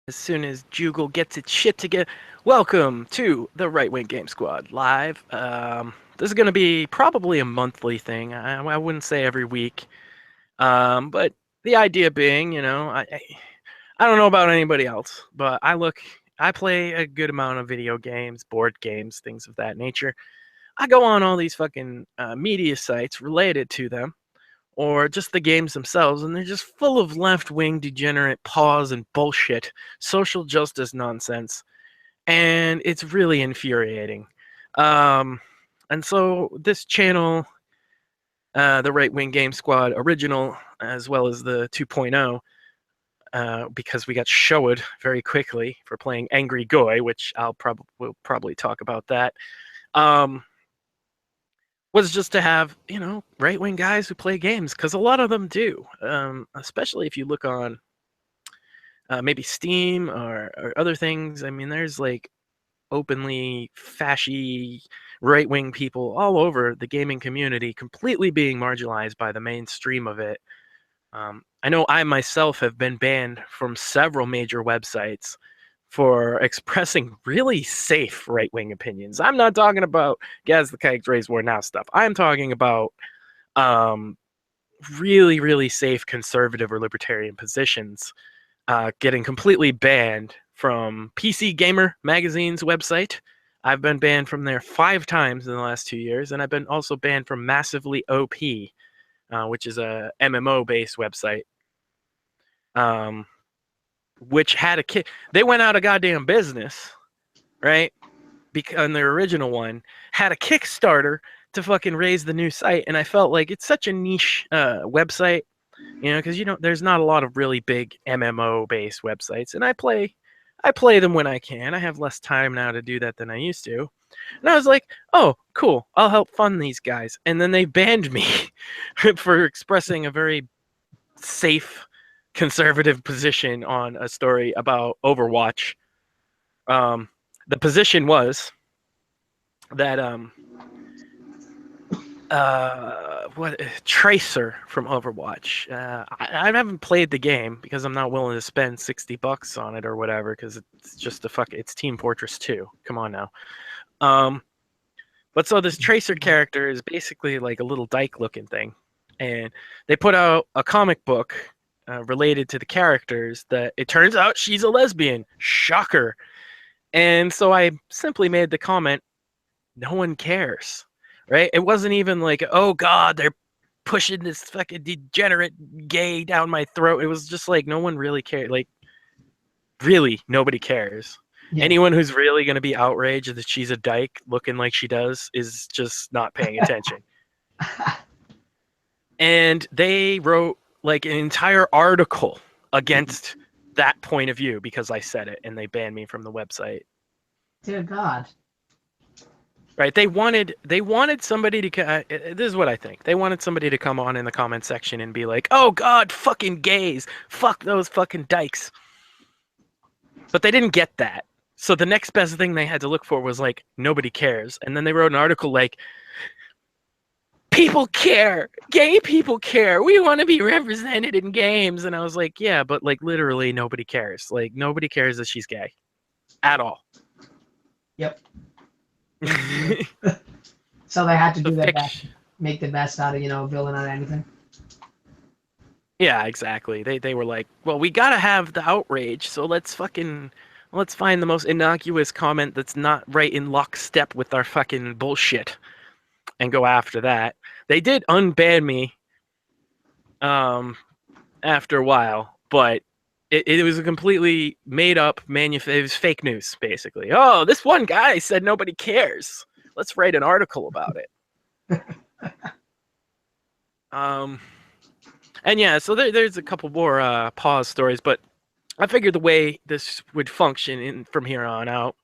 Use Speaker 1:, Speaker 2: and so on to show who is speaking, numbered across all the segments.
Speaker 1: as soon as Jugal gets its shit together. Welcome to the Right Wing Game Squad live. This is going to be probably a monthly thing. I wouldn't say every week, but the idea being, I don't know about anybody else, but I play a good amount of video games, board games, things of that nature. I go on all these fucking media sites related to them or just the games themselves, and they're just full of left-wing degenerate pause and bullshit, social justice nonsense, and it's really infuriating. Um, and so this channel, the Right Wing Game Squad original, as well as the 2.0, because we got showed very quickly for playing Angry Goy, which we'll probably talk about that. Was just to have, right wing guys who play games, because a lot of them do, especially if you look on maybe Steam or other things. I mean, there's like openly fashy right wing people all over the gaming community, completely being marginalized by the mainstream of it. I know I myself have been banned from several major websites for expressing really safe right-wing opinions. I'm not talking about Gaz the Kike's Raise War Now stuff. I'm talking about really, really safe conservative or libertarian positions getting completely banned from PC Gamer Magazine's website. I've been banned from there 5 times in the last 2 years, and I've been also banned from Massively OP, which is a MMO-based website. Which had a kick. They went out of goddamn business, right? Because on their original one had a Kickstarter to fucking raise the new site, and I felt like it's such a niche website, because there's not a lot of really big MMO based websites, and I play them when I can. I have less time now to do that than I used to, and I was like, oh, cool, I'll help fund these guys, and then they banned me for expressing a very safe conservative position on a story about Overwatch. The position was that Tracer from Overwatch. I haven't played the game because I'm not willing to spend $60 on it or whatever, because it's just it's Team Fortress 2. Come on now. But so this Tracer character is basically like a little dyke looking thing, and they put out a comic book related to the characters that it turns out she's a lesbian. Shocker. And so I simply made the comment, no one cares, right? It wasn't even like, oh God, they're pushing this fucking degenerate gay down my throat. It was just like, no one really cared. Like, really, nobody cares. Yeah. Anyone who's really going to be outraged that she's a dyke looking like she does is just not paying attention. And they wrote like an entire article against that point of view because I said it, and they banned me from the website.
Speaker 2: Dear God.
Speaker 1: Right? They wanted somebody to. This is what I think. They wanted somebody to come on in the comment section and be like, "Oh God, fucking gays, fuck those fucking dykes." But they didn't get that. So the next best thing they had to look for was like, nobody cares. And then they wrote an article like, people care. Gay people care. We want to be represented in games. And I was like, yeah, but like literally nobody cares. Like nobody cares that she's gay at all.
Speaker 2: Yep. So they had to do their best, make the best out of, villain out of anything.
Speaker 1: Yeah, exactly. They were like, well, we got to have the outrage. So let's find the most innocuous comment that's not right in lockstep with our fucking bullshit and go after that. They did unban me after a while, but it was a completely made up it was fake news, basically. Oh, this one guy said nobody cares. Let's write an article about it. And yeah, so there's a couple more pause stories, but I figured the way this would function from here on out,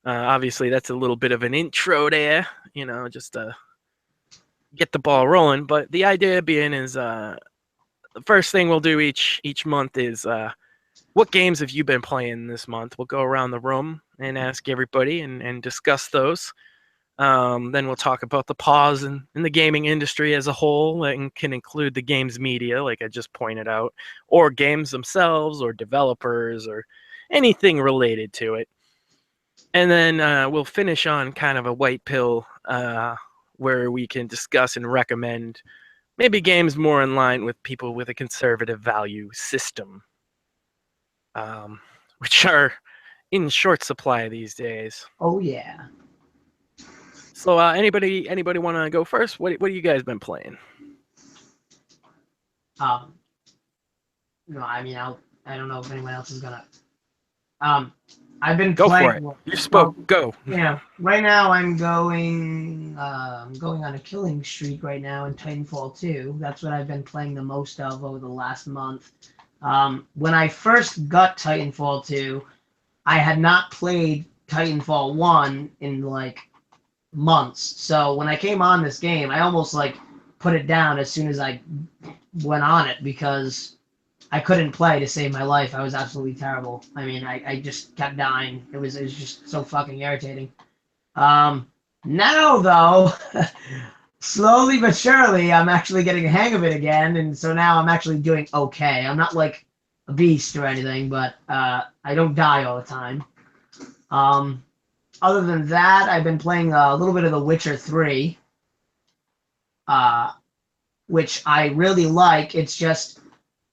Speaker 1: obviously that's a little bit of an intro there, just to get the ball rolling. But the idea being is the first thing we'll do each month is what games have you been playing this month? We'll go around the room and ask everybody and discuss those. Then we'll talk about the pause in the gaming industry as a whole, and can include the games media, like I just pointed out, or games themselves, or developers, or anything related to it. And then we'll finish on kind of a white pill where we can discuss and recommend maybe games more in line with people with a conservative value system, which are in short supply these days.
Speaker 2: Oh yeah.
Speaker 1: So anybody want to go first? What have you guys been playing?
Speaker 2: No, I mean I don't know if anyone else is gonna. I've been
Speaker 1: Go
Speaker 2: playing.
Speaker 1: for it. You spoke. Go.
Speaker 2: Yeah. Right now I'm going on a killing streak right now in Titanfall 2. That's what I've been playing the most of over the last month. When I first got Titanfall 2, I had not played Titanfall 1 in like months. So when I came on this game, I almost like put it down as soon as I went on it because I couldn't play to save my life. I was absolutely terrible. I mean, I just kept dying. It was just so fucking irritating. Now though, slowly but surely, I'm actually getting a hang of it again, and so now I'm actually doing okay. I'm not like a beast or anything, but I don't die all the time. Other than that, I've been playing a little bit of The Witcher 3, which I really like. It's just,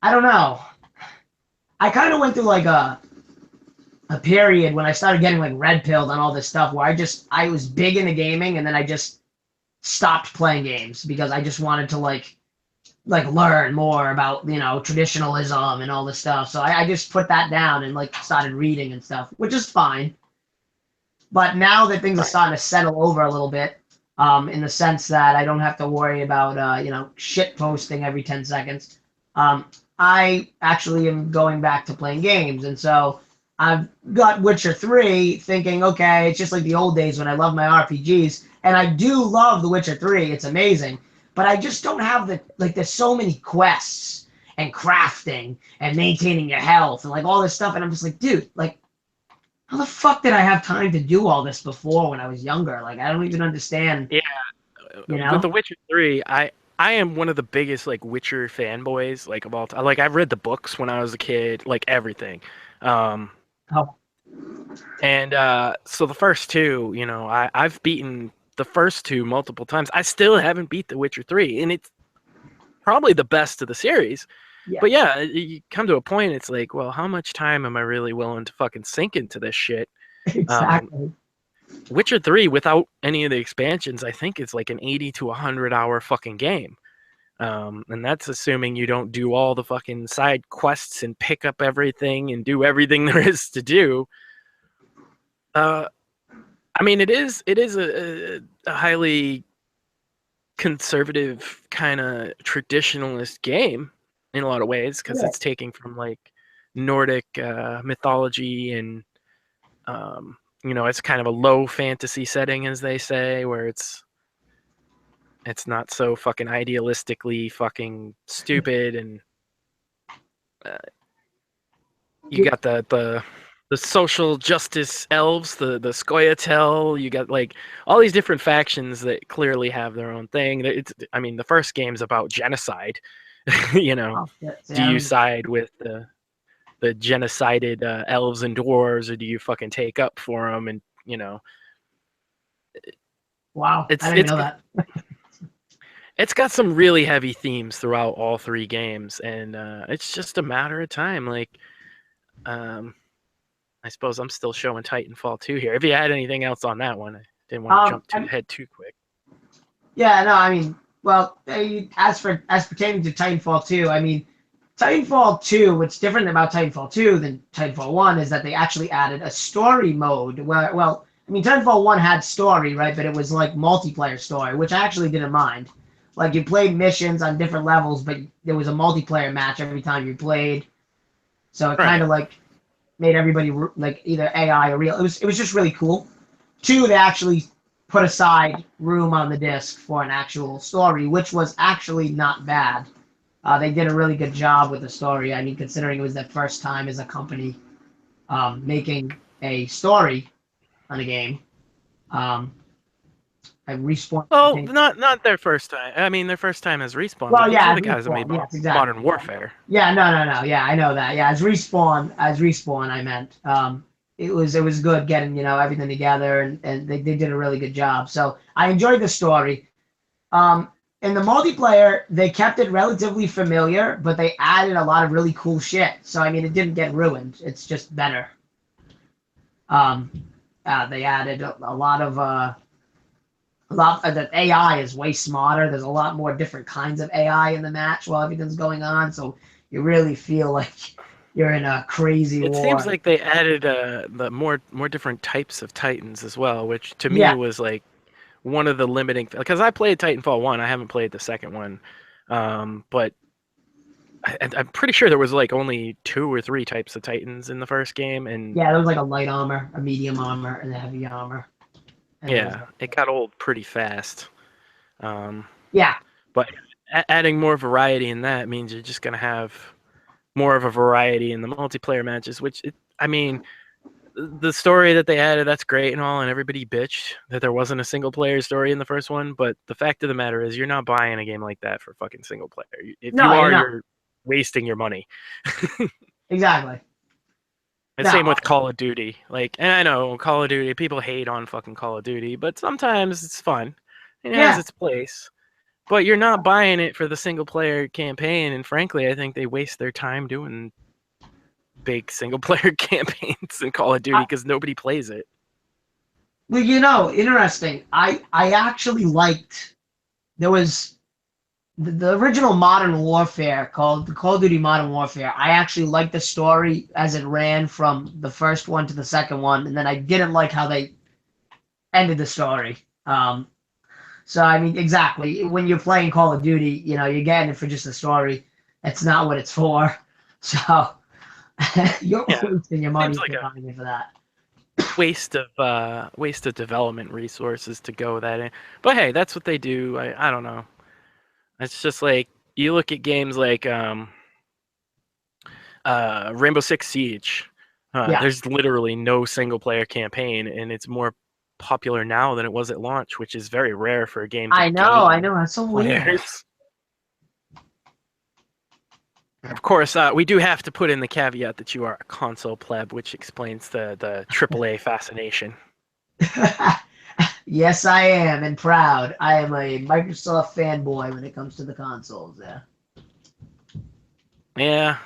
Speaker 2: I don't know. I kind of went through like a period when I started getting like red pilled on all this stuff where I was big into gaming and then I just stopped playing games because I just wanted to like learn more about, you know, traditionalism and all this stuff. So I just put that down and like started reading and stuff, which is fine. But now that things are starting to settle over a little bit, in the sense that I don't have to worry about, you know, shit posting every 10 seconds, I actually am going back to playing games. And so I've got Witcher 3 thinking, okay, it's just like the old days when I love my RPGs. And I do love The Witcher 3. It's amazing. But I just don't have there's so many quests and crafting and maintaining your health and like all this stuff. And I'm just like, dude, like, how the fuck did I have time to do all this before when I was younger? Like, I don't even understand.
Speaker 1: Yeah.
Speaker 2: You know?
Speaker 1: With The Witcher 3, I am one of the biggest like Witcher fanboys like of all time. Like I've read the books when I was a kid, like everything. Oh. And so the first two, you know, I've beaten the first two multiple times. I still haven't beat The Witcher 3, and it's probably the best of the series. Yeah. But yeah, you come to a point, it's like, well, how much time am I really willing to fucking sink into this shit?
Speaker 2: Exactly.
Speaker 1: Witcher 3, without any of the expansions, I think it's like an 80 to 100 hour fucking game. And that's assuming you don't do all the fucking side quests and pick up everything and do everything there is to do. I mean, it is a highly conservative kind of traditionalist game in a lot of ways because it's taking from like Nordic mythology and you know, it's kind of a low fantasy setting, as they say, where it's not so fucking idealistically fucking stupid, and you got the social justice elves, the Scoia'tael. You got like all these different factions that clearly have their own thing. I mean, the first game's about genocide. You know, do you side with the genocided elves and dwarves, or do you fucking take up for them? And you know,
Speaker 2: wow, I didn't know that.
Speaker 1: It's got some really heavy themes throughout all three games, and it's just a matter of time. Like, I suppose I'm still showing Titanfall 2 here. If you had anything else on that one, I didn't want to jump ahead too quick.
Speaker 2: Yeah, no, I mean, well, as pertaining to Titanfall 2, I mean, Titanfall 2, what's different about Titanfall 2 than Titanfall 1 is that they actually added a story mode where, well, I mean, Titanfall 1 had story, right? But it was like multiplayer story, which I actually didn't mind. Like, you played missions on different levels, but there was a multiplayer match every time you played. So it kind of like made everybody like either AI or real. It was just really cool. 2, they actually put aside room on the disc for an actual story, which was actually not bad. They did a really good job with the story. I mean, considering it was their first time as a company making a story on a game. Respawn.
Speaker 1: Well, not their first time. I mean, their first time as Respawn, but
Speaker 2: Well,
Speaker 1: these
Speaker 2: yeah,
Speaker 1: are
Speaker 2: as
Speaker 1: the guys that made
Speaker 2: Respawn. Yes, exactly.
Speaker 1: Modern Warfare.
Speaker 2: Yeah, no. Yeah, I know that. Yeah, as Respawn, I meant. It was good getting everything together, and they did a really good job. So I enjoyed the story. Um, in the multiplayer, they kept it relatively familiar, but they added a lot of really cool shit. So I mean, it didn't get ruined. It's just better. Um, they added a lot of the AI is way smarter. There's a lot more different kinds of AI in the match while everything's going on, so you really feel like you're in a crazy
Speaker 1: It seems
Speaker 2: war.
Speaker 1: like they added the more different types of Titans as well, which to me
Speaker 2: Yeah,
Speaker 1: was like one of the limiting, because I played Titanfall 1. I haven't played the second one, but I'm pretty sure there was like only 2 or 3 types of Titans in the first game, and
Speaker 2: yeah. There was like a light armor, a medium armor, and a heavy armor, and there was
Speaker 1: yeah, it got old pretty fast. Um,
Speaker 2: yeah,
Speaker 1: but adding more variety in that means you're just gonna have more of a variety in the multiplayer matches, I mean, the story that they added, that's great and all, and everybody bitched that there wasn't a single player story in the first one, but the fact of the matter is you're not buying a game like that for fucking single player. If
Speaker 2: no,
Speaker 1: you
Speaker 2: you're
Speaker 1: are,
Speaker 2: not
Speaker 1: you're wasting your money.
Speaker 2: exactly.
Speaker 1: And
Speaker 2: No,
Speaker 1: same with Call of Duty. Like, and I know Call of Duty, people hate on fucking Call of Duty, but sometimes it's fun. It has
Speaker 2: yeah.
Speaker 1: its place. But you're not buying it for the single player campaign, and frankly, I think they waste their time doing big single player campaigns in Call of Duty
Speaker 2: I,
Speaker 1: because nobody plays it.
Speaker 2: well, interesting. I actually liked there was the original Modern Warfare called the Call of Duty Modern Warfare. I actually liked the story as it ran from the first one to the second one, and then I didn't like how they ended the story. So I mean, exactly. When you're playing Call of Duty, you're getting it for just the story. That's not what it's for. So you're
Speaker 1: Yeah,
Speaker 2: wasting your money
Speaker 1: seems
Speaker 2: if
Speaker 1: like
Speaker 2: you're
Speaker 1: a
Speaker 2: buying it for that.
Speaker 1: waste of development resources to go that in. But hey, that's what they do. I don't know. It's just like you look at games like Rainbow Six Siege.
Speaker 2: Yeah,
Speaker 1: There's literally no single player campaign, and it's more popular now than it was at launch, which is very rare for a game to
Speaker 2: I know. I
Speaker 1: gain
Speaker 2: know. That's so weird.
Speaker 1: players. Of course, we do have to put in the caveat that you are a console pleb, which explains the AAA fascination.
Speaker 2: Yes, I am, and proud. I am a Microsoft fanboy when it comes to the consoles. Yeah.
Speaker 1: Yeah.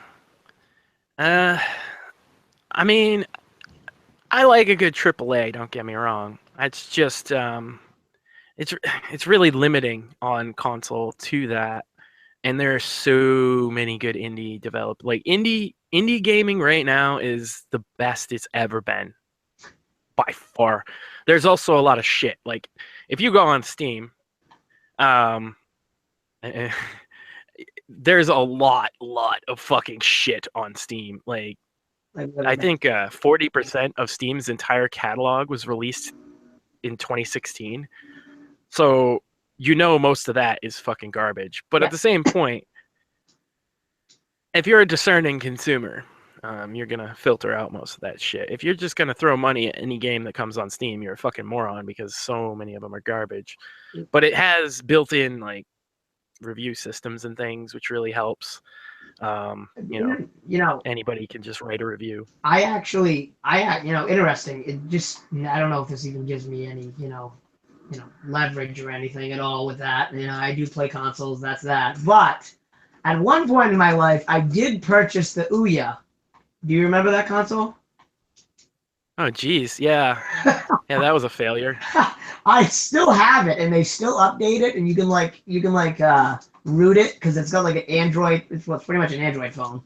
Speaker 1: Uh, I mean, I like a good AAA. Don't get me wrong. It's just it's it's really limiting on console to that, and there are so many good indie develop like indie gaming right now is the best it's ever been by far. There's also a lot of shit. Like if you go on Steam, um, there's a lot of fucking shit on Steam. Like
Speaker 2: Like
Speaker 1: I
Speaker 2: literally.
Speaker 1: think 40% of Steam's entire catalog was released in 2016. So most of that is fucking garbage. But
Speaker 2: Yeah.
Speaker 1: at the same point, if you're a discerning consumer, you're gonna filter out most of that shit. If you're just gonna throw money at any game that comes on Steam, you're a fucking moron because so many of them are garbage. But it has built-in like review systems and things, which really helps.
Speaker 2: You know,
Speaker 1: Anybody can just write a review.
Speaker 2: interesting. It just, I don't know if this even gives me any, leverage or anything at all with that. I do play consoles. That's that. But at one point in my life, I did purchase the Ouya. Do you remember that console?
Speaker 1: Oh, geez, yeah, yeah, that was a failure.
Speaker 2: I still have it, and they still update it, and you can root it because it's got like an Android. It's pretty much an Android phone,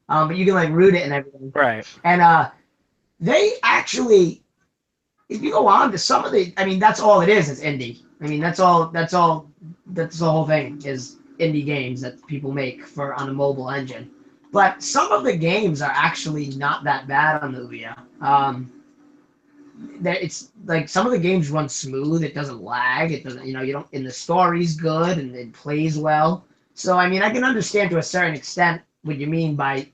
Speaker 2: but you can like root it and everything.
Speaker 1: Right.
Speaker 2: And they actually, if you go on to some of the, I mean, that's all it is. It's indie. I mean, that's all. That's all. That's the whole thing is indie games that people make for on a mobile engine. But some of the games are actually not that bad on the Ouya. That it's like some of the games run smooth. It doesn't lag. It doesn't. You don't. And the story's good and it plays well. So I mean, I can understand to a certain extent what you mean by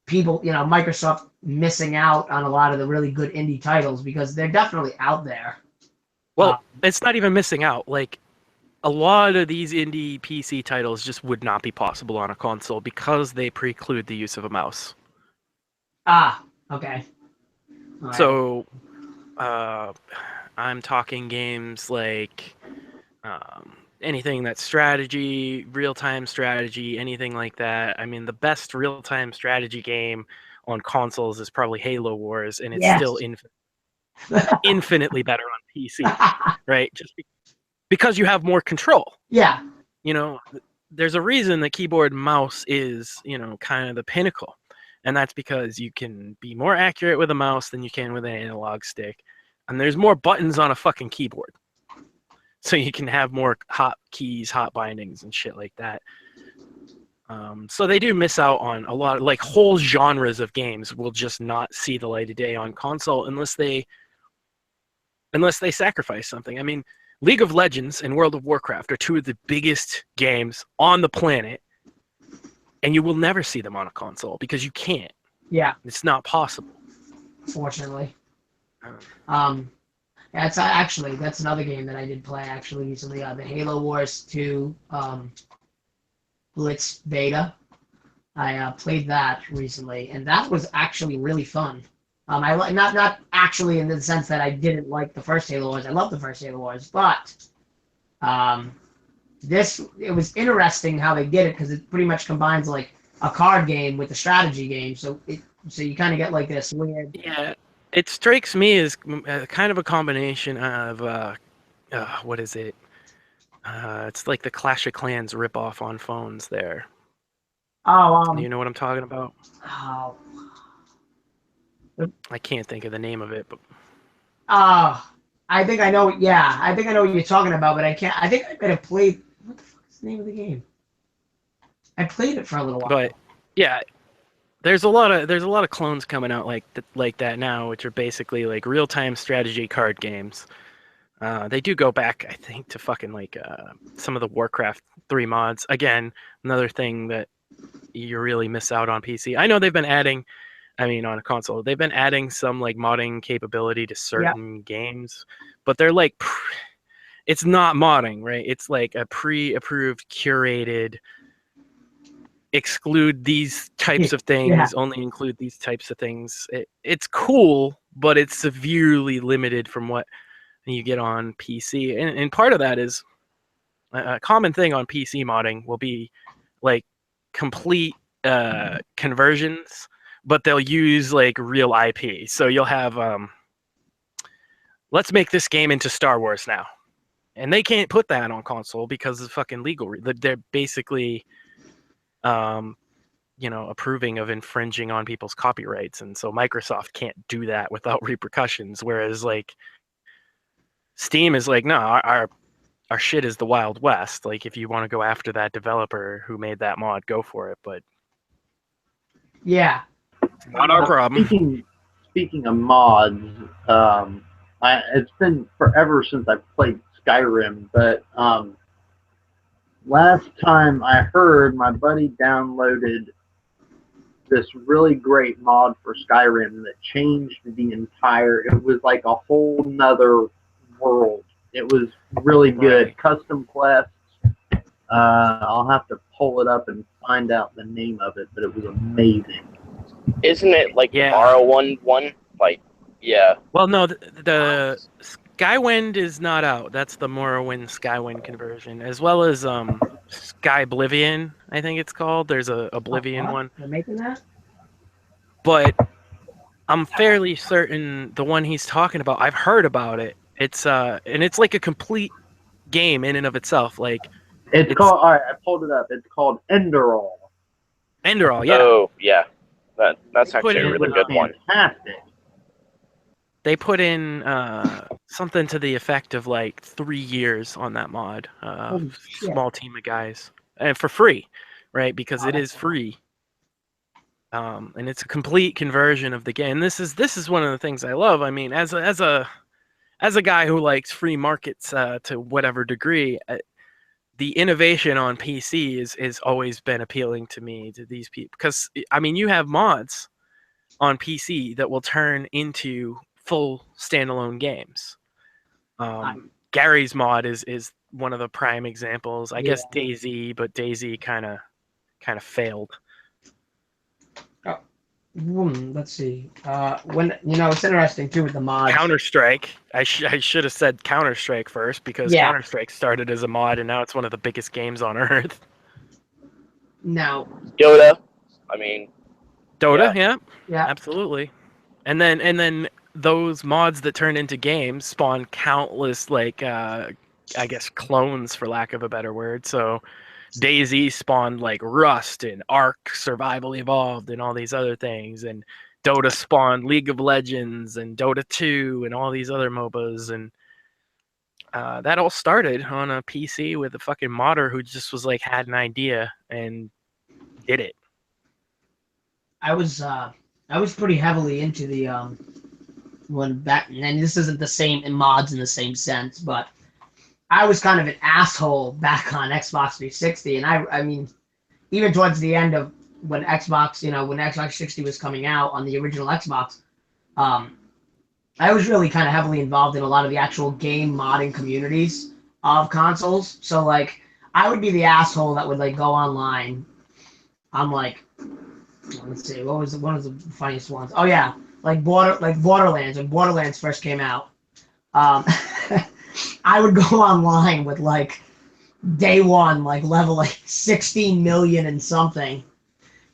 Speaker 2: people, Microsoft missing out on a lot of the really good indie titles because they're definitely out there.
Speaker 1: Well, it's not even missing out. Like, a lot of these indie PC titles just would not be possible on a console because they preclude the use of a mouse.
Speaker 2: Okay. All right.
Speaker 1: So, I'm talking games like anything that's strategy, real-time strategy, anything like that. I mean, the best real-time strategy game on consoles is probably Halo Wars, and it's still
Speaker 2: Yes.
Speaker 1: infinitely better on PC, right? Just because you have more control.
Speaker 2: Yeah.
Speaker 1: You know, there's a reason the keyboard and mouse is, kind of the pinnacle. And that's because you can be more accurate with a mouse than you can with an analog stick. And there's more buttons on a fucking keyboard. So you can have more hot keys, hot bindings, and shit like that. So they do miss out on a lot, like whole genres of games will just not see the light of day on console unless they sacrifice something. I mean, League of Legends and World of Warcraft are two of the biggest games on the planet, and you will never see them on a console because you can't.
Speaker 2: Yeah.
Speaker 1: It's not possible.
Speaker 2: Fortunately. That's actually that's another game that I did play actually recently. The Halo Wars 2 Blitz beta. I played that recently, and that was actually really fun. I not actually in the sense that I didn't like the first Halo Wars. I love the first Halo Wars, but it was interesting how they did it because it pretty much combines like a card game with a strategy game. So you kind of get like this weird.
Speaker 1: Yeah, it strikes me as kind of a combination of what is it? It's like the Clash of Clans ripoff on phones. There,
Speaker 2: Oh,
Speaker 1: you know what I'm talking about?
Speaker 2: oh,
Speaker 1: I can't think of the name of it, but
Speaker 2: I think I know. Yeah, I think I know what you're talking about, but I can't. I think I might have played. What the fuck is the name of the game? I played it for a little while.
Speaker 1: yeah, there's a lot of clones coming out like that now, which are basically like real time strategy card games. They do go back, I think, to fucking like some of the Warcraft 3 mods. Again, another thing that you really miss out on PC. I know they've been adding, I mean, on a console, they've been adding some like modding capability to certain games, but they're like, it's not modding, right? It's like a pre-approved, curated, exclude these types of
Speaker 2: Yeah,
Speaker 1: things, only include these types of things. It's cool, but it's severely limited from what you get on PC. And part of that is a common thing on PC modding will be like complete conversions, but they'll use like real IP. So you'll have let's make this game into Star Wars now. And they can't put that on console because of fucking legal. They're basically approving of infringing on people's copyrights, and so Microsoft can't do that without repercussions, whereas like Steam is like, no, our shit is the Wild West. Like, if you want to go after that developer who made that mod, go for it, but
Speaker 2: yeah.
Speaker 1: not our problem.
Speaker 3: Speaking of mods, it's been forever since I've played Skyrim, but last time I heard, my buddy downloaded this really great mod for Skyrim that changed the entire. It was like a whole nother world. It was really good.
Speaker 1: Right.
Speaker 3: Custom quests. I'll have to pull it up and find out the name of it, but it was amazing.
Speaker 4: Isn't it like the Morrowind one? Like, yeah.
Speaker 1: Well, no, the Skywind is not out. That's the Morrowind Skywind conversion, as well as Skyblivion, I think it's called. There's a Oblivion one.
Speaker 2: They're making that?
Speaker 1: But I'm fairly certain the one he's talking about, I've heard about it. It's and it's like a complete game in and of itself. Like
Speaker 3: it's called. All right, I pulled it up. It's called Enderall.
Speaker 1: Enderall, yeah.
Speaker 4: Oh, yeah. That's actually a really good one.
Speaker 3: Fantastic.
Speaker 1: They put in something to the effect of like 3 years on that mod. Small team of guys, and for free, right? Because it is free. And it's a complete conversion of the game. This is one of the things I love. I mean, as a guy who likes free markets to whatever degree, the innovation on PC is always been appealing to me, to these people, because I mean, you have mods on PC that will turn into full standalone games. Gary's mod is one of the prime examples. I guess
Speaker 2: Yeah.
Speaker 1: DayZ, but DayZ kind of failed.
Speaker 2: Let's see. When it's interesting too with the mods.
Speaker 1: Counter-Strike. I should have said Counter-Strike first because
Speaker 2: Yeah.
Speaker 1: Counter-Strike started as a mod and now it's one of the biggest games on earth.
Speaker 2: Now,
Speaker 4: Dota. I mean,
Speaker 1: Dota,
Speaker 2: yeah,
Speaker 1: absolutely. And then those mods that turn into games spawn countless I guess clones for lack of a better word. So DayZ spawned like Rust and Ark Survival Evolved and all these other things, and Dota spawned League of Legends and Dota 2 and all these other MOBAs, and that all started on a PC with a fucking modder who just was like had an idea and did it.
Speaker 2: I was pretty heavily into the when back, and this isn't the same in mods in the same sense, but I was kind of an asshole back on Xbox 360, and I mean, even towards the end of when Xbox 360 was coming out on the original Xbox, I was really kind of heavily involved in a lot of the actual game modding communities of consoles. So like, I would be the asshole that would like go online. I'm like, let's see, what was one of the funniest ones? Oh yeah, Borderlands. When Borderlands first came out, I would go online with like day one, like level like 16 million and something,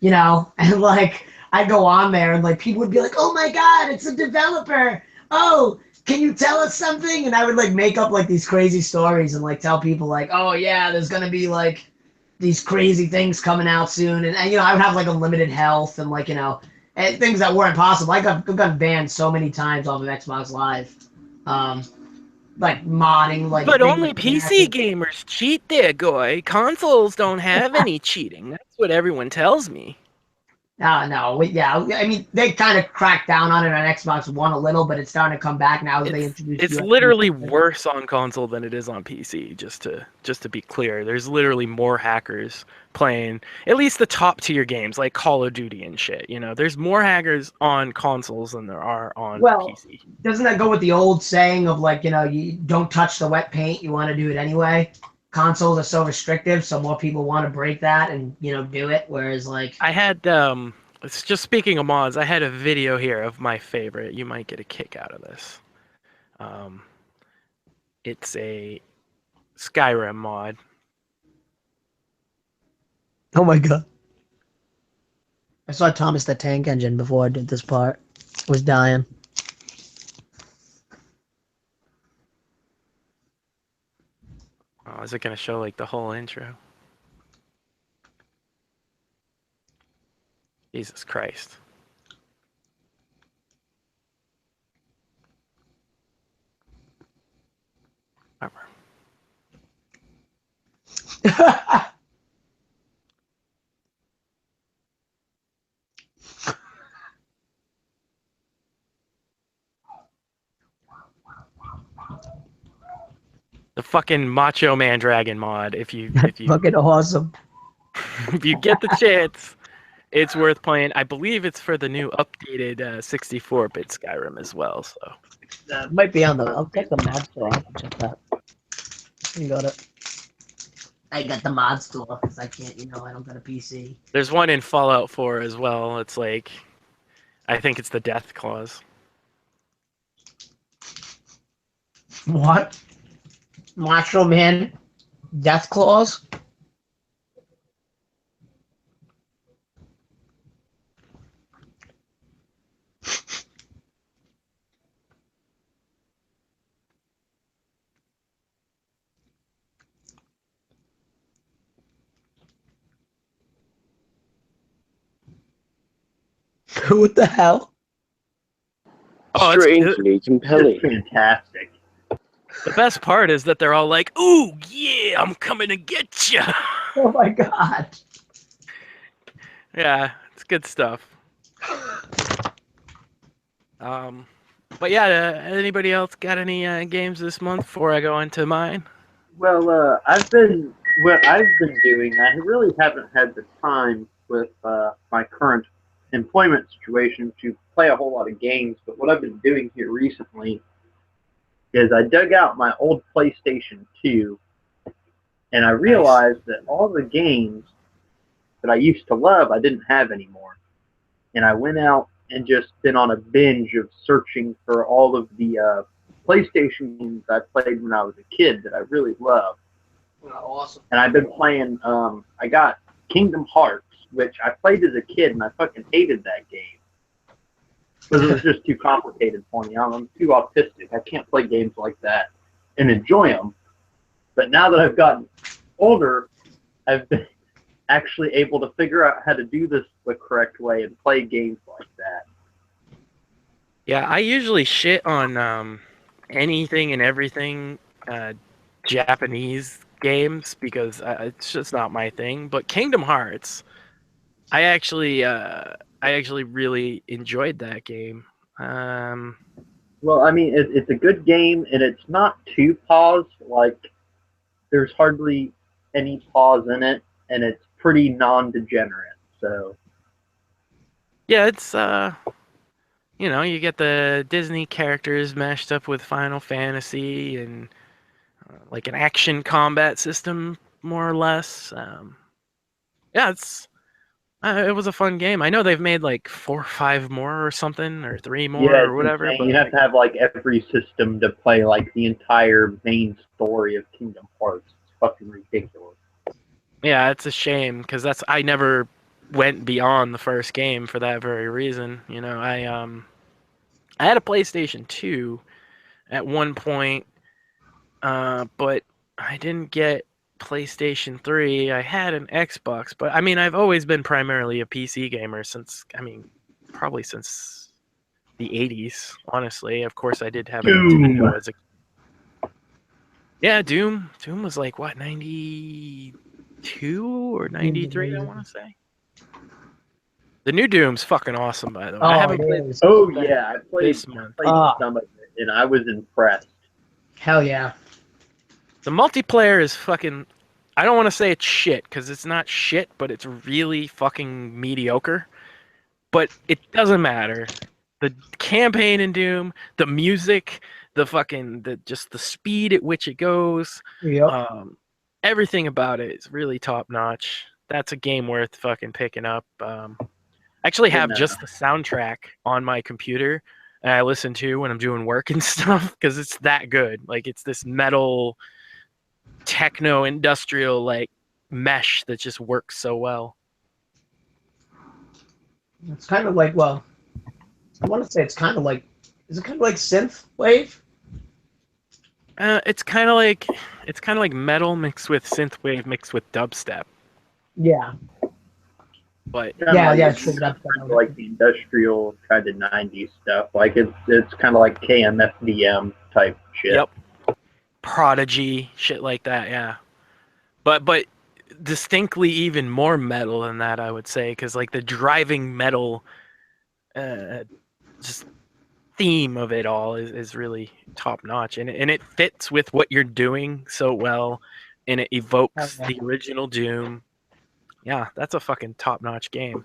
Speaker 2: and like I'd go on there and like people would be like, oh my god, it's a developer. Oh, can you tell us something? And I would like make up like these crazy stories and like tell people like, oh yeah, there's gonna be like these crazy things coming out soon, and I would have like unlimited health and like and things that weren't possible. I got banned so many times off of Xbox Live. Like modding, like.
Speaker 1: But only PC gamers cheat there, Goy. Consoles don't have any cheating. That's what everyone tells me.
Speaker 2: No, yeah. I mean, they kind of cracked down on it on Xbox One a little, but it's starting to come back now that they introduced.
Speaker 1: It's literally worse on console than it is on PC. Just to be clear, there's literally more hackers playing at least the top tier games like Call of Duty and shit. There's more hackers on consoles than there are on PC.
Speaker 2: Doesn't that go with the old saying of like you don't touch the wet paint, you want to do it anyway? Consoles are so restrictive, so more people want to break that and do it. Whereas like
Speaker 1: I had it's just speaking of mods, I had a video here of my favorite. You might get a kick out of this. It's a Skyrim mod.
Speaker 2: Oh my god! I saw Thomas the Tank Engine before I did this part. I was dying.
Speaker 1: Oh, is it gonna show like the whole intro? Jesus Christ. The fucking Macho Man Dragon mod. If you
Speaker 2: fucking awesome.
Speaker 1: If you get the chance, it's worth playing. I believe it's for the new updated 64-bit Skyrim as well. So
Speaker 2: might be on the. I'll take the mod store. I can check that. You got it. I got the mod store because I can't. I don't got a PC.
Speaker 1: There's one in Fallout 4 as well. It's like, I think it's the Death Clause.
Speaker 2: What? Macho Man Death Clause? What the hell?
Speaker 1: Oh,
Speaker 4: strangely compelling.
Speaker 3: It's fantastic.
Speaker 1: The best part is that they're all like, "Ooh, yeah, I'm coming to get you."
Speaker 2: Oh my god.
Speaker 1: Yeah, it's good stuff. But yeah, anybody else got any games this month before I go into mine?
Speaker 3: Well, I've been doing. I really haven't had the time with my current employment situation to play a whole lot of games. But what I've been doing here recently is I dug out my old PlayStation 2, and I realized that all the games that I used to love, I didn't have anymore. And I went out and just been on a binge of searching for all of the PlayStation games I played when I was a kid that I really loved.
Speaker 2: Oh, awesome.
Speaker 3: And I've been playing, I got Kingdom Hearts, which I played as a kid, and I fucking hated that game. Because it was just too complicated for me. I'm too autistic. I can't play games like that and enjoy them. But now that I've gotten older, I've been actually able to figure out how to do this the correct way and play games like that.
Speaker 1: Yeah, I usually shit on anything and everything Japanese games because it's just not my thing. But Kingdom Hearts, I actually really enjoyed that game.
Speaker 3: Well, I mean, it's a good game, and it's not too pause. Like, there's hardly any pause in it, and it's pretty non-degenerate. So
Speaker 1: yeah, it's you get the Disney characters mashed up with Final Fantasy and like an action combat system, more or less. Yeah, it was a fun game. I know they've made like 4 or 5 more or something, or 3 more
Speaker 3: yeah,
Speaker 1: or whatever.
Speaker 3: insane.
Speaker 1: But
Speaker 3: You have to have like every system to play like the entire main story of Kingdom Hearts. It's fucking ridiculous.
Speaker 1: yeah, it's a shame because I never went beyond the first game for that very reason. I had a PlayStation 2 at one point, but I didn't get PlayStation 3. I had an Xbox, but I mean, I've always been primarily a PC gamer probably since the 80s, honestly. Of course, I did have a Nintendo as a... Yeah, Doom. Doom was like, what, 92 or 93, I want to say? The new Doom's fucking awesome, by the way. I haven't played
Speaker 2: is.
Speaker 3: Oh, yeah, I played
Speaker 1: this month.
Speaker 3: some of it, and I was impressed.
Speaker 2: Hell yeah.
Speaker 1: The multiplayer is fucking... I don't want to say it's shit, because it's not shit, but it's really fucking mediocre. But it doesn't matter. The campaign in Doom, the music, just the speed at which it goes,
Speaker 2: Yep.
Speaker 1: everything about it is really top notch. That's a game worth fucking picking up. I actually have just the soundtrack on my computer and I listen to when I'm doing work and stuff because it's that good. Like, it's this metal techno industrial like mesh that just works so well.
Speaker 2: It's kind of like, well, I want to say it's kind of like, is it kind of like synth wave?
Speaker 1: It's kind of like metal mixed with synthwave mixed with dubstep.
Speaker 2: Yeah.
Speaker 1: But
Speaker 2: Yeah,
Speaker 3: like,
Speaker 2: true. That's
Speaker 3: like the industrial kind of 90s stuff. Like it's kind of like KMFDM type shit.
Speaker 1: Yep. Prodigy, shit like that, yeah. But distinctly even more metal than that, I would say, because like the driving metal just theme of it all is really top notch, and it fits with what you're doing so well, and it evokes the original Doom. Yeah, that's a fucking top notch game.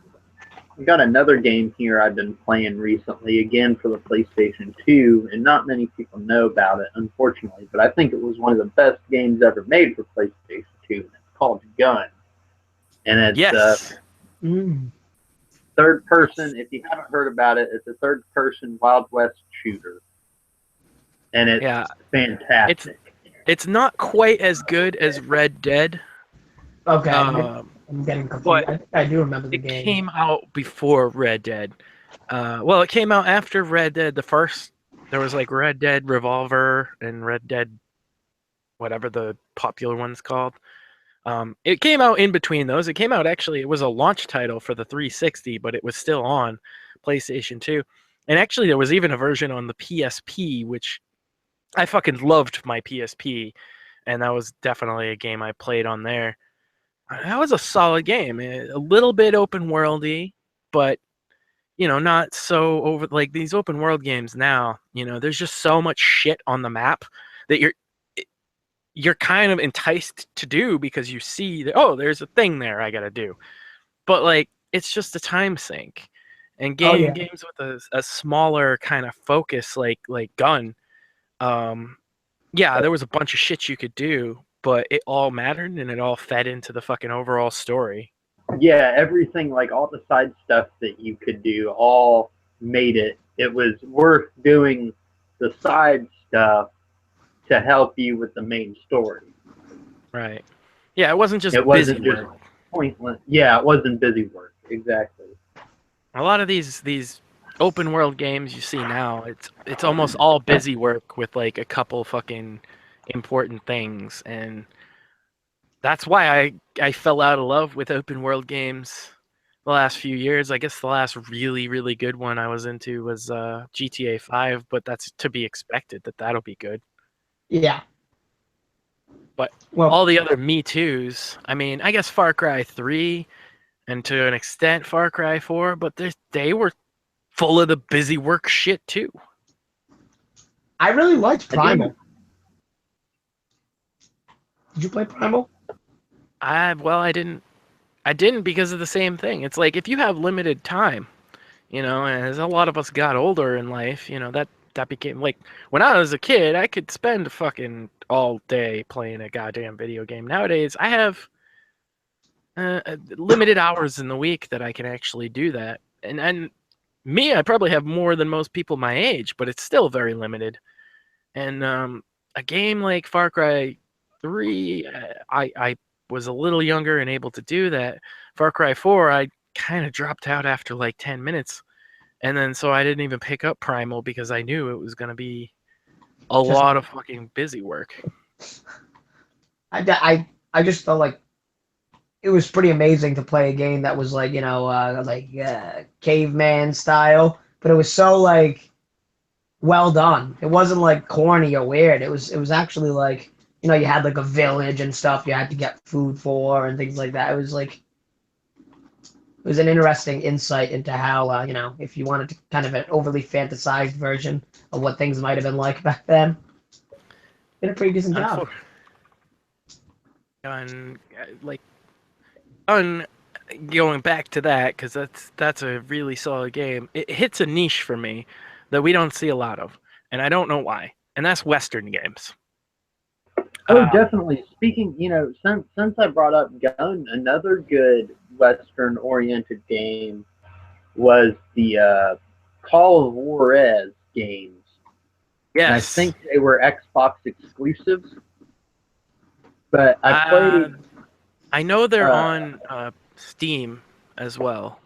Speaker 3: We got another game here I've been playing recently, again for the PlayStation 2, and not many people know about it, unfortunately, but I think it was one of the best games ever made for PlayStation 2, and it's called Gun. And it's third person. If you haven't heard about it, it's a third person Wild West shooter. And it's fantastic.
Speaker 1: It's not quite as good as Red Dead.
Speaker 2: Okay. I'm getting confused. I think I do remember the game.
Speaker 1: It came out before Red Dead. Well, it came out after Red Dead. The first, there was like Red Dead Revolver and Red Dead, whatever the popular one's called. It came out in between those. It came out actually, it was a launch title for the 360, but it was still on PlayStation 2. And actually, there was even a version on the PSP, which I fucking loved my PSP. And that was definitely a game I played on there. That was a solid game. A little bit open worldy, but not so over like these open world games now. There's just so much shit on the map that you're kind of enticed to do because you see that, oh, there's a thing there I gotta do. But like, it's just a time sink. And games with a smaller kind of focus like Gun, Yeah, there was a bunch of shit you could do, but it all mattered and it all fed into the fucking overall story.
Speaker 3: Yeah, everything, like all the side stuff that you could do, all made it. It was worth doing the side stuff to help you with the main story.
Speaker 1: Right. Yeah, it wasn't just
Speaker 3: It
Speaker 1: busy
Speaker 3: wasn't just
Speaker 1: work.
Speaker 3: pointless. Yeah, it wasn't busy work. Exactly.
Speaker 1: A lot of these open world games you see now, it's almost all busy work with like a couple fucking important things, and that's why I fell out of love with open world games the last few years. I guess the last really good one I was into was GTA 5, but that's to be expected that that'll be good.
Speaker 2: Yeah.
Speaker 1: But
Speaker 2: Well,
Speaker 1: all the other Me Too's, I mean, I guess Far Cry 3 and to an extent Far Cry 4, but they were full of the busy work shit too.
Speaker 2: I really liked
Speaker 3: I
Speaker 2: Primal. Did you play Primal?
Speaker 1: I didn't because of the same thing. It's like if you have limited time, and as a lot of us got older in life, that became like when I was a kid, I could spend fucking all day playing a goddamn video game. Nowadays, I have limited hours in the week that I can actually do that. And me, I probably have more than most people my age, but it's still very limited. And a game like Far Cry 3, I was a little younger and able to do that. Far Cry 4, I kind of dropped out after like 10 minutes. And then so I didn't even pick up Primal because I knew it was going to be a lot of fucking busy work.
Speaker 2: I just felt like it was pretty amazing to play a game that was like, caveman style, but it was so like well done. It wasn't like corny or weird. It was actually like, you had like a village and stuff you had to get food for and things like that. It was an interesting insight into how, if you wanted to kind of an overly fantasized version of what things might have been like back then. Did a pretty decent job.
Speaker 1: On on going back to that, because that's a really solid game. It hits a niche for me that we don't see a lot of, and I don't know why. And that's Western games.
Speaker 3: Oh, definitely. Speaking, since I brought up Gun, another good Western-oriented game was the Call of Juarez games.
Speaker 1: Yes.
Speaker 3: And I think they were Xbox exclusives. But I played...
Speaker 1: I know they're on Steam as well.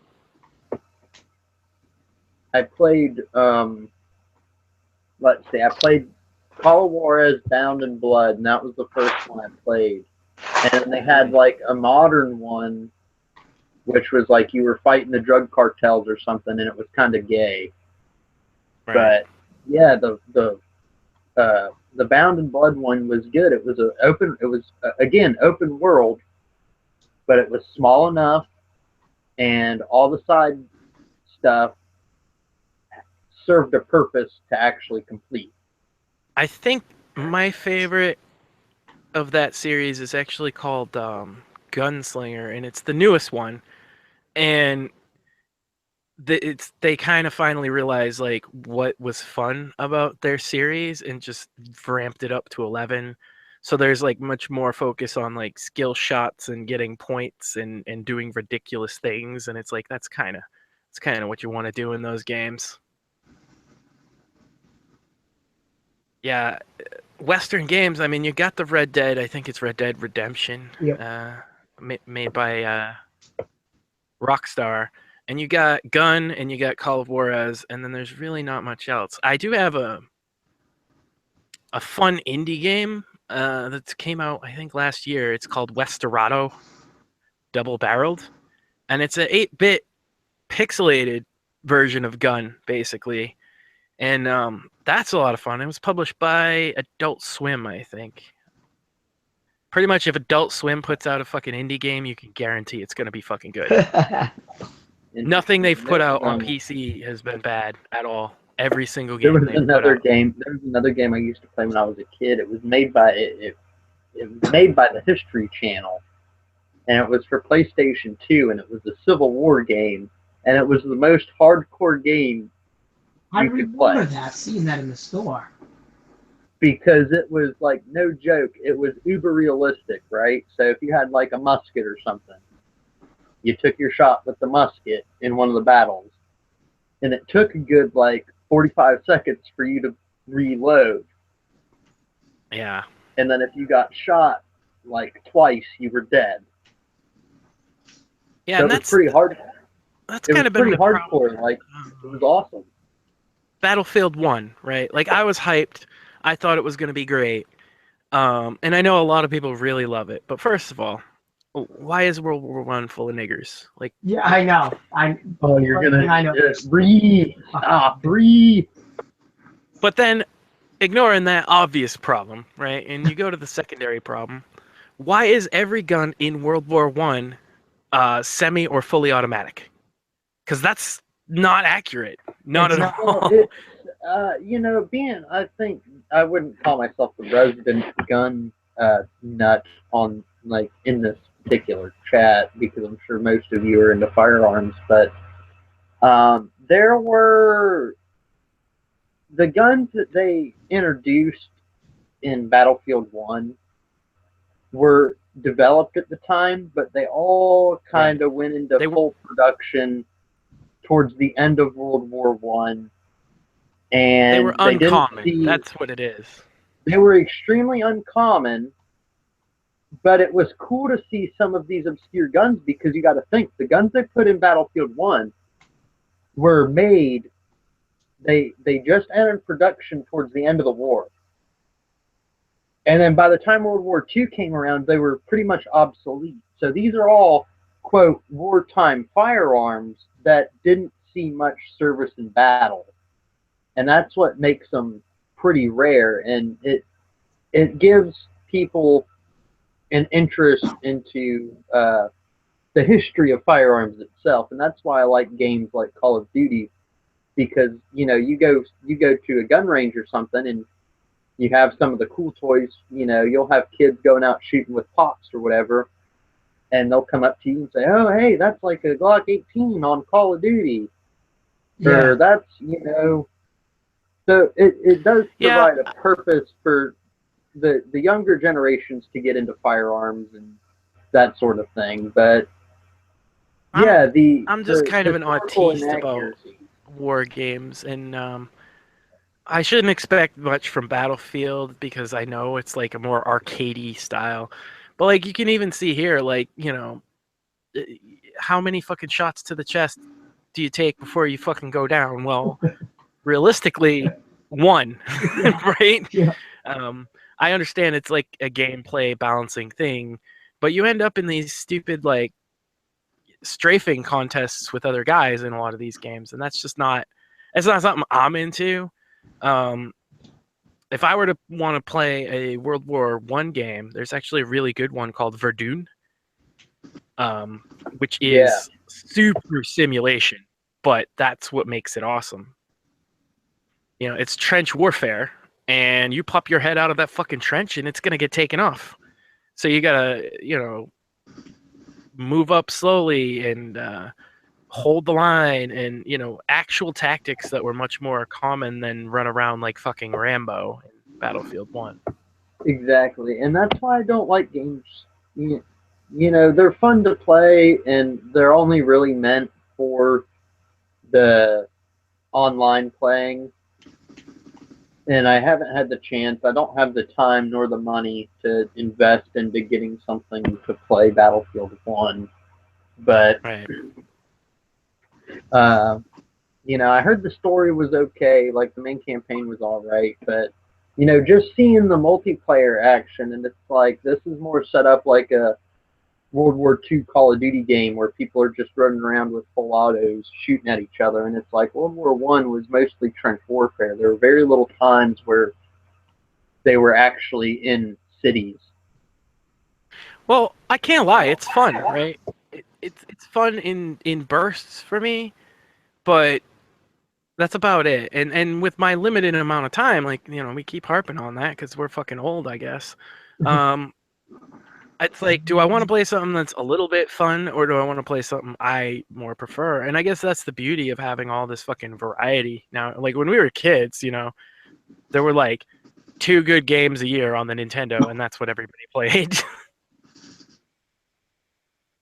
Speaker 3: I played... let's see. I played Call of Juarez Bound in Blood, and that was the first one I played. And they had, like, a modern one, which was like you were fighting the drug cartels or something, and it was kind of gay. Right. But yeah, the Bound in Blood one was good. It was again open world, but it was small enough, and all the side stuff served a purpose to actually complete.
Speaker 1: I think my favorite of that series is actually called Gunslinger, and it's the newest one. And they kind of finally realized like what was fun about their series and just ramped it up to 11. So there's like much more focus on like skill shots and getting points and doing ridiculous things, and it's like that's kind of what you want to do in those games. Yeah, Western games. I mean, you got the Red Dead. I think it's Red Dead Redemption,
Speaker 2: yep.
Speaker 1: Made by Rockstar. And you got Gun, and you got Call of Juarez, and then there's really not much else. I do have a fun indie game that came out, I think, last year. It's called Westerado, double-barreled, and it's an 8-bit pixelated version of Gun, basically. And that's a lot of fun. It was published by Adult Swim, I think. Pretty much if Adult Swim puts out a fucking indie game, you can guarantee it's going to be fucking good. Nothing they've put out on PC has been bad at all. Every single game.
Speaker 3: There was another game I used to play when I was a kid. It was made by it was made by the History Channel, and it was for PlayStation 2, and it was a Civil War game, and it was the most hardcore game
Speaker 2: I remember that, seeing that in the store.
Speaker 3: because it was like no joke. It was uber realistic, right? So if you had like a musket or something, you took your shot with the musket in one of the battles, and it took a good like 45 seconds for you to reload.
Speaker 1: Yeah.
Speaker 3: And then if you got shot like twice, you were dead.
Speaker 1: Yeah,
Speaker 3: so
Speaker 1: and
Speaker 3: it was pretty hard.
Speaker 1: That's
Speaker 3: It
Speaker 1: kind
Speaker 3: was
Speaker 1: of been
Speaker 3: pretty
Speaker 1: my
Speaker 3: hardcore.
Speaker 1: problem.
Speaker 3: Like it was awesome.
Speaker 1: Battlefield 1, right? Like, I was hyped. I thought it was going to be great. And I know a lot of people really love it. But first of all, why is World War One full of niggers? Like,
Speaker 2: Yeah, I know.
Speaker 3: Oh, you're gonna
Speaker 2: I know.
Speaker 3: breathe. Breathe.
Speaker 1: but then ignoring that obvious problem, right? And you go to the secondary problem. Why is every gun in World War One semi or fully automatic? Because that's not accurate. Not
Speaker 2: It's
Speaker 1: at
Speaker 2: not.
Speaker 1: all.
Speaker 3: Well, I think I wouldn't call myself the resident gun nut on like in this particular chat because I'm sure most of you are into firearms, but there were the guns that they introduced in Battlefield 1 were developed at the time, but they all kind of went into full production towards the end of World War One. And
Speaker 1: they were uncommon.
Speaker 3: Didn't see,
Speaker 1: That's what it is.
Speaker 3: they were extremely uncommon, but it was cool to see some of these obscure guns because you got to think the guns they put in Battlefield 1 were made, they just entered production towards the end of the war. And then by the time World War II came around, they were pretty much obsolete. So these are all, quote, wartime firearms that didn't see much service in battle. And that's what makes them pretty rare. And it gives people an interest into the history of firearms itself. And that's why I like games like Call of Duty, because, you go to a gun range or something and you have some of the cool toys, you'll have kids going out shooting with pops or whatever, and they'll come up to you and say, oh, hey, that's like a Glock 18 on Call of Duty. Yeah. Or that's, so it does provide a purpose for the younger generations to get into firearms and that sort of thing. But
Speaker 1: I'm just kind of an autiste about war games, and I shouldn't expect much from Battlefield because I know it's like a more arcadey style. But like you can even see here, like, how many fucking shots to the chest do you take before you fucking go down? Well, realistically, one, right?
Speaker 2: Yeah.
Speaker 1: I understand it's like a gameplay balancing thing, but you end up in these stupid like strafing contests with other guys in a lot of these games, and that's just not. It's not something I'm into. If I were to want to play a World War One game, there's actually a really good one called Verdun, which is super simulation, but that's what makes it awesome. It's trench warfare, and you pop your head out of that fucking trench, and it's gonna get taken off. So you gotta, move up slowly and hold the line, and actual tactics that were much more common than run around like fucking Rambo in Battlefield 1.
Speaker 3: Exactly, and that's why I don't like games. They're fun to play, and they're only really meant for the online playing. And I haven't had the chance. I don't have the time nor the money to invest into getting something to play Battlefield 1. But
Speaker 1: right.
Speaker 3: I heard the story was okay, like the main campaign was all right, but just seeing the multiplayer action, and it's like this is more set up like a World War II Call of Duty game where people are just running around with full autos shooting at each other, and it's like World War I was mostly trench warfare. There were very little times where they were actually in cities.
Speaker 1: Well, I can't lie, it's fun, right? It's fun in bursts for me, but that's about it. And with my limited amount of time, like, we keep harping on that because we're fucking old, I guess. It's like, do I want to play something that's a little bit fun, or do I want to play something I more prefer? And I guess that's the beauty of having all this fucking variety. Now, like when we were kids, there were like 2 good games a year on the Nintendo, and that's what everybody played.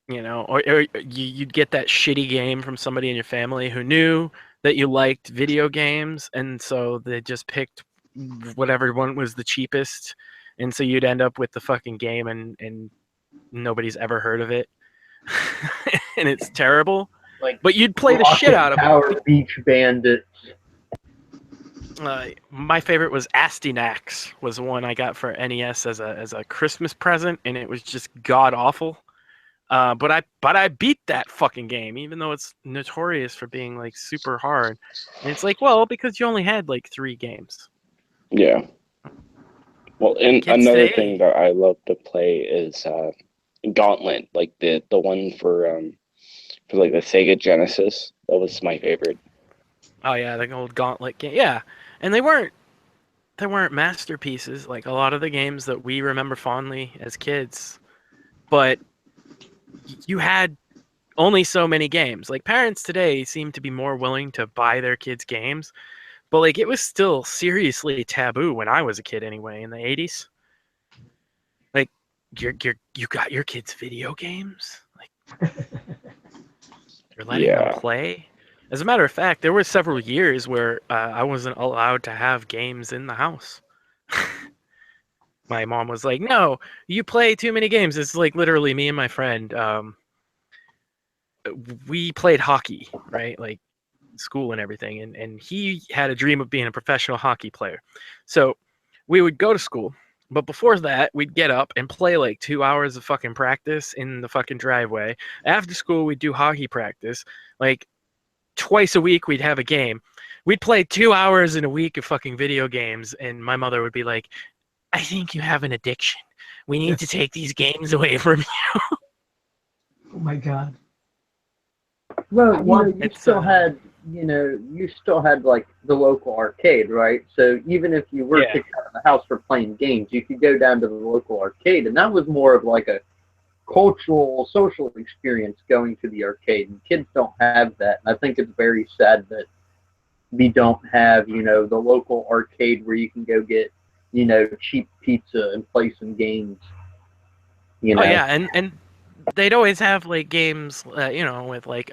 Speaker 1: You know, or you'd get that shitty game from somebody in your family who knew that you liked video games, and so they just picked whatever one was the cheapest, and so you'd end up with the fucking game, and nobody's ever heard of it, and it's terrible.
Speaker 3: Like,
Speaker 1: but you'd play the shit out of
Speaker 3: Power
Speaker 1: it.
Speaker 3: Beach Bandits.
Speaker 1: My favorite was Astinax, was the one I got for NES as a Christmas present, and it was just god awful. But I beat that fucking game, even though it's notorious for being like super hard. And it's like, well, because you only had like 3 games.
Speaker 4: Yeah. Well, and
Speaker 1: Kids
Speaker 4: another
Speaker 1: today-
Speaker 4: thing that I love to play is Gauntlet, like the one for like the Sega Genesis. That was my favorite.
Speaker 1: Oh yeah, the old Gauntlet game. Yeah, and they weren't masterpieces like a lot of the games that we remember fondly as kids, but you had only so many games. Like parents today seem to be more willing to buy their kids games, but like it was still seriously taboo when I was a kid anyway in the 80s. Like you got your kids video games? Like you're letting them play? As a matter of fact, there were several years where I wasn't allowed to have games in the house. My mom was like, "No, you play too many games." It's like literally me and my friend. We played hockey, right? Like school and everything, and he had a dream of being a professional hockey player. So we would go to school, but before that, we'd get up and play like 2 hours of fucking practice in the fucking driveway. After school, we'd do hockey practice. Like twice a week, we'd have a game. We'd play 2 hours in a week of fucking video games, and my mother would be like, "I think you have an addiction. We need to take these games away from you."
Speaker 2: Oh my god.
Speaker 3: Well, you
Speaker 1: It's,
Speaker 3: still had, like the local arcade, right? So even if you were kicked out of the house for playing games, you could go down to the local arcade, and that was more of like a cultural, social experience going to the arcade. And kids don't have that. And I think it's very sad that we don't have, the local arcade where you can go get, cheap pizza and play some games.
Speaker 1: Oh yeah, and they'd always have like games, with like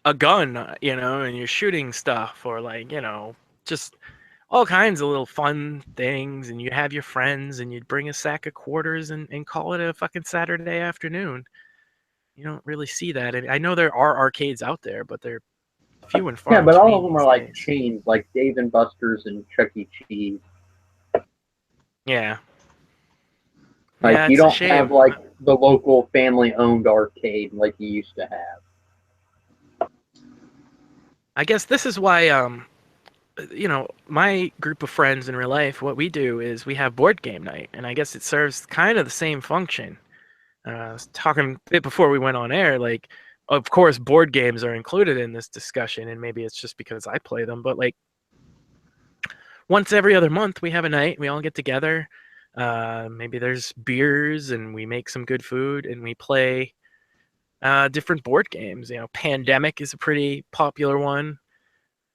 Speaker 1: a gun, and you're shooting stuff, or like, just all kinds of little fun things, and you have your friends, and you'd bring a sack of quarters and call it a fucking Saturday afternoon. You don't really see that. I know there are arcades out there, but they're few and far.
Speaker 3: Yeah, but all of them are like
Speaker 1: days.
Speaker 3: chains, like Dave and Buster's and Chuck E. Cheese.
Speaker 1: Yeah.
Speaker 3: Like
Speaker 1: yeah,
Speaker 3: you
Speaker 1: it's a
Speaker 3: don't
Speaker 1: shame.
Speaker 3: have like the local family-owned arcade like you used to have.
Speaker 1: I guess this is why, my group of friends in real life, what we do is we have board game night, and I guess it serves kind of the same function. I was talking a bit before we went on air, like, of course, board games are included in this discussion, and maybe it's just because I play them, but like, once every other month, we have a night, we all get together. Maybe there's beers, and we make some good food, and we play different board games. Pandemic is a pretty popular one.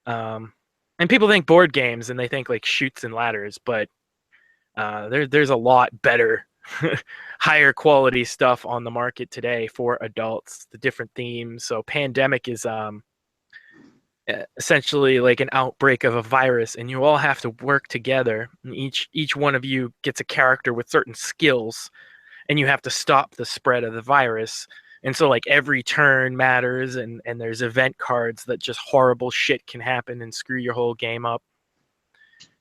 Speaker 1: And people think board games and they think like Chutes and Ladders, but there's a lot better, higher quality stuff on the market today for adults, the different themes. So Pandemic is essentially like an outbreak of a virus, and you all have to work together. And each one of you gets a character with certain skills, and you have to stop the spread of the virus. And so like every turn matters, and there's event cards that just horrible shit can happen and screw your whole game up.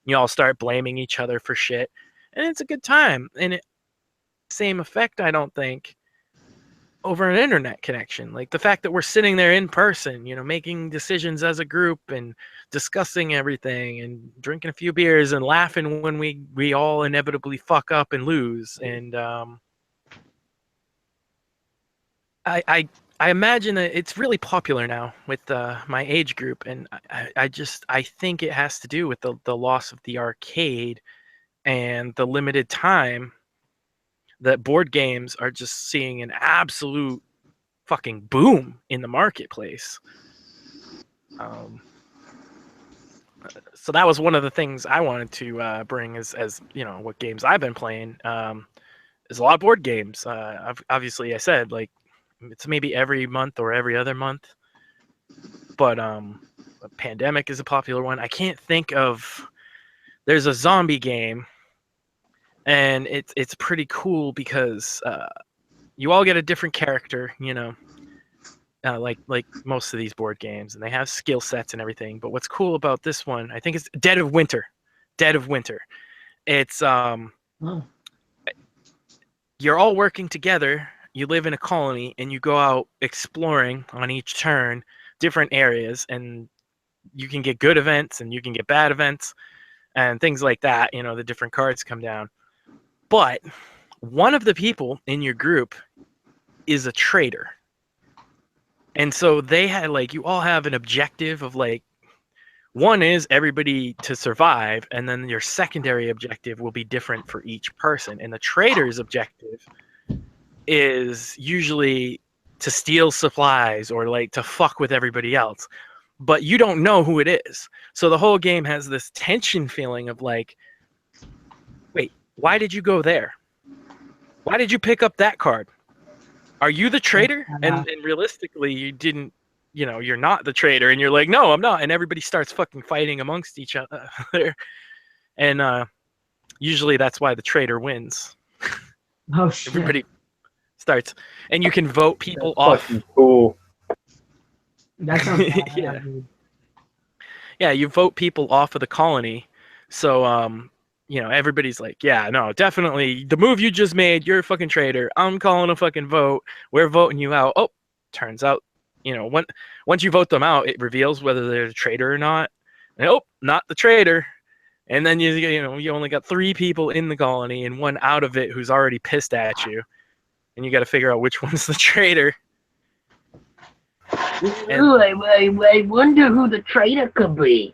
Speaker 1: You all start blaming each other for shit, and it's a good time. And same effect, I don't think, over an internet connection. Like the fact that we're sitting there in person, making decisions as a group and discussing everything and drinking a few beers and laughing when we all inevitably fuck up and lose. And I imagine that it's really popular now with my age group, and I think it has to do with the loss of the arcade and the limited time that board games are just seeing an absolute fucking boom in the marketplace. so that was one of the things I wanted to bring as you know what games I've been playing. There's a lot of board games. Obviously, I said like it's maybe every month or every other month, but Pandemic is a popular one. I can't think of. There's a zombie game, and it's pretty cool because you all get a different character, you know, like most of these board games, and they have skill sets and everything. But what's cool about this one, I think it's Dead of Winter. Dead of Winter. It's
Speaker 2: Oh.
Speaker 1: you're all working together. You live in a colony, and you go out exploring on each turn different areas, and you can get good events and you can get bad events and things like that. You know, the different cards come down. But one of the people in your group is a traitor. And so they had like you all have an objective of like one is everybody to survive, and then your secondary objective will be different for each person. And the traitor's objective is usually to steal supplies or like to fuck with everybody else. But you don't know who it is. So the whole game has this tension feeling of like, wait, why did you go there? Why did you pick up that card? Are you the traitor? And realistically, you didn't, you know, you're not the traitor. And you're like, no, I'm not. And everybody starts fucking fighting amongst each other. And usually that's why the traitor wins.
Speaker 2: Oh shit.
Speaker 1: Everybody starts. And you can vote people
Speaker 3: That's
Speaker 1: off.
Speaker 3: fucking cool.
Speaker 2: That sounds bad,
Speaker 1: Yeah.
Speaker 2: dude.
Speaker 1: Yeah, you vote people off of the colony. So, you know, everybody's like, yeah, no, definitely. The move you just made, you're a fucking traitor. I'm calling a fucking vote. We're voting you out. Oh, turns out, you know, once you vote them out, it reveals whether they're a traitor or not. And, oh, not the traitor. And then you know, you only got 3 people in the colony and 1 out of it who's already pissed at you. And you got to figure out which one's the traitor.
Speaker 5: Ooh, I wonder who the traitor could be.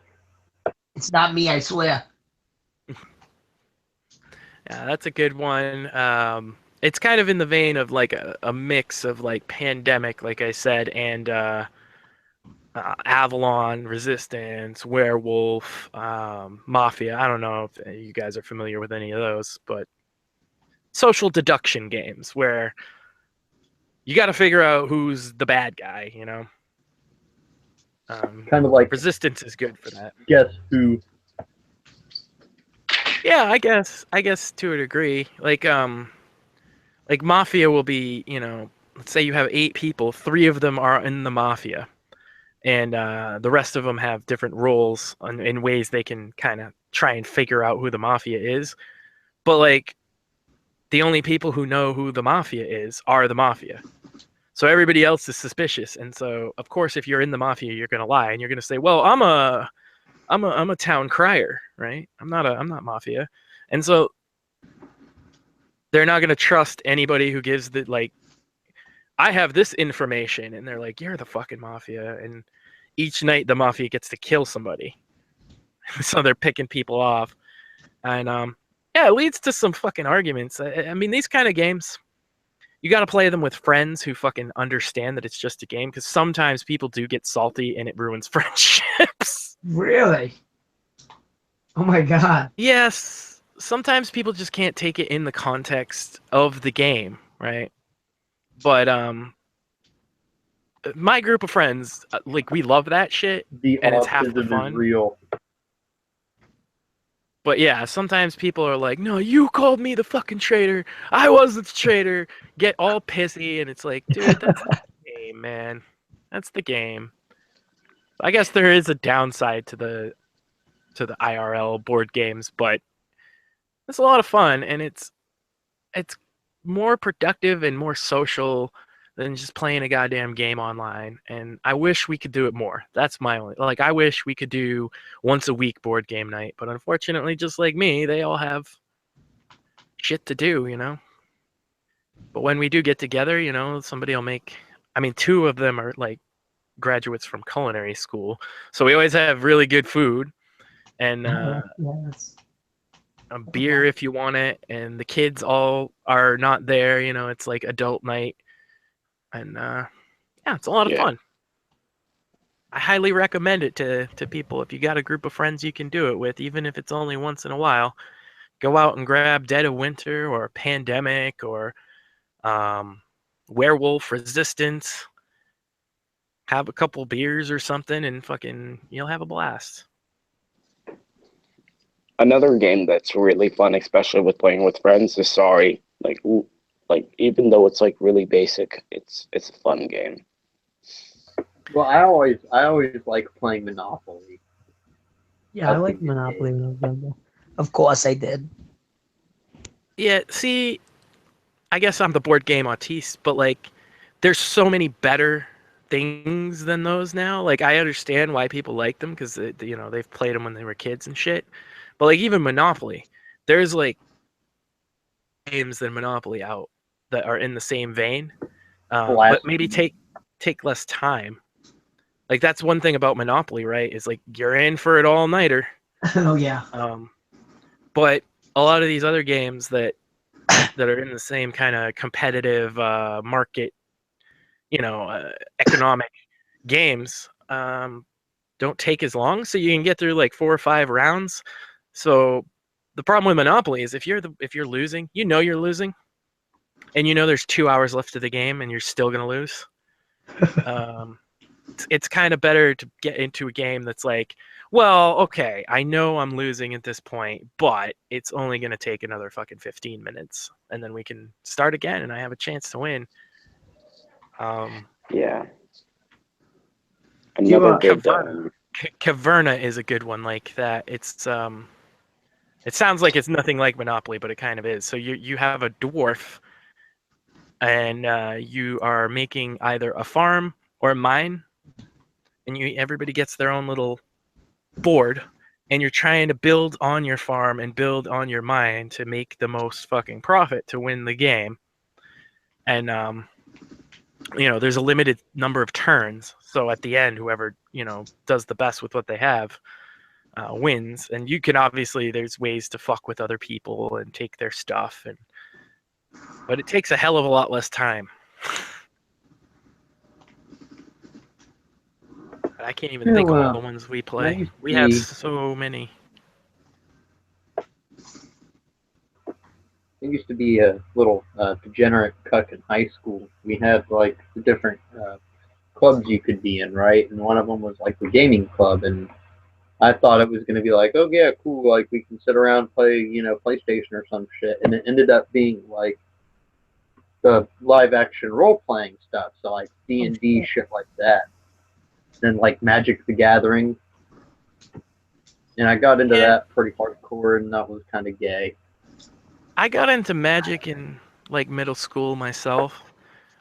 Speaker 2: It's not me, I swear.
Speaker 1: Yeah, that's a good one. It's kind of in the vein of like a mix of like Pandemic, like I said, and Avalon, Resistance, Werewolf, Mafia. I don't know if you guys are familiar with any of those, but social deduction games where you got to figure out who's the bad guy, you know?
Speaker 3: Kind of like
Speaker 1: Resistance is good for that.
Speaker 3: Guess Who.
Speaker 1: Yeah, I guess to a degree. Like Mafia will be, you know, let's say you have 8 people, 3 of them are in the Mafia, and the rest of them have different roles in ways they can kind of try and figure out who the Mafia is. But like, the only people who know who the Mafia is are the Mafia. So everybody else is suspicious, and so of course, if you're in the Mafia, you're gonna lie and you're gonna say, "Well, I'm a town crier, right? I'm not Mafia," and so they're not gonna trust anybody who gives the like, "I have this information," and they're like, "You're the fucking Mafia," and each night the Mafia gets to kill somebody, so they're picking people off, and yeah, it leads to some fucking arguments. I mean, these kind of games, you got to play them with friends who fucking understand that it's just a game, because sometimes people do get salty and it ruins friendships.
Speaker 2: Really? Oh my god.
Speaker 1: Yes, sometimes people just can't take it in the context of the game, right? But my group of friends, like, we love that shit,
Speaker 3: The
Speaker 1: and it's half the
Speaker 3: autism
Speaker 1: fun.
Speaker 3: is real.
Speaker 1: But yeah, sometimes people are like, "No, you called me the fucking traitor. I wasn't the traitor." Get all pissy, and it's like, dude, that's the game, man. That's the game. I guess there is a downside to the IRL board games, but it's a lot of fun, and it's more productive and more social than just playing a goddamn game online. And I wish we could do it more. That's my only, like, I wish we could do once a week board game night, but unfortunately, just like me, they all have shit to do, you know? But when we do get together, you know, somebody will make, I mean, 2 of them are like graduates from culinary school, so we always have really good food, and
Speaker 2: Yes.
Speaker 1: a beer if you want it, and the kids all are not there, you know, it's like adult night, and yeah, it's a lot of
Speaker 4: Yeah.
Speaker 1: fun. I highly recommend it to people. If you got a group of friends you can do it with, even if it's only once in a while, go out and grab Dead of Winter or Pandemic or um, Werewolf Resistance. Have a couple beers or something, and fucking you'll have a blast.
Speaker 4: Another game that's really fun, especially with playing with friends, is Sorry. Like even though it's like really basic, it's a fun game.
Speaker 3: Well, I always like playing Monopoly.
Speaker 2: Yeah, I
Speaker 3: That's a
Speaker 2: like
Speaker 3: good
Speaker 2: Monopoly
Speaker 3: game.
Speaker 2: when I was younger. Of course I did.
Speaker 1: Yeah, see, I guess I'm the board game autiste, but like, there's so many better things than those now. Like, I understand why people like them because they've played them when they were kids and shit. But like, even Monopoly, there's like games than Monopoly out that are in the same vein, but maybe
Speaker 3: Blasphemy.
Speaker 1: take less time. Like that's one thing about Monopoly, right? Is like you're in for it all nighter.
Speaker 2: Oh yeah.
Speaker 1: But a lot of these other games that are in the same kind of competitive market, economic games, don't take as long, so you can get through like 4 or 5 rounds. So the problem with Monopoly is if you're losing, you're losing, and there's 2 hours left of the game, and you're still gonna lose. It's kind of better to get into a game that's like, well, okay, I know I'm losing at this point, but it's only going to take another fucking 15 minutes, and then we can start again, and I have a chance to win.
Speaker 4: Yeah.
Speaker 2: You,
Speaker 4: Another good
Speaker 1: Caverna is a good one like that. It sounds like it's nothing like Monopoly, but it kind of is. So you have a dwarf, and you are making either a farm or a mine, and everybody gets their own little board, and you're trying to build on your farm and build on your mine to make the most fucking profit to win the game. And there's a limited number of turns, so at the end, whoever does the best with what they have wins. And you can obviously, there's ways to fuck with other people and take their stuff, but it takes a hell of a lot less time. I can't even think of all the ones we play. We have so many.
Speaker 3: I used to be a little degenerate cuck in high school. We had like the different clubs you could be in, right? And one of them was like the gaming club, and I thought it was going to be like, oh yeah, cool, like we can sit around and play, PlayStation or some shit, and it ended up being like the live action role playing stuff, so like D&D shit like that, and like Magic the Gathering, and I got into that pretty hardcore, and that was kind of gay.
Speaker 1: I got into Magic in like middle school myself,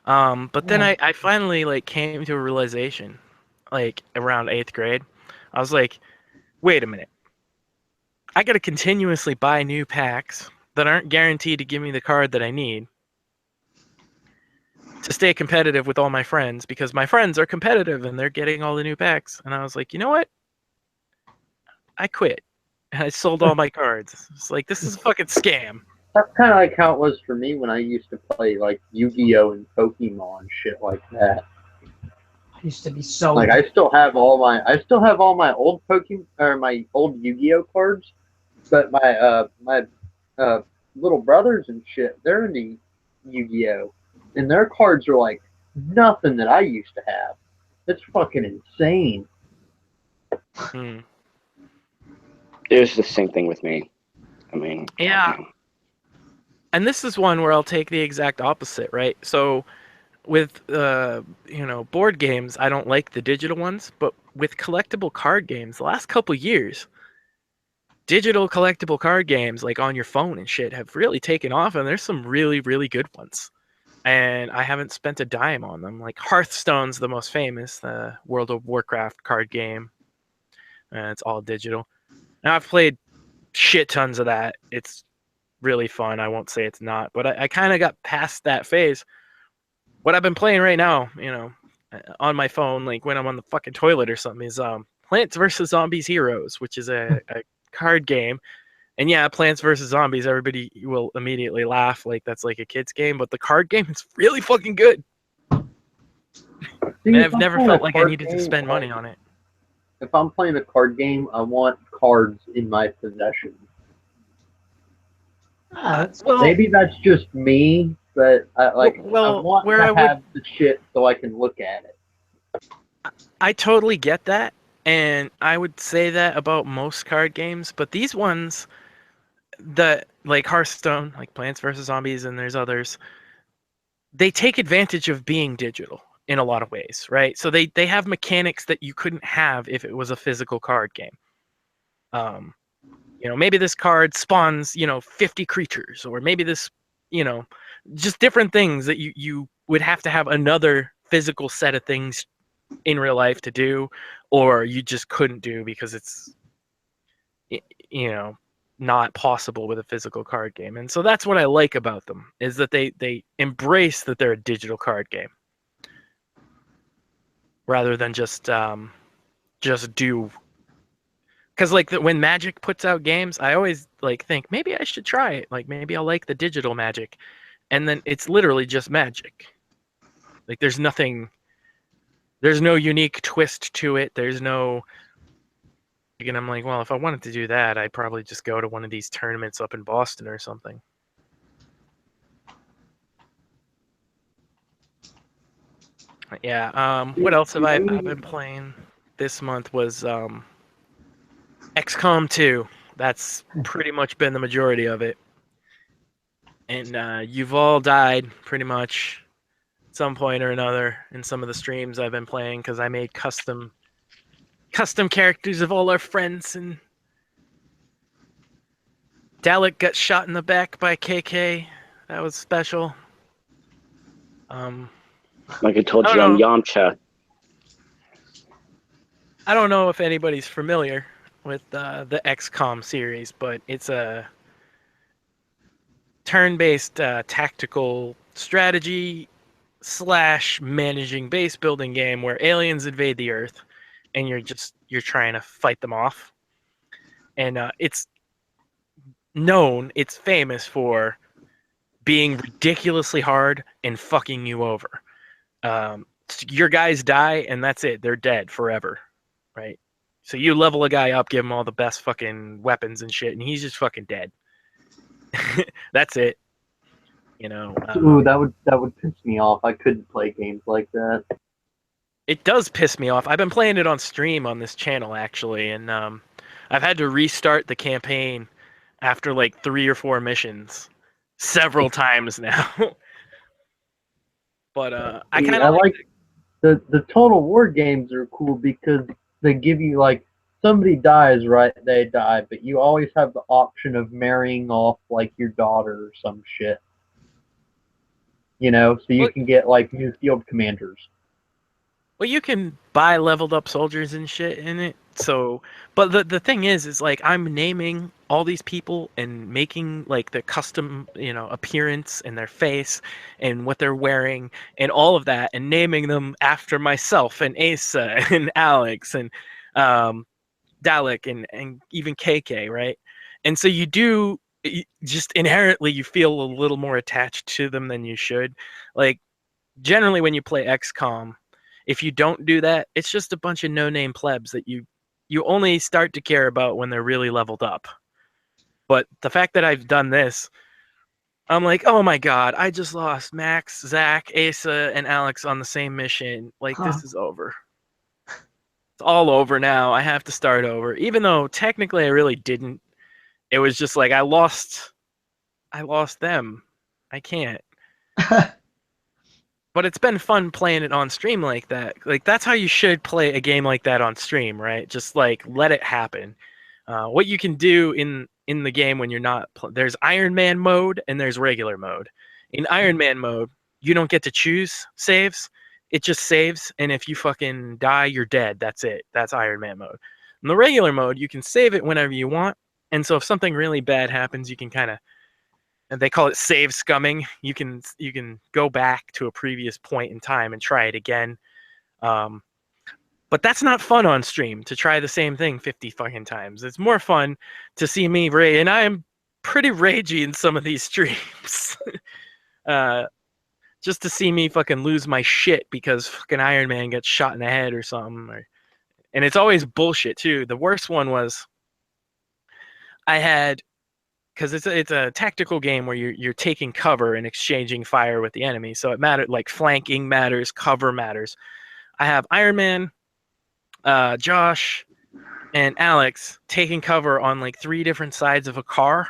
Speaker 1: but then I finally like came to a realization, like around 8th grade. I was like, wait a minute, I gotta continuously buy new packs that aren't guaranteed to give me the card that I need to stay competitive with all my friends, because my friends are competitive and they're getting all the new packs. And I was like, you know what? I quit. And I sold all my cards. It's like, this is a fucking scam.
Speaker 3: That's kind of like how it was for me when I used to play like Yu-Gi-Oh and Pokemon shit like that.
Speaker 2: I used to be so
Speaker 3: like I still have all my old Pokemon or my old Yu-Gi-Oh cards, but my little brothers and shit, they're in the Yu-Gi-Oh, and their cards are like nothing that I used to have. It's fucking insane.
Speaker 4: It was the same thing with me. I mean,
Speaker 1: yeah. And this is one where I'll take the exact opposite, right? So with board games, I don't like the digital ones, but with collectible card games, the last couple years, digital collectible card games like on your phone and shit have really taken off, and there's some really, really good ones. And I haven't spent a dime on them. Like Hearthstone's the most famous, the World of Warcraft card game. It's all digital. Now I've played shit tons of that. It's really fun. I won't say it's not, but I kind of got past that phase. What I've been playing right now, on my phone, like when I'm on the fucking toilet or something, is Plants vs. Zombies Heroes, which is a card game. And yeah, Plants vs. Zombies, everybody will immediately laugh like that's like a kid's game, but the card game is really fucking good.
Speaker 3: See,
Speaker 1: And
Speaker 3: if
Speaker 1: I've
Speaker 3: I'm
Speaker 1: never
Speaker 3: playing
Speaker 1: felt
Speaker 3: a
Speaker 1: like I
Speaker 3: card
Speaker 1: needed to
Speaker 3: game,
Speaker 1: spend money on it.
Speaker 3: if I'm playing a card game, I want cards in my possession.
Speaker 1: Well,
Speaker 3: Maybe that's just me, but I
Speaker 1: well,
Speaker 3: want
Speaker 1: where
Speaker 3: to
Speaker 1: I would,
Speaker 3: have the shit so I can look at it.
Speaker 1: I totally get that, and I would say that about most card games, but these ones, that like Hearthstone, like Plants vs Zombies, and there's others, they take advantage of being digital in a lot of ways, right? So they have mechanics that you couldn't have if it was a physical card game. Um, maybe this card spawns, 50 creatures, or maybe this, you know, just different things that you would have to have another physical set of things in real life to do, or you just couldn't do because it's, you know, not possible with a physical card game. And so that's what I like about them, is that they embrace that they're a digital card game rather than just do. Because like when Magic puts out games, I always like think maybe I should try it. Like maybe I'll like the digital Magic, and then it's literally just Magic. Like there's no unique twist to it. There's no. And I'm like, well, if I wanted to do that, I'd probably just go to one of these tournaments up in Boston or something. Yeah. What else have I been playing this month was XCOM 2. That's pretty much been the majority of it. And you've all died pretty much at some point or another in some of the streams I've been playing, because I made custom characters of all our friends, and Dalek got shot in the back by KK. That was special.
Speaker 4: Like I told
Speaker 1: I
Speaker 4: you
Speaker 1: don't
Speaker 4: on
Speaker 1: know.
Speaker 4: Yamcha.
Speaker 1: I don't know if anybody's familiar with the XCOM series, but it's a turn-based tactical strategy / managing base building game where aliens invade the Earth, and you're trying to fight them off. And it's famous for being ridiculously hard and fucking you over. Your guys die, and that's it. They're dead forever, right? So you level a guy up, give him all the best fucking weapons and shit, and he's just fucking dead. That's it.
Speaker 3: Ooh, that would piss me off. I couldn't play games like that.
Speaker 1: It does piss me off. I've been playing it on stream on this channel, actually, and I've had to restart the campaign after like 3 or 4 missions several times now. But I kind of
Speaker 3: like the Total War games are cool because they give you like, somebody dies, right? They die, but you always have the option of marrying off like your daughter or some shit. So you can get like new field commanders.
Speaker 1: Well, you can buy leveled up soldiers and shit in it. So, but the thing is like I'm naming all these people and making like the custom, appearance and their face and what they're wearing and all of that, and naming them after myself and Asa and Alex and Dalek and even KK, right? And so just inherently you feel a little more attached to them than you should. Like generally when you play XCOM, if you don't do that, it's just a bunch of no-name plebs that you only start to care about when they're really leveled up. But the fact that I've done this, I'm like, oh my god, I just lost Max, Zach, Asa, and Alex on the same mission. Like, this is over. It's all over now. I have to start over. Even though technically I really didn't. It was just like I lost them. I can't. But it's been fun playing it on stream like that. Like that's how you should play a game like that on stream, right? Just like let it happen. What you can do in the game when you're not there's Iron Man mode and there's regular mode. In Iron Man mode, you don't get to choose saves. It just saves, and if you fucking die, you're dead. That's it. That's Iron Man mode. In the regular mode, you can save it whenever you want. And so if something really bad happens, you can kind of, and they call it save scumming. You can go back to a previous point in time and try it again. But that's not fun on stream to try the same thing 50 fucking times. It's more fun to see me rage, and I am pretty ragey in some of these streams. just to see me fucking lose my shit because fucking Iron Man gets shot in the head or something. And it's always bullshit too. The worst one was I had, because it's a tactical game where you're taking cover and exchanging fire with the enemy. So it mattered, like flanking matters, cover matters. I have Iron Man, Josh, and Alex taking cover on like 3 different sides of a car.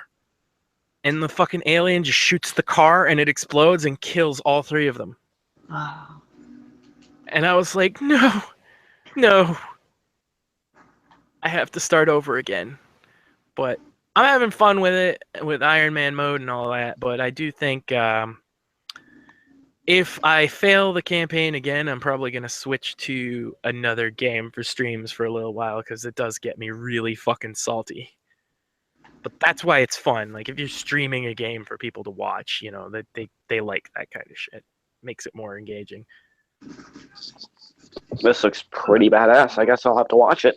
Speaker 1: And the fucking alien just shoots the car and it explodes and kills all 3 of them.
Speaker 2: Wow.
Speaker 1: And I was like, no, no. I have to start over again. But I'm having fun with it, with Iron Man mode and all that. But I do think if I fail the campaign again, I'm probably going to switch to another game for streams for a little while because it does get me really fucking salty. But that's why it's fun. Like if you're streaming a game for people to watch, you know, that they like that kind of shit. Makes it more engaging.
Speaker 4: This looks pretty badass. I guess I'll have to watch it.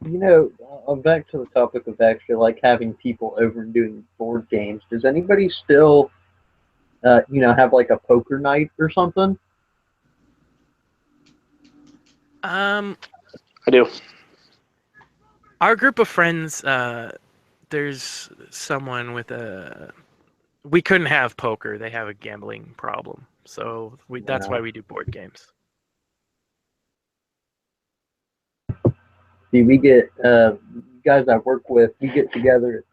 Speaker 3: You know, back to the topic of actually like having people over and doing board games. Does anybody still, you know, have like a poker night or something?
Speaker 4: I do.
Speaker 1: Our group of friends, there's someone with a. We couldn't have poker. They have a gambling problem, so that's why we do board games.
Speaker 3: See, we get guys I work with. We get together.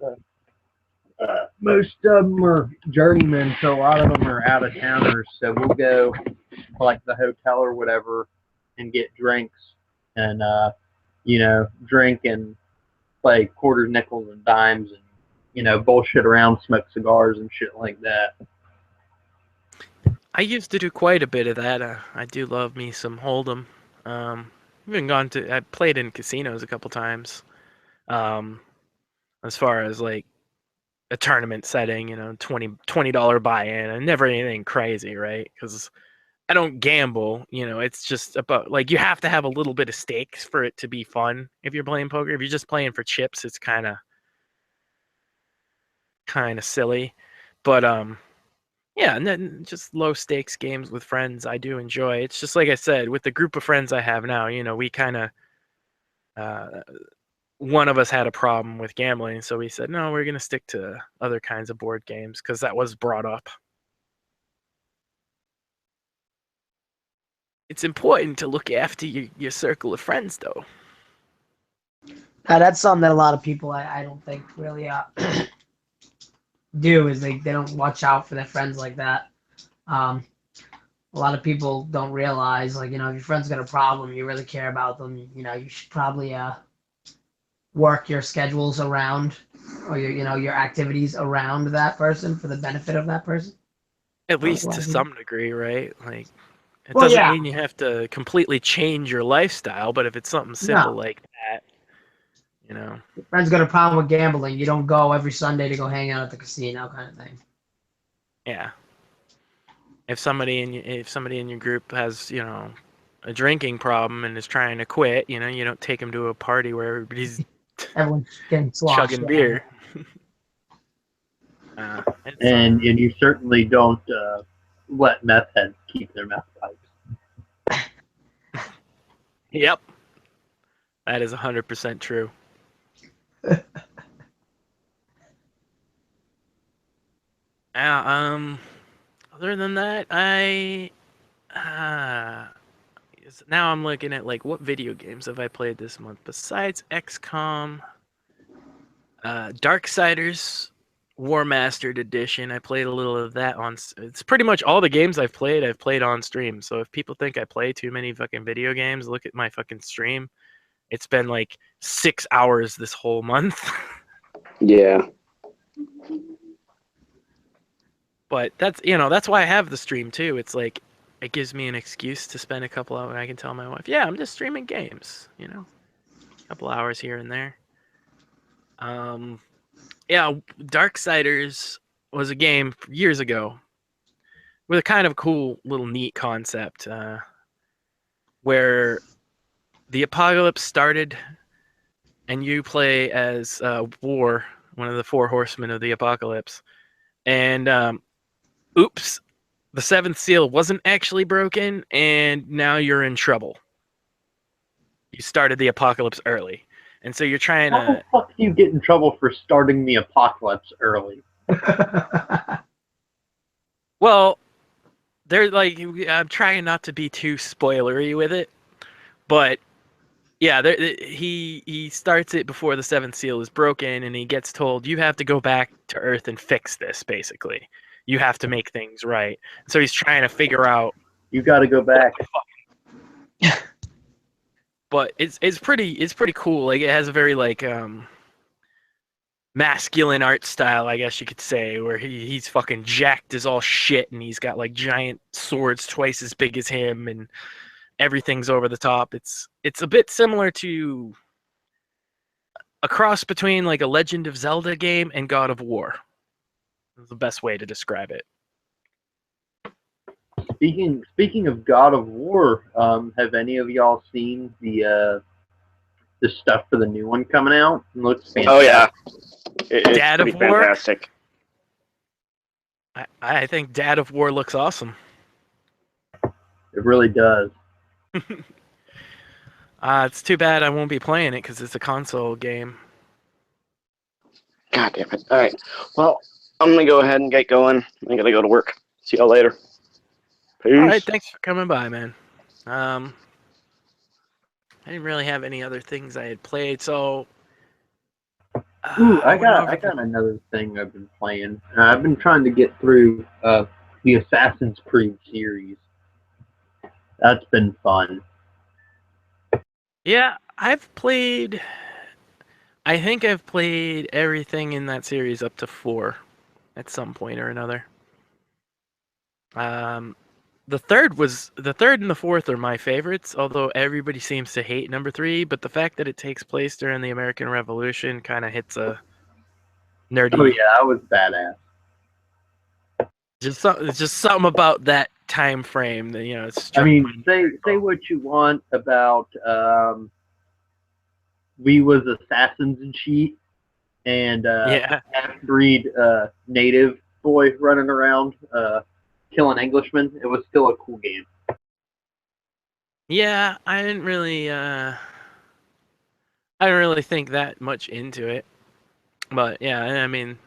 Speaker 3: Most of them are journeymen, so a lot of them are out of towners. So we'll go to like the hotel or whatever and get drinks and you know, drink and play quarters, nickels, and dimes, and you know, bullshit around, smoke cigars and shit like that.
Speaker 1: I used to do quite a bit of that. I do love me some Hold'em. I played in casinos a couple times. As far as like a tournament setting, you know, $20 buy-in, and never anything crazy, right? Because I don't gamble, you know. It's just about like you have to have a little bit of stakes for it to be fun. If you're playing poker, if you're just playing for chips, it's kind of silly. But yeah, and then just low stakes games with friends I do enjoy. It's just like I said, with the group of friends I have now, you know, we kind of one of us had a problem with gambling, so we said, no, we're going to stick to other kinds of board games because that was brought up. It's important to look after your circle of friends, though.
Speaker 2: That's something that a lot of people I don't think really do, is they don't watch out for their friends like that. A lot of people don't realize, like, you know, if your friend's got a problem, you really care about them, you know, you should probably work your schedules around, or your activities around that person for the benefit of that person.
Speaker 1: At least to some degree, right? Like, it
Speaker 2: Well,
Speaker 1: doesn't
Speaker 2: yeah.
Speaker 1: mean you have to completely change your lifestyle, but if it's something simple like that, you know.
Speaker 2: Your friend's got a problem with gambling, you don't go every Sunday to go hang out at the casino, kind of thing.
Speaker 1: Yeah. If somebody in your group has, you know, a drinking problem and is trying to quit, you know, you don't take them to a party where everybody's
Speaker 2: Everyone's getting sloshed.
Speaker 1: chugging beer.
Speaker 3: And you certainly don't let meth heads keep their meth pipes.
Speaker 1: Yep. That is 100% true. Other than that, now I'm looking at like what video games have I played this month besides XCOM, Darksiders War Mastered Edition. I played a little of that it's pretty much all the games I've played on stream. So if people think I play too many fucking video games, look at my fucking stream. It's been like 6 hours this whole month.
Speaker 4: Yeah.
Speaker 1: But that's why I have the stream too. It's like it gives me an excuse to spend a couple hours. I can tell my wife, yeah, I'm just streaming games, you know, a couple hours here and there. Yeah, Darksiders was a game years ago with a kind of cool little neat concept where the apocalypse started and you play as War, one of the 4 horsemen of the apocalypse. And oops, the seventh seal wasn't actually broken, and now you're in trouble. You started the apocalypse early, and so you're trying
Speaker 3: How the
Speaker 1: to.
Speaker 3: fuck do you get in trouble for starting the apocalypse early?
Speaker 1: Well, they're like, I'm trying not to be too spoilery with it, but yeah, he starts it before the seventh seal is broken, and he gets told you have to go back to Earth and fix this. Basically, you have to make things right. So he's trying to figure out.
Speaker 3: You got to go back.
Speaker 1: But it's pretty cool. Like it has a very like masculine art style, I guess you could say, where he's fucking jacked as all shit, and he's got like giant swords twice as big as him, and everything's over the top. It's a bit similar to a cross between like a Legend of Zelda game and God of War. That's the best way to describe it.
Speaker 3: Speaking of God of War, have any of y'all seen the stuff for the new one coming out? It looks fantastic.
Speaker 4: Oh yeah, it's
Speaker 1: Dad
Speaker 4: pretty
Speaker 1: of War?
Speaker 4: fantastic.
Speaker 1: I think Dad of War looks awesome.
Speaker 3: It really does.
Speaker 1: It's too bad I won't be playing it because it's a console game.
Speaker 4: God damn it! All right, well, I'm gonna go ahead and get going. I gotta go to work. See y'all later. Peace.
Speaker 1: All right, thanks for coming by, man. I didn't really have any other things I had played, so.
Speaker 3: Ooh, I got another thing I've been playing. I've been trying to get through the Assassin's Creed series. That's been fun.
Speaker 1: Yeah, I've played. I think I've played everything in that series up to 4 at some point or another. The third and the fourth are my favorites, although everybody seems to hate number 3. But the fact that it takes place during the American Revolution kind of hits a nerdy.
Speaker 3: Oh yeah, that was badass.
Speaker 1: Just something about that time frame that it's.
Speaker 3: I mean, say what you want about we was assassins and shit, and half-breed native boy running around killing Englishmen. It was still a cool game.
Speaker 1: Yeah, I didn't really think that much into it, but yeah, I mean,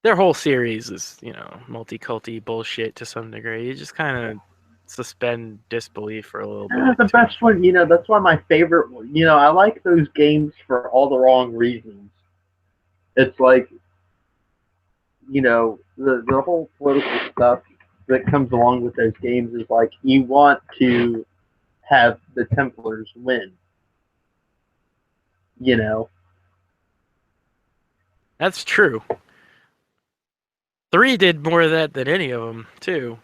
Speaker 1: their whole series is multi-culty bullshit to some degree. You just kind of suspend disbelief for a little bit.
Speaker 3: The best one, that's one of my favorite. I like those games for all the wrong reasons. It's like, the whole political stuff that comes along with those games is like you want to have the Templars win.
Speaker 1: That's true. 3 did more of that than any of them too.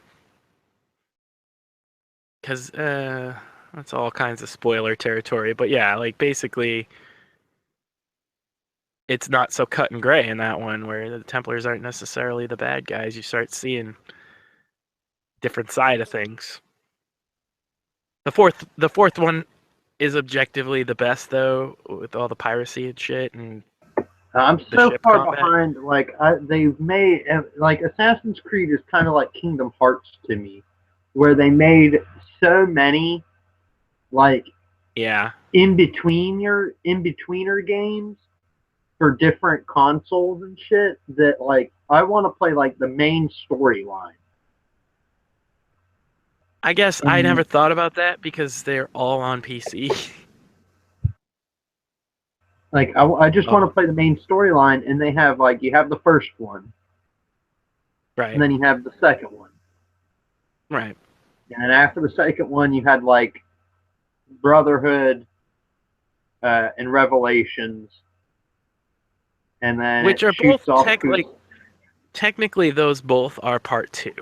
Speaker 1: Because that's all kinds of spoiler territory. But yeah, like basically, it's not so cut and gray in that one, where the Templars aren't necessarily the bad guys. You start seeing different side of things. The fourth one is objectively the best, though, with all the piracy and shit. And
Speaker 3: I'm so far behind. Like they've made like Assassin's Creed is kind of like Kingdom Hearts to me, where they made so many like in betweener games for different consoles and shit that like I want to play like the main storyline.
Speaker 1: I guess I never thought about that because they're all on PC.
Speaker 3: Like I just want to play the main storyline, and they have like you have the first one,
Speaker 1: right,
Speaker 3: and then you have the second one,
Speaker 1: right,
Speaker 3: and then after the second one you had like Brotherhood and Revelations, and then
Speaker 1: which are both technically those both are part 2,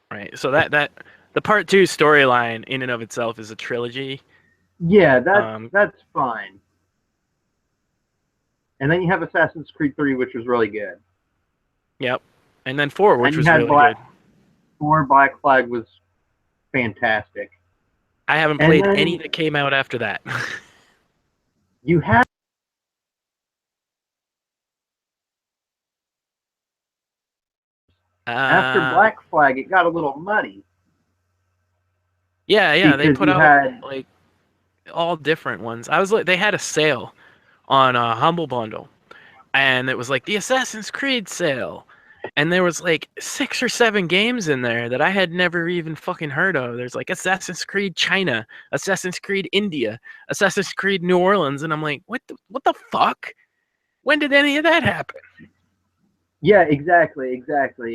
Speaker 1: right? So that the part 2 storyline in and of itself is a trilogy.
Speaker 3: Yeah, that's fine. And then you have Assassin's Creed 3, which was really good.
Speaker 1: Yep. And then 4, which was really good.
Speaker 3: 4 Black Flag was fantastic.
Speaker 1: I haven't played any that came out after that.
Speaker 3: You have After Black Flag, it got a little muddy.
Speaker 1: Yeah, they
Speaker 3: because
Speaker 1: put
Speaker 3: you
Speaker 1: out
Speaker 3: had
Speaker 1: like all different ones. I was like, they had a sale on Humble Bundle, and it was like the Assassin's Creed sale, and there was like 6 or 7 games in there that I had never even fucking heard of. There's like Assassin's Creed China, Assassin's Creed India, Assassin's Creed New Orleans, and I'm like, what the fuck? When did any of that happen?
Speaker 3: Yeah, exactly.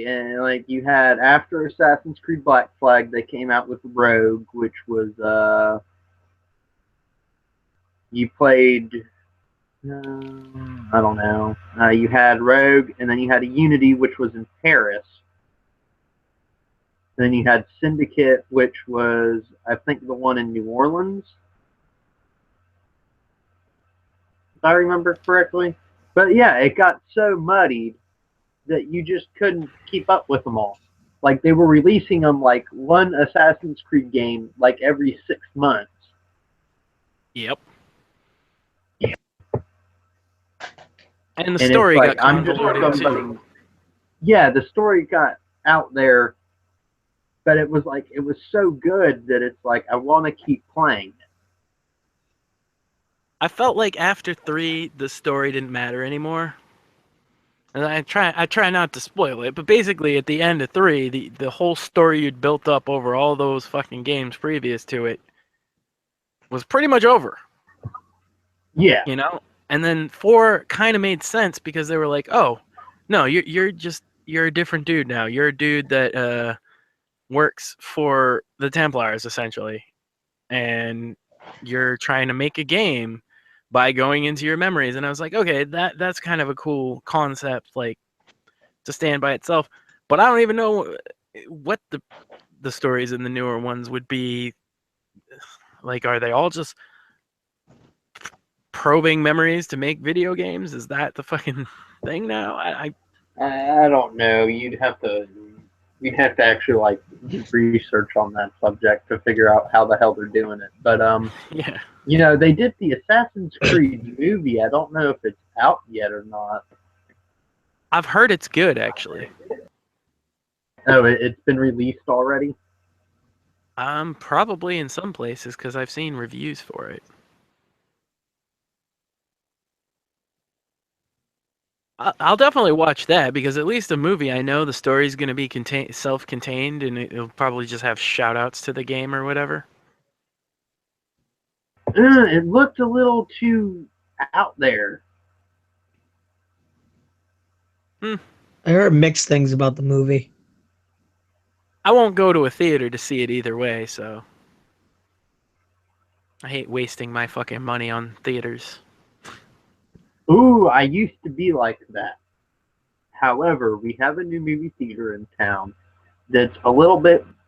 Speaker 3: And like you had after Assassin's Creed Black Flag, they came out with Rogue, which was you played. I don't know. You had Rogue, and then you had a Unity, which was in Paris. Then you had Syndicate, which was I think the one in New Orleans, if I remember correctly. But yeah, it got so muddied that you just couldn't keep up with them all. Like they were releasing them like one Assassin's Creed game like every 6 months.
Speaker 1: Yep. And the
Speaker 3: And
Speaker 1: story
Speaker 3: it's like,
Speaker 1: got
Speaker 3: I'm just
Speaker 1: convoluted
Speaker 3: somebody.
Speaker 1: too.
Speaker 3: Yeah, the story got out there, but it was so good that it's like I want to keep playing.
Speaker 1: I felt like after 3, the story didn't matter anymore. And I try not to spoil it, but basically at the end of 3, the whole story you'd built up over all those fucking games previous to it was pretty much over.
Speaker 3: Yeah.
Speaker 1: You know? And then 4 kind of made sense because they were like, "Oh, no, you're a different dude now. You're a dude that works for the Templars essentially, and you're trying to make a game by going into your memories." And I was like, "Okay, that's kind of a cool concept, like to stand by itself." But I don't even know what the stories in the newer ones would be. Like, are they all just probing memories to make video games? Is that the fucking thing now?
Speaker 3: I don't know. You'd have to actually like do research on that subject to figure out how the hell they're doing it. But
Speaker 1: Yeah.
Speaker 3: you know, they did the Assassin's Creed movie. I don't know if it's out yet or not.
Speaker 1: I've heard it's good, actually.
Speaker 3: Oh, it's been released already?
Speaker 1: Probably in some places because I've seen reviews for it. I'll definitely watch that because at least a movie, I know the story's going to be self-contained and it'll probably just have shout-outs to the game or whatever.
Speaker 3: It looked a little too out there.
Speaker 2: I heard mixed things about the movie.
Speaker 1: I won't go to a theater to see it either way, so I hate wasting my fucking money on theaters.
Speaker 3: Ooh, I used to be like that. However, we have a new movie theater in town that's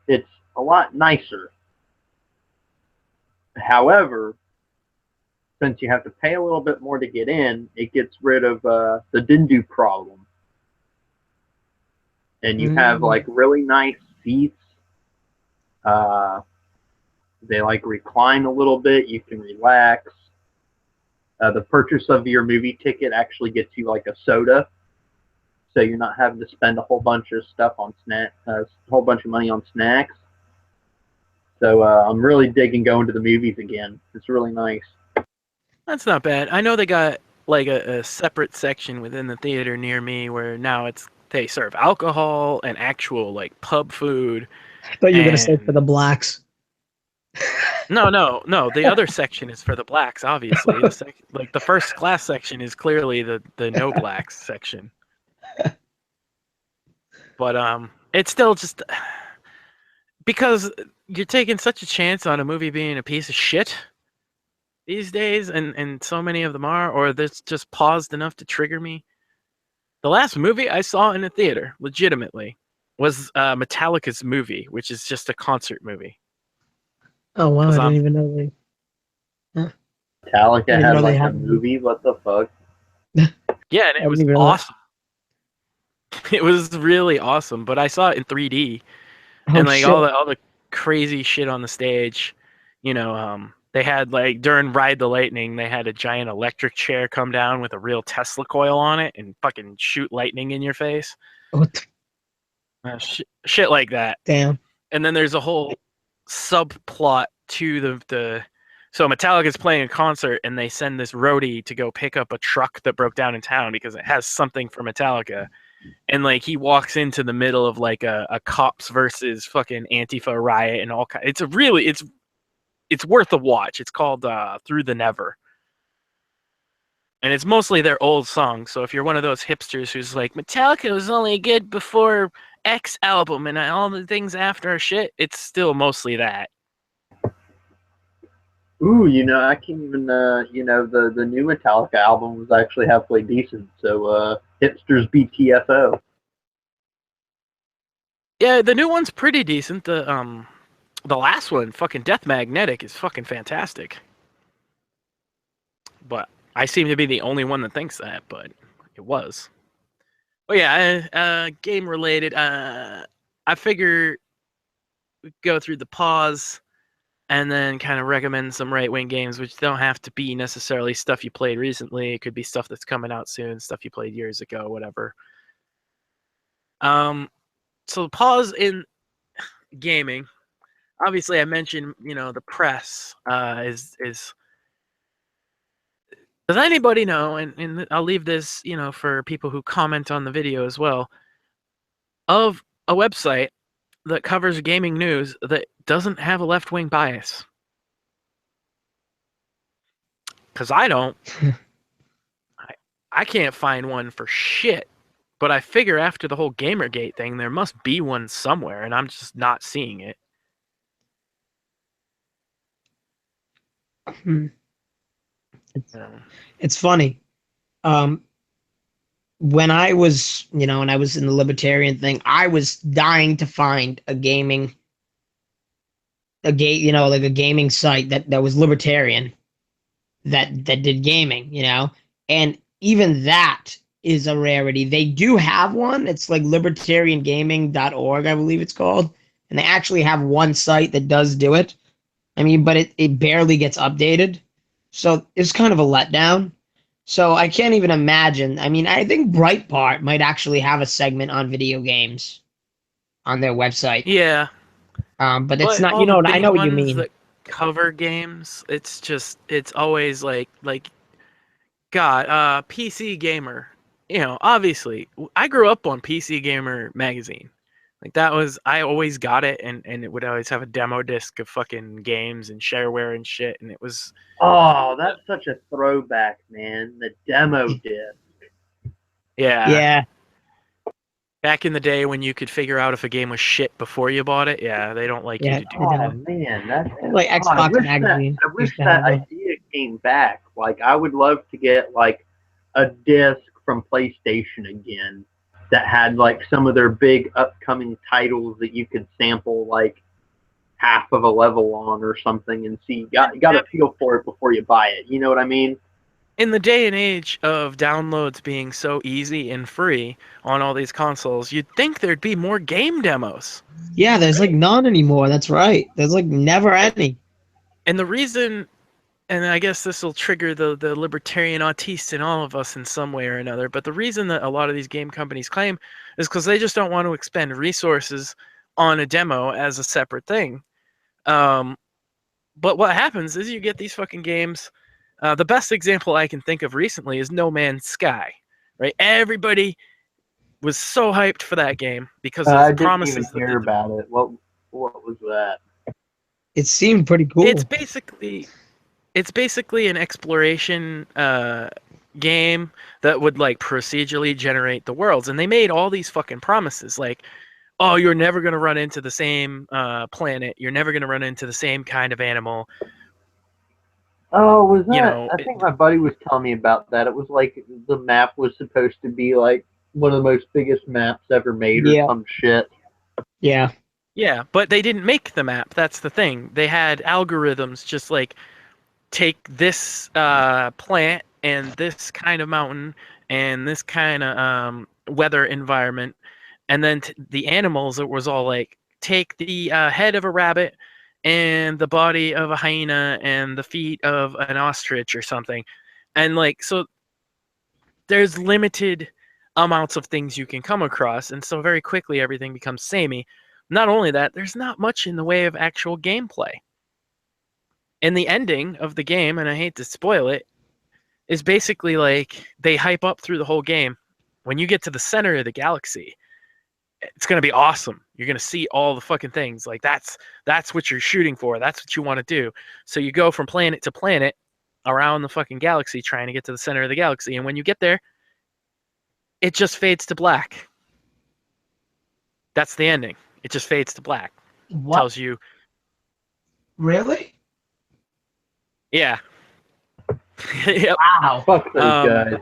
Speaker 3: it's a lot nicer. However, since you have to pay a little bit more to get in, it gets rid of the Dindu problem. And you have like really nice seats. They like recline a little bit. You can relax. The purchase of your movie ticket actually gets you like a soda, so you're not having to spend a whole bunch of stuff on a whole bunch of money on snacks. So I'm really digging going to the movies again. It's really nice.
Speaker 1: That's not bad. I know they got like a separate section within the theater near me where now they serve alcohol and actual like pub food.
Speaker 2: I thought you were gonna say for the blacks.
Speaker 1: No. The other section is for the blacks, obviously. Like the first class section is clearly the no blacks section. But it's still just because you're taking such a chance on a movie being a piece of shit these days, and so many of them are, or that's just paused enough to trigger me. The last movie I saw in a theater, legitimately, was Metallica's movie, which is just a concert movie.
Speaker 2: Oh wow, I didn't even know they.
Speaker 3: Metallica had like a movie. What the fuck?
Speaker 1: Yeah, and it was awesome. It was really awesome, but I saw it in 3D, and like all the crazy shit on the stage. You know, they had like during Ride the Lightning, they had a giant electric chair come down with a real Tesla coil on it and fucking shoot lightning in your face.
Speaker 2: What?
Speaker 1: Shit like that.
Speaker 2: Damn.
Speaker 1: And then there's a whole subplot to the so Metallica's playing a concert and they send this roadie to go pick up a truck that broke down in town because it has something for Metallica. And like he walks into the middle of like a cops versus fucking Antifa riot and all kind. It's worth a watch. It's called Through the Never. And it's mostly their old songs. So if you're one of those hipsters who's like, Metallica was only good before X album and all the things after are shit, it's still mostly that.
Speaker 3: Ooh, I can't even, the new Metallica album was actually halfway decent. So, hipsters BTFO.
Speaker 1: Yeah, the new one's pretty decent. The last one, fucking Death Magnetic, is fucking fantastic. But I seem to be the only one that thinks that, but it was. But yeah, game related. I figure we go through the pause and then kind of recommend some right-wing games, which don't have to be necessarily stuff you played recently. It could be stuff that's coming out soon, stuff you played years ago, whatever. So pause in gaming. Obviously, I mentioned, the press is. Does anybody know, and I'll leave this, for people who comment on the video as well, of a website that covers gaming news that doesn't have a left-wing bias? Because I don't. I can't find one for shit. But I figure after the whole Gamergate thing, there must be one somewhere, and I'm just not seeing it.
Speaker 2: It's funny. When I was, when I was in the libertarian thing, I was dying to find a gaming site that was libertarian that did gaming, and even that is a rarity. They do have one. It's like libertariangaming.org, I believe it's called, and they actually have one site that does do it. I mean, but it barely gets updated, so it's kind of a letdown. So I can't even imagine. I mean, I think Breitbart might actually have a segment on video games on their website.
Speaker 1: Yeah.
Speaker 2: But it's not,
Speaker 1: all the
Speaker 2: I
Speaker 1: big
Speaker 2: know what you
Speaker 1: ones
Speaker 2: mean.
Speaker 1: that cover games, it's always like God, PC Gamer. Obviously, I grew up on PC Gamer magazine. Like that was, I always got it, and it would always have a demo disc of fucking games and shareware and shit, and it was.
Speaker 3: Oh, that's such a throwback, man. The demo disc.
Speaker 1: Yeah. Back in the day when you could figure out if a game was shit before you bought it, they don't like you to do that.
Speaker 3: Oh man, that's
Speaker 2: like Xbox magazine.
Speaker 3: I wish that idea came back. Like, I would love to get like a disc from PlayStation again that had like some of their big upcoming titles that you could sample like half of a level on or something and see. You got to feel for it before you buy it. You know what I mean?
Speaker 1: In the day and age of downloads being so easy and free on all these consoles, you'd think there'd be more game demos.
Speaker 2: Yeah, there's like none anymore. That's right. There's like never any.
Speaker 1: And the reason, and I guess this will trigger the libertarian autiste in all of us in some way or another, but the reason that a lot of these game companies claim is because they just don't want to expend resources on a demo as a separate thing. But what happens is you get these fucking games. The best example I can think of recently is No Man's Sky, right? Everybody was so hyped for that game because of the promises.
Speaker 3: I didn't even hear about it. What was that?
Speaker 2: It seemed pretty cool.
Speaker 1: It's basically an exploration game that would like procedurally generate the worlds, and they made all these fucking promises, like, oh, you're never gonna run into the same planet, you're never gonna run into the same kind of animal.
Speaker 3: Oh, was that? I think my buddy was telling me about that. It was like the map was supposed to be like one of the most biggest maps ever made or some shit.
Speaker 2: Yeah.
Speaker 1: Yeah, but they didn't make the map. That's the thing. They had algorithms just like take this plant and this kind of mountain and this kind of weather environment, and then the animals, it was all like take the head of a rabbit and the body of a hyena and the feet of an ostrich or something. And like, so there's limited amounts of things you can come across, and so very quickly everything becomes samey. Not only that, there's not much in the way of actual gameplay. And the ending of the game, and I hate to spoil it, is basically like they hype up through the whole game. When you get to the center of the galaxy, it's going to be awesome. You're going to see all the fucking things. Like that's what you're shooting for. That's what you want to do. So you go from planet to planet around the fucking galaxy trying to get to the center of the galaxy. And when you get there, it just fades to black. That's the ending. It just fades to black.
Speaker 2: What?
Speaker 1: Tells you.
Speaker 2: Really?
Speaker 1: Yeah. Yep.
Speaker 2: Wow.
Speaker 3: Fuck those guys.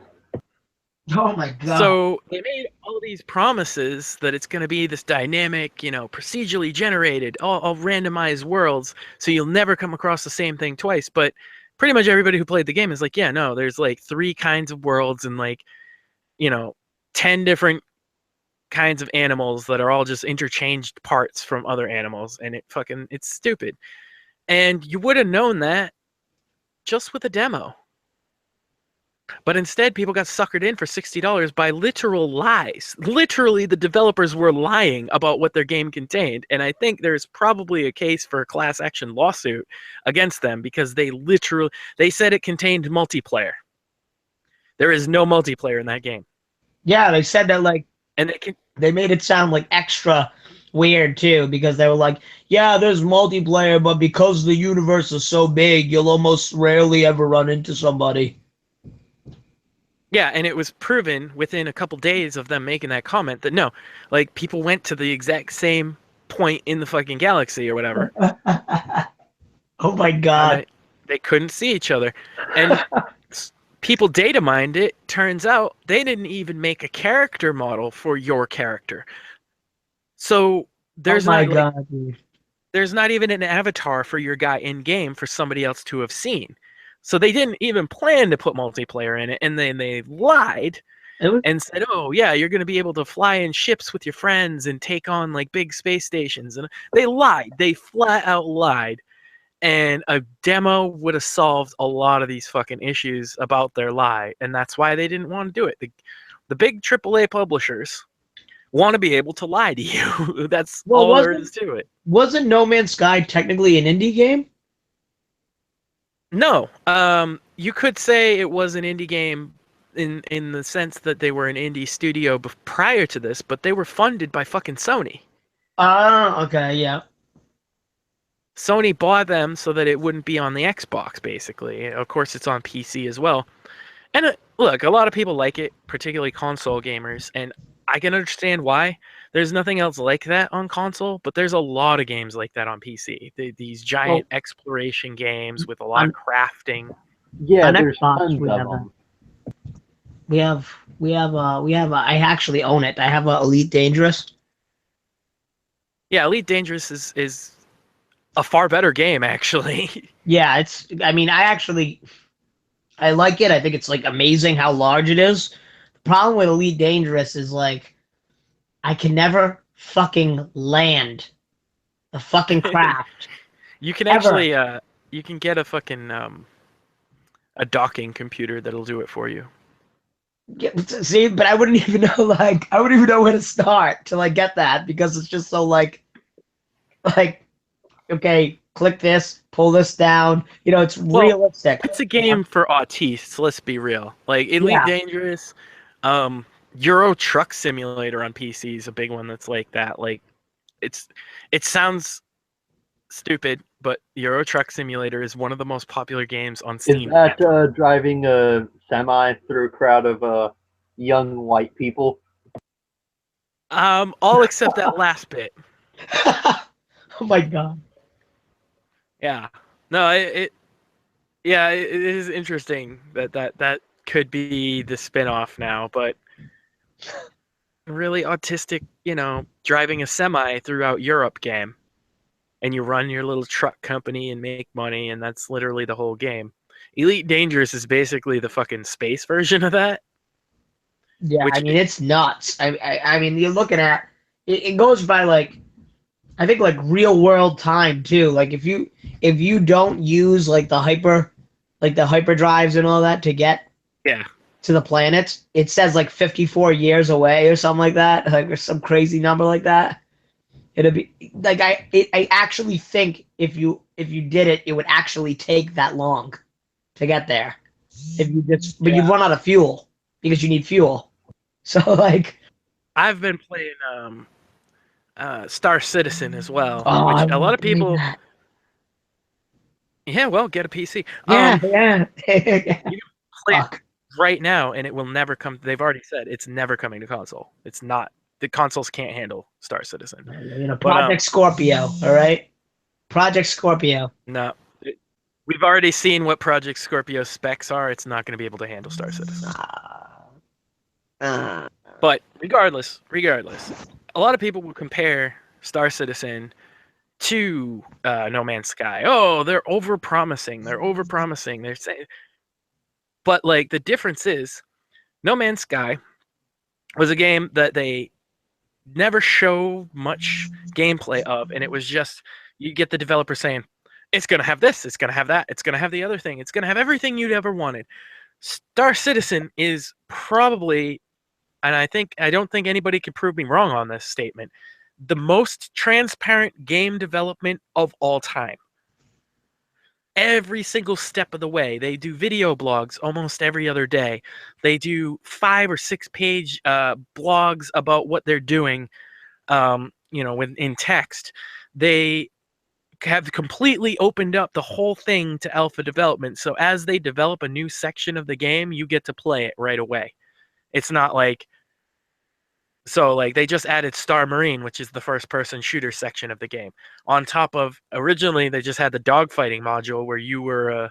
Speaker 2: Oh my god.
Speaker 1: So they made all these promises that it's going to be this dynamic, procedurally generated, all randomized worlds, so you'll never come across the same thing twice. But pretty much everybody who played the game is like, yeah, no, there's like 3 kinds of worlds and like, 10 different kinds of animals that are all just interchanged parts from other animals, and it's stupid. And you would have known that just with a demo. But instead, people got suckered in for $60 by literal lies. Literally, the developers were lying about what their game contained. And I think there's probably a case for a class action lawsuit against them because they said it contained multiplayer. There is no multiplayer in that game.
Speaker 2: Yeah, they said that
Speaker 1: And
Speaker 2: they made it sound like extra weird too, because they were like, yeah, there's multiplayer, but because the universe is so big, you'll almost rarely ever run into somebody.
Speaker 1: Yeah, and it was proven within a couple days of them making that comment that no, like people went to the exact same point in the fucking galaxy or whatever.
Speaker 2: Oh my god.
Speaker 1: They couldn't see each other. And people data mined it. Turns out they didn't even make a character model for your character. So there's there's not even an avatar for your guy in game for somebody else to have seen. So they didn't even plan to put multiplayer in it, and then they lied and said, "Oh yeah, you're going to be able to fly in ships with your friends and take on like big space stations." And they lied. They flat out lied. And a demo would have solved a lot of these fucking issues about their lie, and that's why they didn't want to do it. The big AAA publishers want to be able to lie to you. That's all there is to it.
Speaker 2: Wasn't No Man's Sky technically an indie game?
Speaker 1: No, you could say it was an indie game in the sense that they were an indie studio prior to this, but they were funded by fucking Sony.
Speaker 2: Okay, yeah.
Speaker 1: Sony bought them so that it wouldn't be on the Xbox, basically. Of course, it's on PC as well. And look, a lot of people like it, particularly console gamers, and I can understand why. There's nothing else like that on console, but there's a lot of games like that on PC. These giant exploration games with a lot of crafting.
Speaker 3: Yeah,
Speaker 2: on
Speaker 3: there's
Speaker 2: Xbox,
Speaker 3: tons of them.
Speaker 2: I actually own it. I have Elite Dangerous.
Speaker 1: Yeah, Elite Dangerous is a far better game, actually.
Speaker 2: Yeah, I like it. I think it's like amazing how large it is. The problem with Elite Dangerous is like I can never fucking land the fucking craft.
Speaker 1: You can actually you can get a fucking a docking computer that'll do it for you.
Speaker 2: Yeah, see, but I wouldn't even know where to start to like get that, because it's just so like okay, click this, pull this down. It's realistic.
Speaker 1: It's a game for autistes, let's be real. Like Elite Dangerous, Euro Truck Simulator on PC is a big one that's like that. Like it sounds stupid, but Euro Truck Simulator is one of the most popular games on Steam.
Speaker 3: Is that driving a semi through a crowd of young white people?
Speaker 1: All except that last bit.
Speaker 2: Oh my god.
Speaker 1: Yeah. No, it is interesting that could be the spin-off now, but really autistic, driving a semi throughout Europe game, and you run your little truck company and make money, and that's literally the whole game. Elite Dangerous is basically the fucking space version of that.
Speaker 2: Yeah, it's nuts. I mean, you're looking at it goes by like, I think like real world time too. Like if you don't use like the hyper drives and all that to get to the planets, it says like 54 years away or something like that, like or some crazy number like that. It'd be like I actually think if you did it, it would actually take that long to get there. If you just, but you'd run out of fuel because you need fuel. So like,
Speaker 1: I've been playing Star Citizen as well,
Speaker 2: oh,
Speaker 1: which
Speaker 2: I
Speaker 1: a lot of
Speaker 2: believe
Speaker 1: people.
Speaker 2: that.
Speaker 1: Yeah, well, get a PC.
Speaker 2: Yeah,
Speaker 1: You can play it
Speaker 2: Fuck.
Speaker 1: right now, and it will never come. They've already said it's never coming to console. It's not. The consoles can't handle Star Citizen.
Speaker 2: You know,
Speaker 1: But
Speaker 2: Project Scorpio. All right, Project Scorpio.
Speaker 1: no, we've already seen what Project Scorpio specs are. It's not going to be able to handle Star Citizen. But regardless, a lot of people will compare Star Citizen to No Man's Sky. Oh, they're overpromising. They're saying, but like the difference is, No Man's Sky was a game that they never show much gameplay of, and it was just you get the developer saying, "It's gonna have this, it's gonna have that, it's gonna have the other thing, it's gonna have everything you'd ever wanted." Star Citizen is probably, and I don't think anybody could prove me wrong on this statement, the most transparent game development of all time. Every single step of the way. They do video blogs almost every other day. They do 5 or 6 page blogs about what they're doing, in text. They have completely opened up the whole thing to alpha development. So as they develop a new section of the game, you get to play it right away. It's not like, so like they just added Star Marine, which is the first person shooter section of the game. On top of, originally they just had the dogfighting module where you were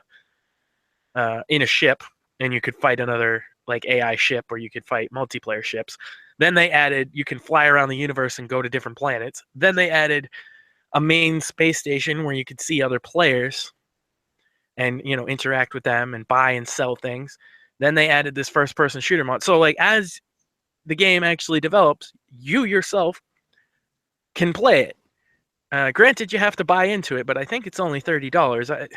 Speaker 1: in a ship and you could fight another like AI ship, or you could fight multiplayer ships. Then they added you can fly around the universe and go to different planets. Then they added a main space station where you could see other players and interact with them and buy and sell things. Then they added this first person shooter mod. So like as the game actually develops, you yourself can play it. Granted, you have to buy into it, but I think it's only $30.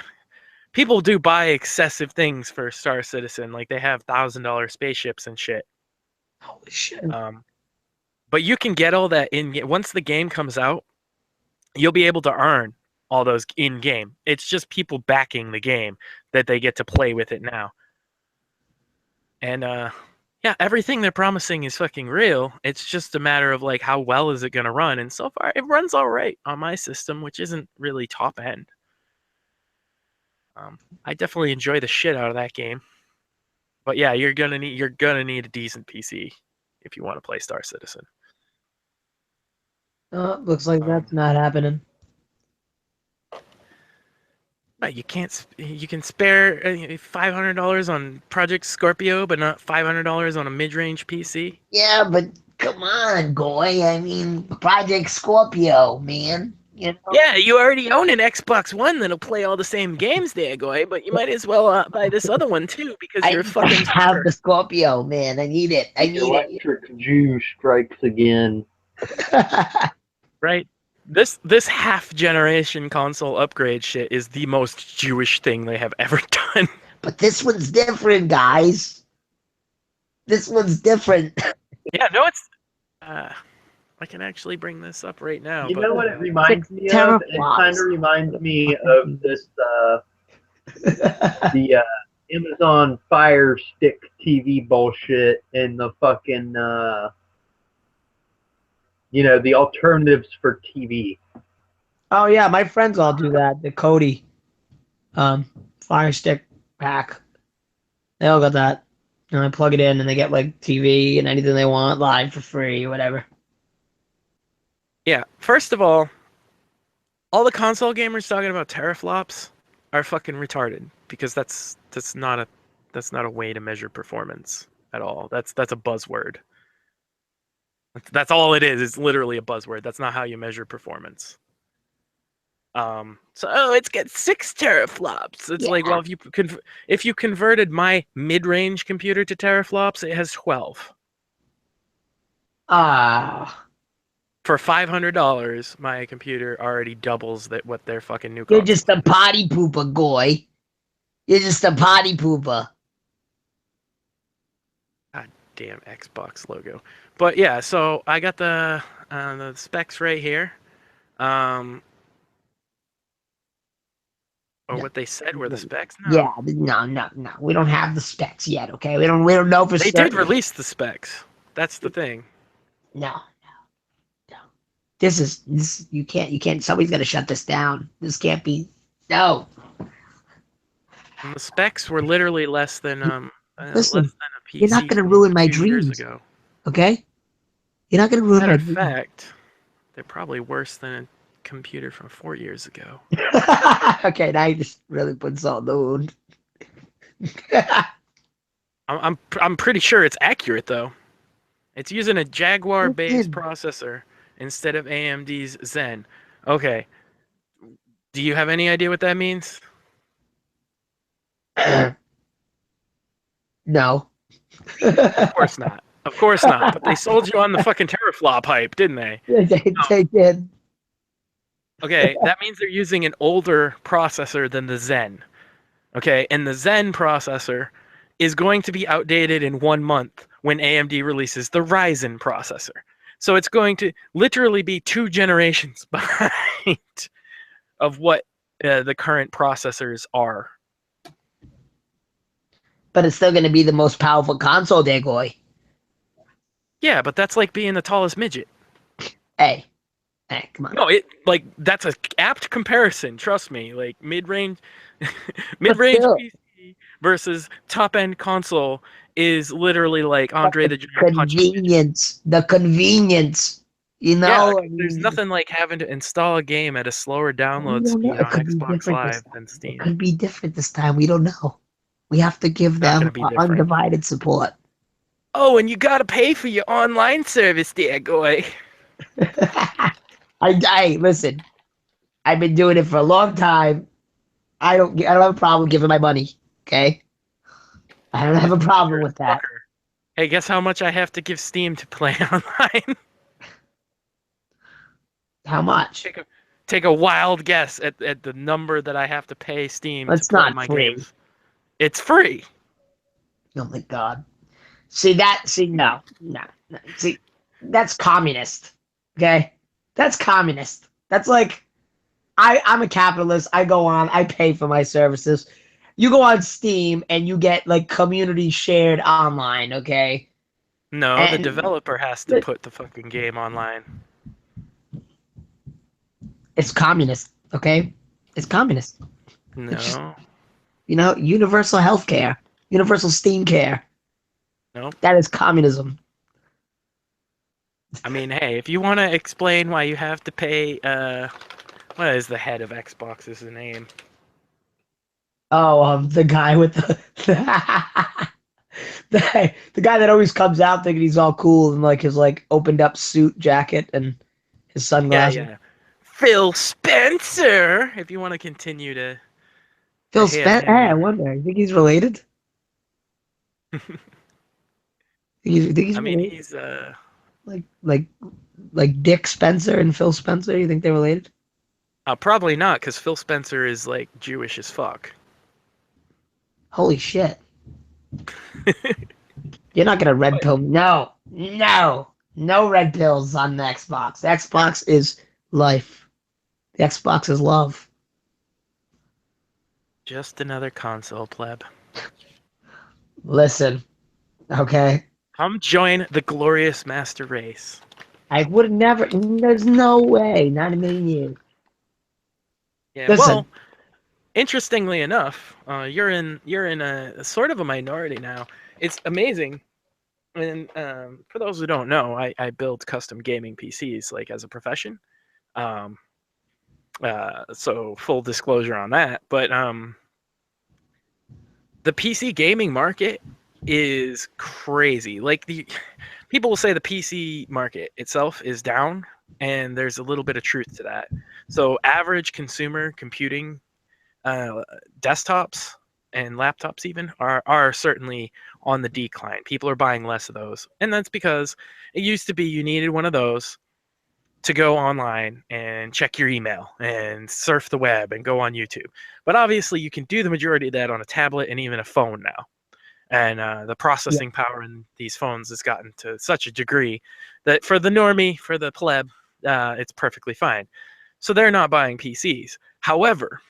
Speaker 1: People do buy excessive things for Star Citizen, like they have $1,000 spaceships and shit.
Speaker 2: Holy shit.
Speaker 1: But you can get all that once the game comes out. You'll be able to earn all those in game. It's just people backing the game that they get to play with it now. And yeah, everything they're promising is fucking real. It's just a matter of like how well is it going to run, and so far it runs all right on my system, which isn't really top end. I definitely enjoy the shit out of that game. But yeah, you're gonna need a decent PC if you want to play Star Citizen.
Speaker 2: Looks like that's not happening.
Speaker 1: You can spare $500 on Project Scorpio, but not $500 on a mid-range PC.
Speaker 5: Yeah, but come on, Goy. I mean, Project Scorpio, man. You know?
Speaker 1: Yeah, you already own an Xbox One that'll play all the same games there, Goy, but you might as well buy this other one too, because you're a fucking
Speaker 5: have the Scorpio, man. I need it. I need it.
Speaker 3: Electric Jew strikes again.
Speaker 1: Right? This half generation console upgrade shit is the most Jewish thing they have ever done.
Speaker 5: But this one's different, guys. This one's different.
Speaker 1: Yeah, no, it's I can actually bring this up right now.
Speaker 3: You know what it reminds me of? It kind of reminds me of this the Amazon Fire Stick TV bullshit and the fucking the alternatives for TV.
Speaker 2: Oh yeah, my friends all do that. The Kodi Fire Stick pack. They all got that. And they plug it in and they get like TV and anything they want live for free or whatever.
Speaker 1: Yeah, first of all the console gamers talking about teraflops are fucking retarded, because that's not a way to measure performance at all. That's a buzzword. That's all it is. It's literally a buzzword. That's not how you measure performance. It's got 6 teraflops. It's like, well, if you converted my mid-range computer to teraflops, it has 12. For $500, my computer already doubles what their fucking new console.
Speaker 5: You're just a potty pooper, Goy. You're just a potty pooper.
Speaker 1: damn Xbox logo. But yeah, so I got the specs right here. Or
Speaker 2: No.
Speaker 1: what they said were the specs. No,
Speaker 2: Yeah, no. We don't have the specs yet. Okay, we don't know for
Speaker 1: they
Speaker 2: certain.
Speaker 1: did release the specs. That's the thing.
Speaker 2: No. This is you can't. Somebody's got to shut this down. This can't be. No.
Speaker 1: And the specs were literally less than
Speaker 2: Listen,
Speaker 1: a
Speaker 2: you're not
Speaker 1: PC
Speaker 2: gonna
Speaker 1: from
Speaker 2: ruin my
Speaker 1: 2 years
Speaker 2: dreams.
Speaker 1: ago.
Speaker 2: Okay, you're not gonna ruin
Speaker 1: Matter
Speaker 2: my
Speaker 1: of
Speaker 2: dreams.
Speaker 1: fact, they're probably worse than a computer from 4 years ago.
Speaker 2: Okay, now you just really put salt in the wound.
Speaker 1: I'm pretty sure it's accurate though. It's using a Jaguar-based
Speaker 2: Listen.
Speaker 1: processor instead of AMD's Zen. Okay. Do you have any idea what that means?
Speaker 2: No.
Speaker 1: Of course not. Of course not. But they sold you on the fucking teraflop hype, didn't they?
Speaker 2: They did.
Speaker 1: Okay, that means they're using an older processor than the Zen. Okay, and the Zen processor is going to be outdated in 1 month when AMD releases the Ryzen processor. So it's going to literally be 2 generations behind of what the current processors are.
Speaker 2: But it's still gonna be the most powerful console, there, boy.
Speaker 1: Yeah, but that's like being the tallest midget.
Speaker 2: Hey, come on.
Speaker 1: No, that's a apt comparison. Trust me. Like mid-range
Speaker 2: still.
Speaker 1: PC versus top-end console is literally like Andre the Giant punching.
Speaker 2: Convenience. The convenience. You
Speaker 1: Yeah,
Speaker 2: know.
Speaker 1: there's nothing like having to install a game at a slower
Speaker 2: We
Speaker 1: download
Speaker 2: don't know.
Speaker 1: speed
Speaker 2: It
Speaker 1: on
Speaker 2: could be
Speaker 1: Xbox
Speaker 2: different this
Speaker 1: Live
Speaker 2: time.
Speaker 1: than
Speaker 2: It
Speaker 1: Steam.
Speaker 2: could be different this time. We don't know. We have to give
Speaker 1: Not gonna
Speaker 2: them
Speaker 1: be different.
Speaker 2: undivided support.
Speaker 1: Oh, and you gotta pay for your online service, there, boy.
Speaker 2: I listen. I've been doing it for a long time. I don't have a problem giving my money. Okay. I don't have a problem with that.
Speaker 1: Fucker. Hey, guess how much I have to give Steam to play online?
Speaker 2: How much?
Speaker 1: Take a wild guess at the number that I have to pay Steam
Speaker 2: It's
Speaker 1: to play
Speaker 2: not
Speaker 1: my
Speaker 2: free.
Speaker 1: games. It's free.
Speaker 2: Oh my god. See, no. See, that's communist. Okay? That's communist. That's like I'm a capitalist. I go on, I pay for my services. You go on Steam and you get like community shared online, okay?
Speaker 1: No, the
Speaker 2: And
Speaker 1: developer has to put the fucking game online.
Speaker 2: it's communist, okay? It's communist.
Speaker 1: No.
Speaker 2: It's just, universal healthcare, universal Steam care.
Speaker 1: Nope.
Speaker 2: That is communism.
Speaker 1: I mean, hey, if you want to explain why you have to pay, what is the head of Xbox's name?
Speaker 2: Oh, the guy with the the guy that always comes out thinking he's all cool and like his like opened up suit jacket and his sunglasses.
Speaker 1: Yeah. Phil Spencer. If you want to continue to
Speaker 2: Phil
Speaker 1: hit
Speaker 2: Spencer.
Speaker 1: him,
Speaker 2: Hey, I wonder. You think he's related? You think he's
Speaker 1: I mean,
Speaker 2: related?
Speaker 1: he's
Speaker 2: like Dick Spencer and Phil Spencer. You think they're related?
Speaker 1: probably not, because Phil Spencer is like Jewish as fuck.
Speaker 2: Holy shit! You're not gonna red pill me. No red pills on the Xbox. The Xbox is life. The Xbox is love.
Speaker 1: Just another console, pleb.
Speaker 2: Listen, okay.
Speaker 1: Come join the glorious master race.
Speaker 2: I would never. There's no way. Not a million years.
Speaker 1: Yeah.
Speaker 2: Listen.
Speaker 1: Well, interestingly enough, you're in a sort of a minority now. It's amazing. And for those who don't know, I build custom gaming PCs like as a profession. So full disclosure on that. But the PC gaming market is crazy. Like people will say the PC market itself is down, and there's a little bit of truth to that. So average consumer computing desktops and laptops even are certainly on the decline. People are buying less of those, and that's because it used to be you needed one of those to go online and check your email and surf the web and go on YouTube. But obviously you can do the majority of that on a tablet and even a phone now. and the processing power in these phones has gotten to such a degree that for the normie, for the pleb, it's perfectly fine. So they're not buying PCs. However,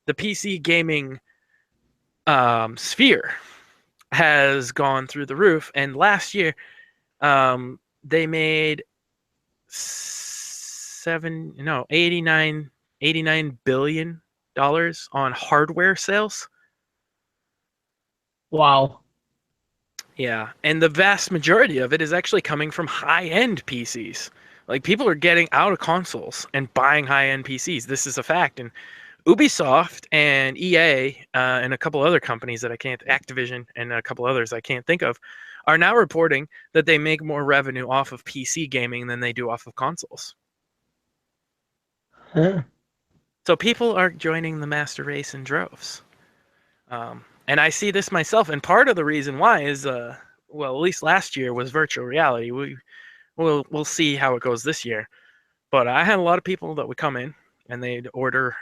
Speaker 1: the PC gaming sphere has gone through the roof, and last year they made 89 billion dollars on hardware sales.
Speaker 2: Wow.
Speaker 1: Yeah, and the vast majority of it is actually coming from high-end PCs. Like, people are getting out of consoles and buying high-end PCs. This is a fact. And Ubisoft and EA and a couple other companies that I can't, Activision and a couple others I can't think of, are now reporting that they make more revenue off of PC gaming than they do off of consoles.
Speaker 2: Huh.
Speaker 1: So people are joining the master race in droves. And I see this myself, and part of the reason why is, well, at least last year was virtual reality. We'll see how it goes this year. But I had a lot of people that would come in and they'd order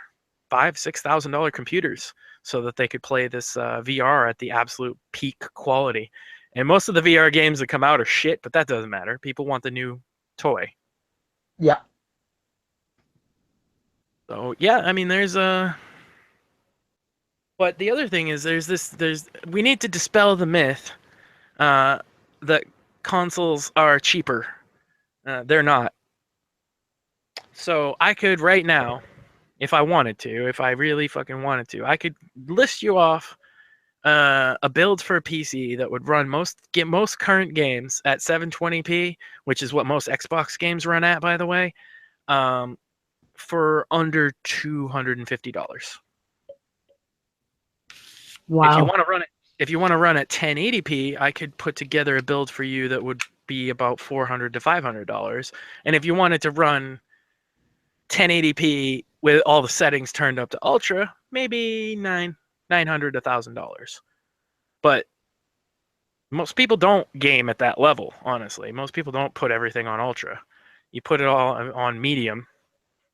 Speaker 1: $5,000-$6,000 computers so that they could play this VR at the absolute peak quality. And most of the VR games that come out are shit, but that doesn't matter. People want the new toy.
Speaker 2: Yeah.
Speaker 1: So yeah, I mean, there's a. But the other thing is, we need to dispel the myth that consoles are cheaper. They're not. So I could right now, if I wanted to, if I really fucking wanted to, I could list you off a build for a PC that would run most current games at 720p, which is what most Xbox games run at, by the way, for under $250.
Speaker 2: Wow.
Speaker 1: If you want to run at 1080p, I could put together a build for you that would be about $400 to $500. And if you wanted to run 1080p with all the settings turned up to ultra, maybe $900 to $1,000. But most people don't game at that level, honestly. Most people don't put everything on ultra. You put it all on medium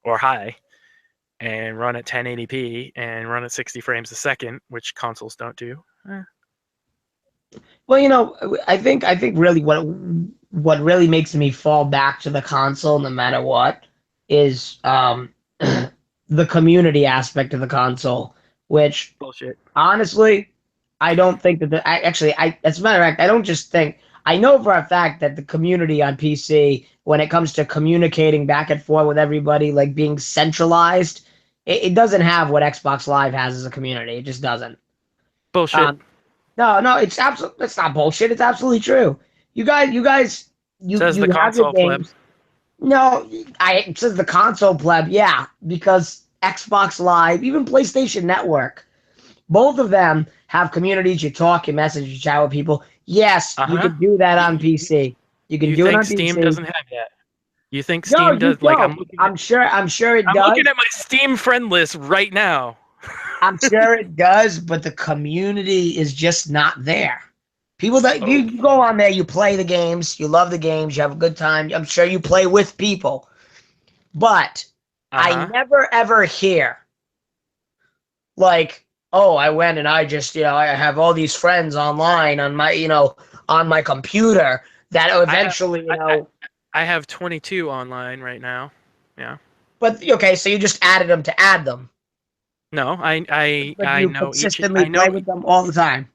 Speaker 1: or high and run at 1080p and run at 60 frames a second, which consoles don't do.
Speaker 2: Well, I think really what really makes me fall back to the console, no matter what, is the community aspect of the console, which
Speaker 1: Bullshit.
Speaker 2: honestly, I don't think that as a matter of fact, I don't just think. I know for a fact that the community on PC, when it comes to communicating back and forth with everybody, like being centralized, it doesn't have what Xbox Live has as a community. It just doesn't.
Speaker 1: Bullshit.
Speaker 2: No, it's absolutely. It's not bullshit. It's absolutely true. You guys,
Speaker 1: Says
Speaker 2: you
Speaker 1: the
Speaker 2: have your
Speaker 1: console pleb.
Speaker 2: games. No, it says the console pleb. Yeah, because Xbox Live, even PlayStation Network, both of them have communities. You talk, you message, you chat with people. Yes, you can do that on PC. You can do it on PC.
Speaker 1: Steam doesn't have that? You think
Speaker 2: No,
Speaker 1: Steam
Speaker 2: you
Speaker 1: does?
Speaker 2: don't. I'm sure it
Speaker 1: I'm
Speaker 2: does.
Speaker 1: looking at my Steam friend list right now.
Speaker 2: I'm sure it does, but the community is just not there. People that you go on there, you play the games, you love the games, you have a good time. I'm sure you play with people, but I never ever hear like, oh, I went and I just, I have all these friends online on my, on my computer that eventually,
Speaker 1: I have 22 online right now. Yeah.
Speaker 2: But okay, so you just added them to add them.
Speaker 1: No,
Speaker 2: But
Speaker 1: I
Speaker 2: you
Speaker 1: know
Speaker 2: consistently play with them all the time.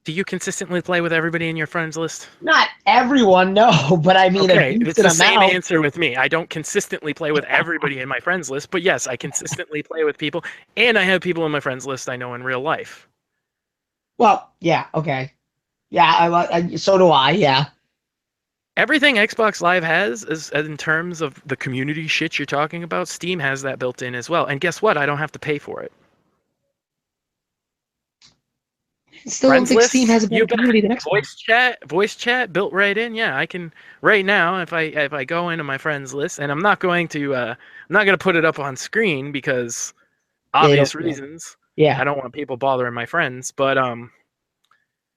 Speaker 1: Do you consistently play with everybody in your friends list?
Speaker 2: Not everyone, no, but I mean,
Speaker 1: okay, it's the same
Speaker 2: amount.
Speaker 1: answer with me. I don't consistently play with everybody in my friends list, but yes, I consistently play with people, and I have people in my friends list I know in real life.
Speaker 2: Well, yeah, okay. Yeah, so do I, yeah.
Speaker 1: Everything Xbox Live has, is in terms of the community shit you're talking about, Steam has that built in as well. And guess what? I don't have to pay for it.
Speaker 2: I still don't think Steam has a better community than
Speaker 1: Xbox. Voice chat built right in. Yeah, I can right now if I go into my friends list, and I'm not going to put it up on screen because obvious reasons.
Speaker 2: Yeah.
Speaker 1: I don't want people bothering my friends, but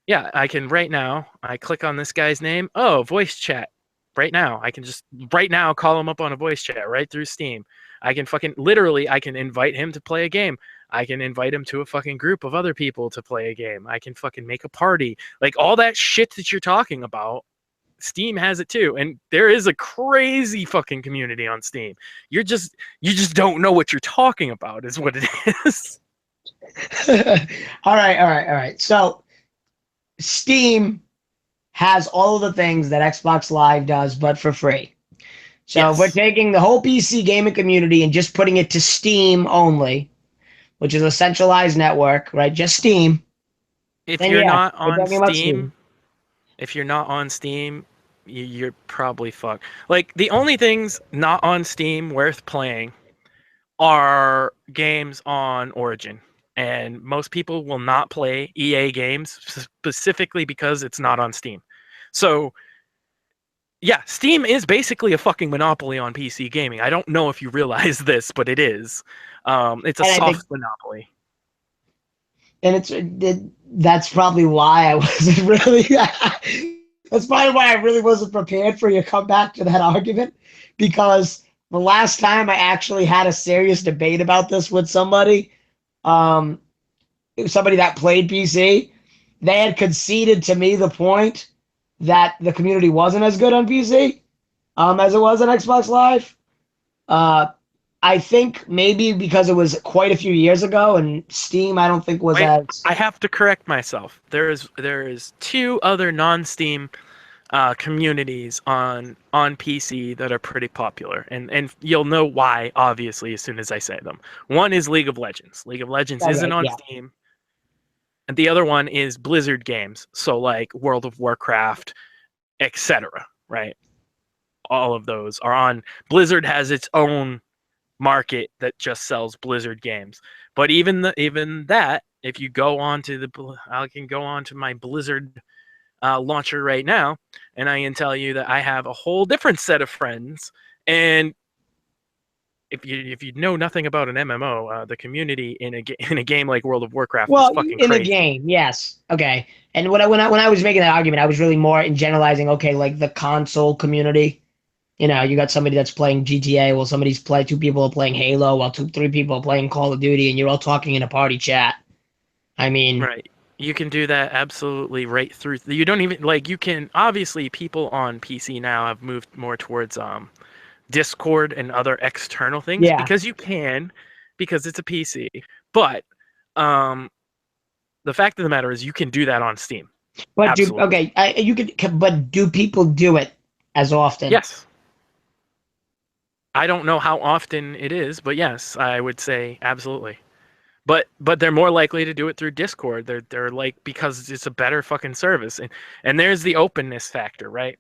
Speaker 1: yeah, I can right now. I click on this guy's name. Oh, voice chat. Right now, I can just right now call him up on a voice chat right through Steam. I can fucking literally, I can invite him to play a game. I can invite him to a fucking group of other people to play a game. I can fucking make a party. Like all that shit that you're talking about, Steam has it too. And there is a crazy fucking community on Steam. You just don't know what you're talking about is what it is.
Speaker 2: All right. So Steam has all of the things that Xbox Live does, but for free. So if we're
Speaker 1: Yes.
Speaker 2: taking the whole PC gaming community and just putting it to Steam only, which is a centralized network, right? Just Steam.
Speaker 1: If
Speaker 2: Then
Speaker 1: you're
Speaker 2: yeah,
Speaker 1: not
Speaker 2: we're
Speaker 1: on
Speaker 2: talking about Steam.
Speaker 1: Steam, if you're not on Steam, you're probably fucked. Like the only things not on Steam worth playing are games on Origin. And most people will not play EA games specifically because it's not on Steam. So, yeah, Steam is basically a fucking monopoly on PC gaming. I don't know if you realize this, but it is. It's a
Speaker 2: And I think,
Speaker 1: soft monopoly.
Speaker 2: and that's probably why I wasn't really. That's probably why I really wasn't prepared for you to come back to that argument, because the last time I actually had a serious debate about this with somebody, um, somebody that played PC, they had conceded to me the point that the community wasn't as good on PC as it was on Xbox Live. Uh, I think maybe because it was quite a few years ago, and Steam I don't think was
Speaker 1: Wait,
Speaker 2: as.
Speaker 1: I have to correct myself. There is two other non-Steam communities on PC that are pretty popular, and you'll know why obviously as soon as I say them. One is League of Legends. League of Legends isn't
Speaker 2: Okay,
Speaker 1: on
Speaker 2: yeah.
Speaker 1: Steam, and the other one is Blizzard games. So like World of Warcraft, etc. Right? All of those are on. Blizzard has its own market that just sells Blizzard games. But even that, if you go on to I can go on to my Blizzard launcher right now, and I can tell you that I have a whole different set of friends. And if you know nothing about an MMO, the community in a game like World of Warcraft is
Speaker 2: Well,
Speaker 1: fucking
Speaker 2: in a
Speaker 1: crazy.
Speaker 2: game, yes. Okay. And when I was making that argument, I was really more in generalizing. Okay, like the console community. You know, you got somebody that's playing GTA, while two people are playing Halo, while three people are playing Call of Duty, and you're all talking in a party chat. I mean,
Speaker 1: Right. You can do that absolutely right through. You don't even like. You can obviously people on PC now have moved more towards Discord and other external things
Speaker 2: yeah.
Speaker 1: because you can, because it's a PC. But um, the fact of the matter is, you can do that on Steam.
Speaker 2: But
Speaker 1: Absolutely.
Speaker 2: but do people do it as often?
Speaker 1: Yes. I don't know how often it is, but yes, I would say absolutely. But they're more likely to do it through Discord. They're like, because it's a better fucking service, and there's the openness factor, right?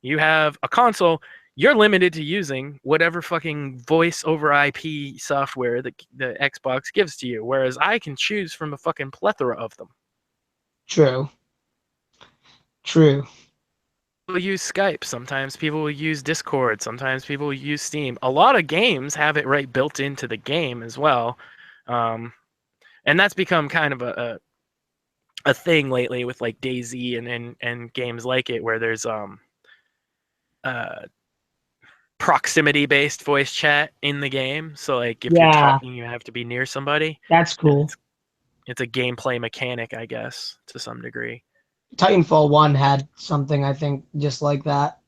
Speaker 1: You have a console, you're limited to using whatever fucking voice over IP software that the Xbox gives to you, whereas I can choose from a fucking plethora of them.
Speaker 2: True.
Speaker 1: People use Skype, sometimes people will use Discord, sometimes people will use Steam. A lot of games have it right built into the game as well. And that's become kind of a thing lately with like DayZ and games like it, where there's proximity based voice chat in the game. So like if you're
Speaker 2: Yeah,
Speaker 1: talking, you have to be near somebody.
Speaker 2: that's cool.
Speaker 1: It's a gameplay mechanic, I guess, to some degree.
Speaker 2: Titanfall 1 had something I think just like that.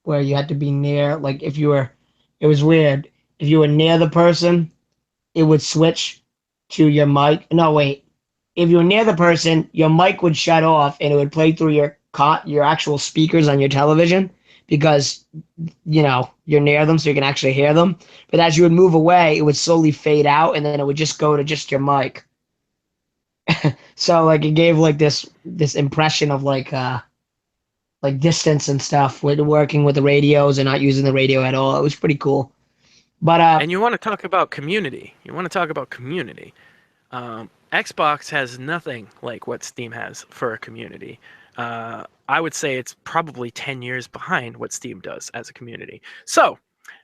Speaker 2: Where you had to be near, like if you were, it was weird. If you were near the person, it would switch to your mic. No, wait. If you were near the person, your mic would shut off and it would play through your actual speakers on your television, because you're near them, so you can actually hear them. But as you would move away, it would slowly fade out, and then it would just go to just your mic. So like it gave like this impression of like distance and stuff with working with the radios and not using the radio at all. It was pretty cool. But
Speaker 1: And you want to talk about community. Xbox has nothing like what Steam has for a community. I would say it's probably 10 years behind what Steam does as a community. So,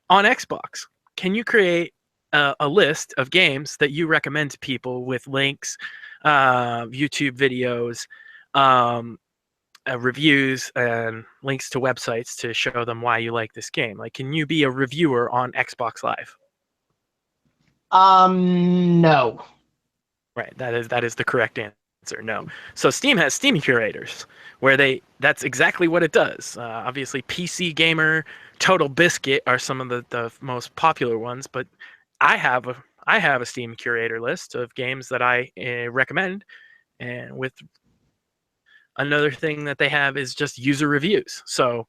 Speaker 1: on Xbox, can you create a list of games that you recommend to people with links, YouTube videos, reviews and links to websites to show them why you like this game. Like, can you be a reviewer on Xbox Live?
Speaker 2: No.
Speaker 1: Right. That is the correct answer. No. So Steam has Steam curators where that's exactly what it does. Obviously, PC Gamer, Total Biscuit are some of the most popular ones, but I have a Steam curator list of games that I recommend, and with another thing that they have is just user reviews. So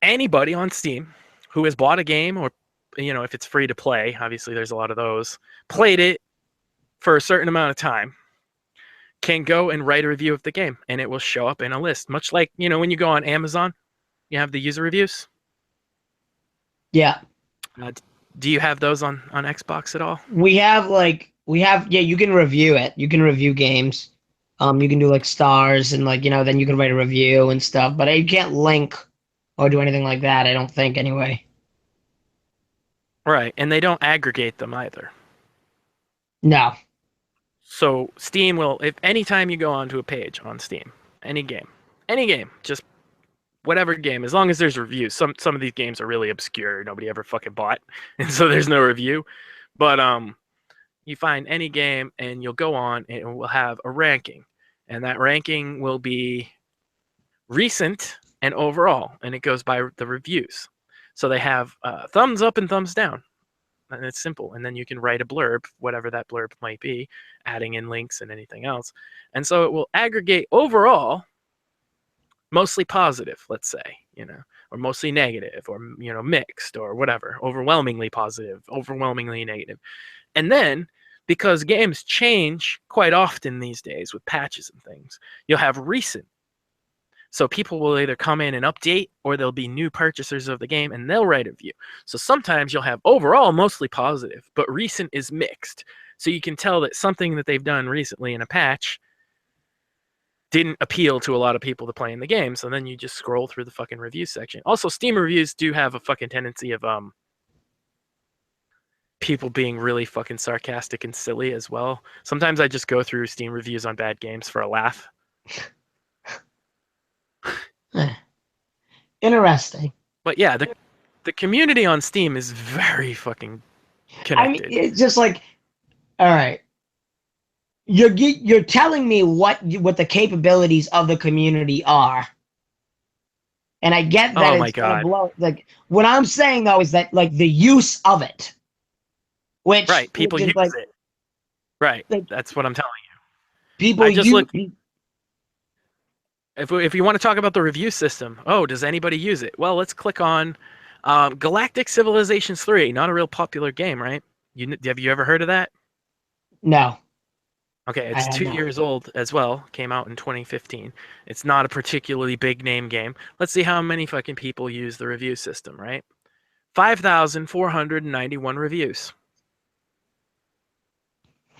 Speaker 1: anybody on Steam who has bought a game, or if it's free to play, obviously there's a lot of those, played it for a certain amount of time, can go and write a review of the game, and it will show up in a list, much like when you go on Amazon, you have the user reviews.
Speaker 2: Yeah.
Speaker 1: Do you have those on Xbox at all?
Speaker 2: We have yeah, you can review it. You can review games. You can do like stars and then you can write a review and stuff, but you can't link or do anything like that, I don't think anyway.
Speaker 1: Right, and they don't aggregate them either.
Speaker 2: No.
Speaker 1: So Steam will, if anytime you go onto a page on Steam, any game, just whatever game, as long as there's reviews. Some of these games are really obscure, nobody ever fucking bought, and so there's no review. But you find any game and you'll go on and it will have a ranking, and that ranking will be recent and overall, and it goes by the reviews. So they have thumbs up and thumbs down, and it's simple. And then you can write a blurb, whatever that blurb might be, adding in links and anything else. And so it will aggregate overall mostly positive, let's say, or mostly negative, or mixed, or whatever, overwhelmingly positive, overwhelmingly negative. And then, because games change quite often these days with patches and things, you'll have recent. So people will either come in and update, or there'll be new purchasers of the game and they'll write a review. So sometimes you'll have overall mostly positive, but recent is mixed. So you can tell that something that they've done recently in a patch didn't appeal to a lot of people to play in the game. So then you just scroll through the fucking review section. Also, Steam reviews do have a fucking tendency of people being really fucking sarcastic and silly as well. Sometimes I just go through Steam reviews on bad games for a laugh.
Speaker 2: Interesting.
Speaker 1: But yeah, the community on Steam is very fucking connected.
Speaker 2: I mean, it's just like, all right, you're telling me what the capabilities of the community are, and I get that.
Speaker 1: Oh my God!
Speaker 2: Like, what I'm saying though is that like the use of it, which
Speaker 1: right, people use
Speaker 2: like,
Speaker 1: it. Right, that's what I'm telling you.
Speaker 2: People
Speaker 1: I just
Speaker 2: use.
Speaker 1: look. If you want to talk about the review system, does anybody use it? Well, let's click on Galactic Civilizations 3. Not a real popular game, right? Have you ever heard of that?
Speaker 2: No.
Speaker 1: Okay, it's 2 years old as well. Came out in 2015. It's not a particularly big name game. Let's see how many fucking people use the review system, right? 5,491 reviews.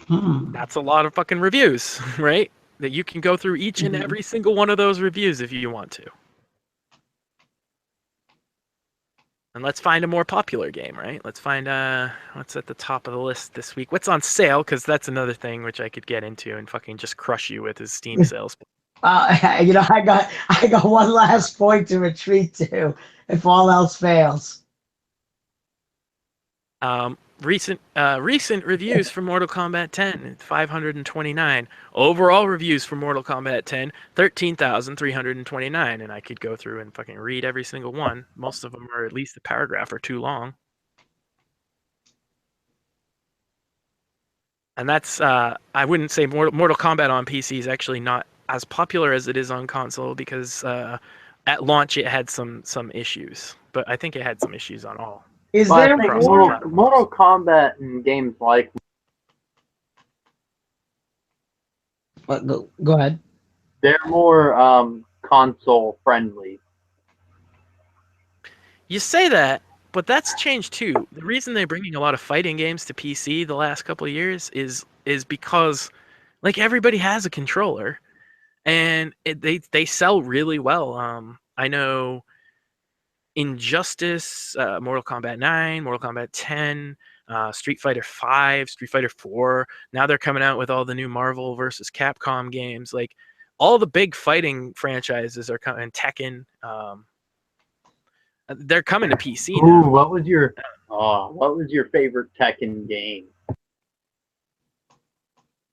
Speaker 1: That's a lot of fucking reviews, right? That you can go through each and every single one of those reviews if you want to. And let's find a more popular game, right? Let's find what's at the top of the list this week. What's on sale? Because that's another thing which I could get into and fucking just crush you with is Steam sales.
Speaker 2: I got one last point to retreat to if all else fails.
Speaker 1: Recent reviews for Mortal Kombat 10, 529. Overall reviews for Mortal Kombat 10, 13,329. And I could go through and fucking read every single one. Most of them are at least a paragraph or too long. And that's, I wouldn't say Mortal Kombat on PC is actually not as popular as it is on console because at launch it had some issues. But I think it had some issues on all.
Speaker 2: Is
Speaker 3: Well,
Speaker 2: there
Speaker 3: I think
Speaker 2: more?
Speaker 3: Mortal Kombat and games like
Speaker 2: Go ahead.
Speaker 3: they're more console friendly.
Speaker 1: You say that, but that's changed too. The reason they're bringing a lot of fighting games to PC the last couple of years is because like everybody has a controller, and they sell really well. I know Injustice, Mortal Kombat 9, Mortal Kombat 10, Street Fighter 5, Street Fighter 4. Now they're coming out with all the new Marvel versus Capcom games. Like all the big fighting franchises are coming. Tekken, they're coming to PC
Speaker 3: Ooh,
Speaker 1: now.
Speaker 3: what was your favorite Tekken game?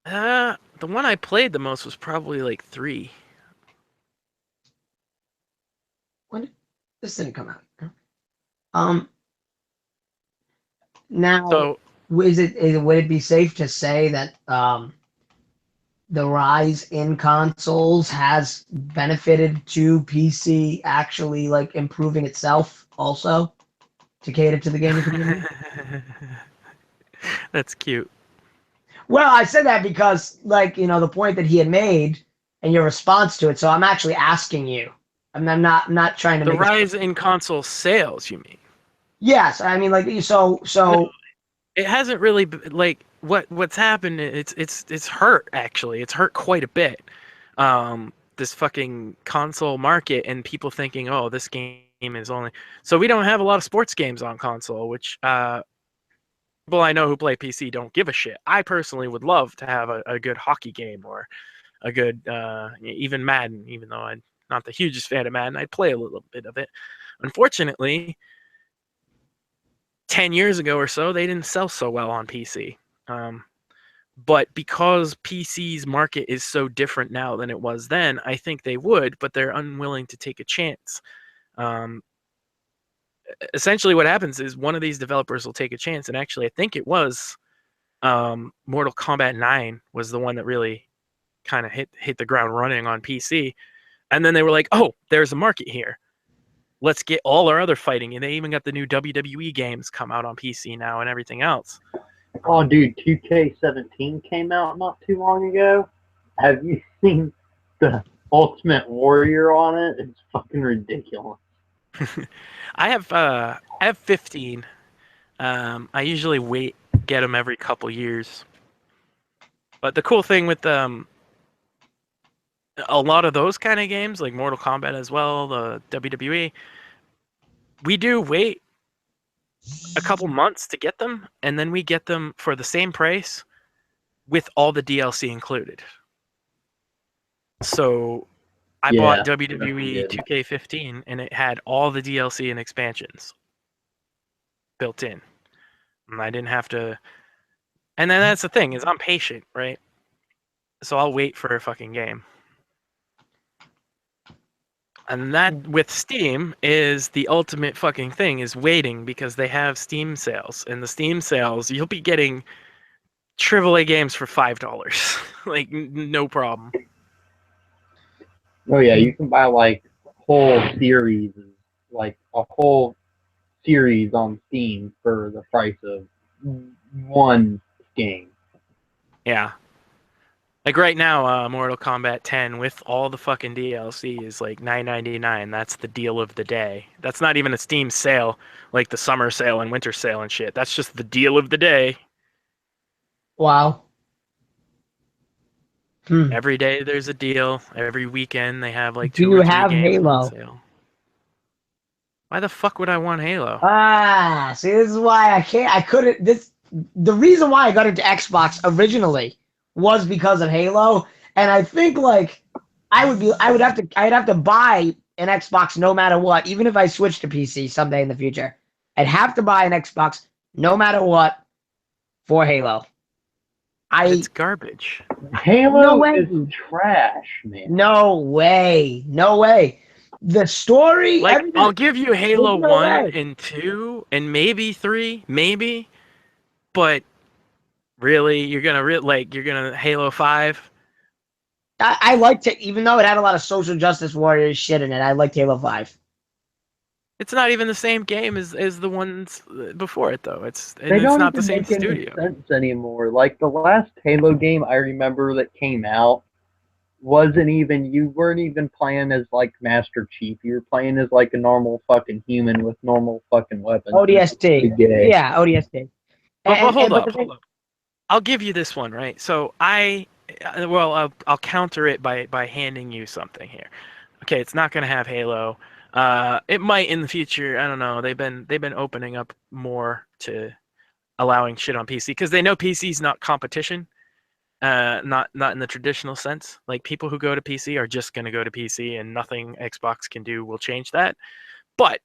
Speaker 1: The one I played the most was probably like 3.
Speaker 2: When this didn't come out. Now,
Speaker 1: So
Speaker 2: would it be safe to say that the rise in consoles has benefited to PC actually like improving itself also to cater to the gaming community?
Speaker 1: that's cute.
Speaker 2: Well, I said that because, like, the point that he had made and your response to it. So I'm actually asking you. I'm not trying to
Speaker 1: The
Speaker 2: make
Speaker 1: rise in console sales, you mean?
Speaker 2: Yes, I mean, like, so.
Speaker 1: It hasn't really like what's happened. It's hurt actually. It's hurt quite a bit. This fucking console market and people thinking, oh, this game is only. So we don't have a lot of sports games on console, which people I know who play PC don't give a shit. I personally would love to have a good hockey game or a good even Madden, even though I'm not the hugest fan of Madden. I'd play a little bit of it. Unfortunately, 10 years ago or so, they didn't sell so well on PC. But because PC's market is so different now than it was then, I think they would, but they're unwilling to take a chance. Essentially, what happens is one of these developers will take a chance, and actually, I think it was Mortal Kombat 9 was the one that really kind of hit the ground running on PC. And then they were like, oh, there's a market here. Let's get all our other fighting. And they even got the new WWE games come out on PC now and everything else.
Speaker 3: Oh, dude, 2K17 came out not too long ago. Have you seen the Ultimate Warrior on it? It's fucking ridiculous.
Speaker 1: I have 15. I usually get them every couple years. But the cool thing with a lot of those kind of games, like Mortal Kombat as well, the WWE, we do wait a couple months to get them, and then we get them for the same price with all the DLC included. So I bought WWE 2K15, and it had all the DLC and expansions built in. And I didn't have to... And then that's the thing, is I'm patient, right? So I'll wait for a fucking game. And that, with Steam, is the ultimate fucking thing, is waiting, because they have Steam sales. And the Steam sales, you'll be getting AAA games for $5. Like, no problem.
Speaker 3: Oh, yeah, you can buy, like, whole series, like, a whole series on Steam for the price of one game.
Speaker 1: Yeah. Like right now, Mortal Kombat 10 with all the fucking DLC is like $9.99. That's the deal of the day. That's not even a Steam sale, like the summer sale and winter sale and shit. That's just the deal of the day.
Speaker 2: Wow.
Speaker 1: Every day there's a deal. Every weekend they have like
Speaker 2: Do
Speaker 1: 2
Speaker 2: you
Speaker 1: or 3
Speaker 2: have
Speaker 1: games
Speaker 2: Halo?
Speaker 1: on sale. Why the fuck would I want Halo?
Speaker 2: See, this is why I couldn't. The reason why I got into Xbox originally was because of Halo, and I think like I'd have to buy an Xbox no matter what, even if I switch to PC someday in the future. I'd have to buy an Xbox no matter what for Halo.
Speaker 1: It's garbage.
Speaker 3: Halo is trash, man.
Speaker 2: No way. No way. The story...
Speaker 1: Like, I'll give you Halo 1
Speaker 2: way.
Speaker 1: and 2 and maybe 3, maybe, but really, you're gonna Halo 5?
Speaker 2: I liked it, even though it had a lot of social justice warriors shit in it. I liked Halo 5.
Speaker 1: It's not even the same game as the ones before it, though. It's
Speaker 3: don't
Speaker 1: not the
Speaker 3: even
Speaker 1: same
Speaker 3: make any
Speaker 1: studio.
Speaker 3: sense anymore. Like, the last Halo game I remember that came out you weren't even playing as, like, Master Chief. You were playing as, like, a normal fucking human with normal fucking weapons.
Speaker 2: ODST. Yeah, ODST.
Speaker 1: But hold up. I'll give you this one, right? So I'll counter it by handing you something here. Okay, it's not gonna have Halo. It might in the future. I don't know. They've been opening up more to allowing shit on PC because they know PC's not competition. not in the traditional sense. Like people who go to PC are just going to go to PC, and nothing Xbox can do will change that. But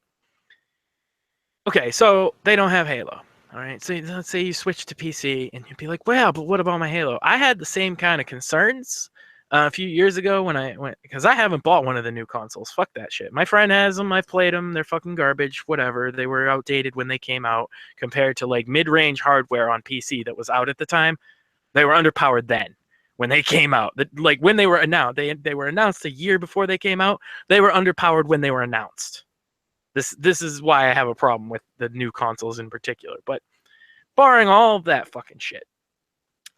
Speaker 1: okay, so they don't have Halo. All right, so let's say you switch to PC, and you'd be like, "Well, but what about my Halo?" I had the same kind of concerns a few years ago when I went, because I haven't bought one of the new consoles. Fuck that shit. My friend has them. I've played them. They're fucking garbage. Whatever. They were outdated when they came out compared to like mid-range hardware on PC that was out at the time. They were underpowered then when they came out. Like when they were announced, they were announced a year before they came out. They were underpowered when they were announced. This is why I have a problem with the new consoles in particular. But barring all of that fucking shit,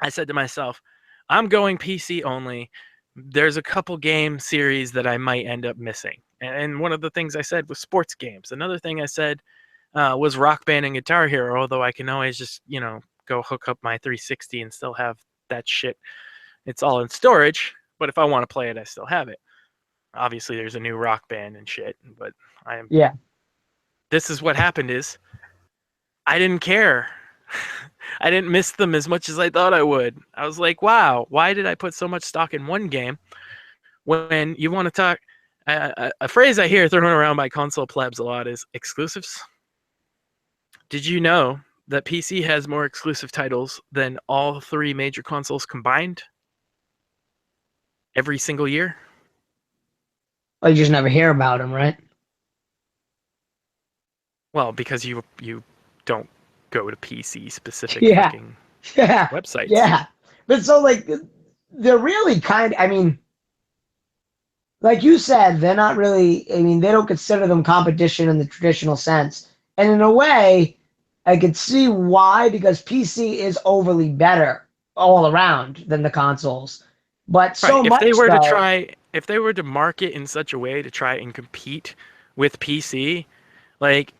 Speaker 1: I said to myself, I'm going PC only. There's a couple game series that I might end up missing. And one of the things I said was sports games. Another thing I said was Rock Band and Guitar Hero, although I can always just, go hook up my 360 and still have that shit. It's all in storage, but if I want to play it, I still have it. Obviously, there's a new Rock Band and shit, but
Speaker 2: Yeah.
Speaker 1: This is what happened is I didn't care. I didn't miss them as much as I thought I would. I was like, wow, why did I put so much stock in one game when you want to talk? A phrase I hear thrown around by console plebs a lot is exclusives. Did you know that PC has more exclusive titles than all three major consoles combined every single year?
Speaker 2: Well, you just never hear about them, right?
Speaker 1: Well, because you don't go to PC specific
Speaker 2: Yeah.
Speaker 1: fucking
Speaker 2: Yeah.
Speaker 1: websites.
Speaker 2: Yeah. But so, like, they're really like you said, they're not really, they don't consider them competition in the traditional sense. And in a way, I could see why, because PC is overly better all around than the consoles. But so
Speaker 1: Right.
Speaker 2: much
Speaker 1: If they were to market in such a way to try and compete with PC, like,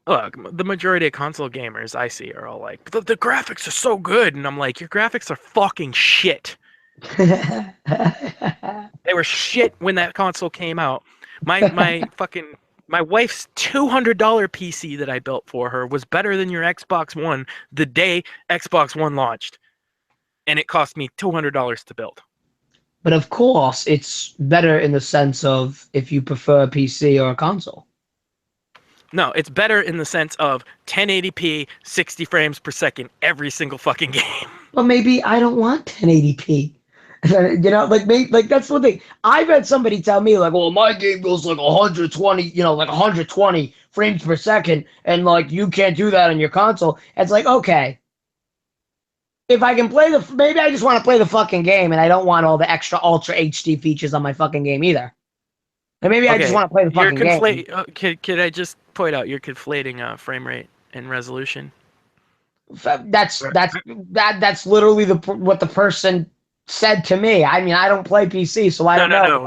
Speaker 1: look, the majority of console gamers I see are all like, the graphics are so good. And I'm like, your graphics are fucking shit. They were shit when that console came out. My wife's $200 PC that I built for her was better than your Xbox One the day Xbox One launched. And it cost me $200 to build.
Speaker 2: But of course, it's better in the sense of if you prefer a PC or a console.
Speaker 1: No, it's better in the sense of 1080p, 60 frames per second every single fucking game.
Speaker 2: But maybe I don't want 1080p. Like that's the thing. I've had somebody tell me, like, well, my game goes like 120, like 120 frames per second, and like you can't do that on your console. It's like, okay, if I can maybe I just want to play the fucking game, and I don't want all the extra ultra HD features on my fucking game either. And maybe I just want to play the fucking game.
Speaker 1: Could I just point out you're conflating frame rate and resolution?
Speaker 2: That's literally what the person said to me. I mean, I don't play PC, so I don't know.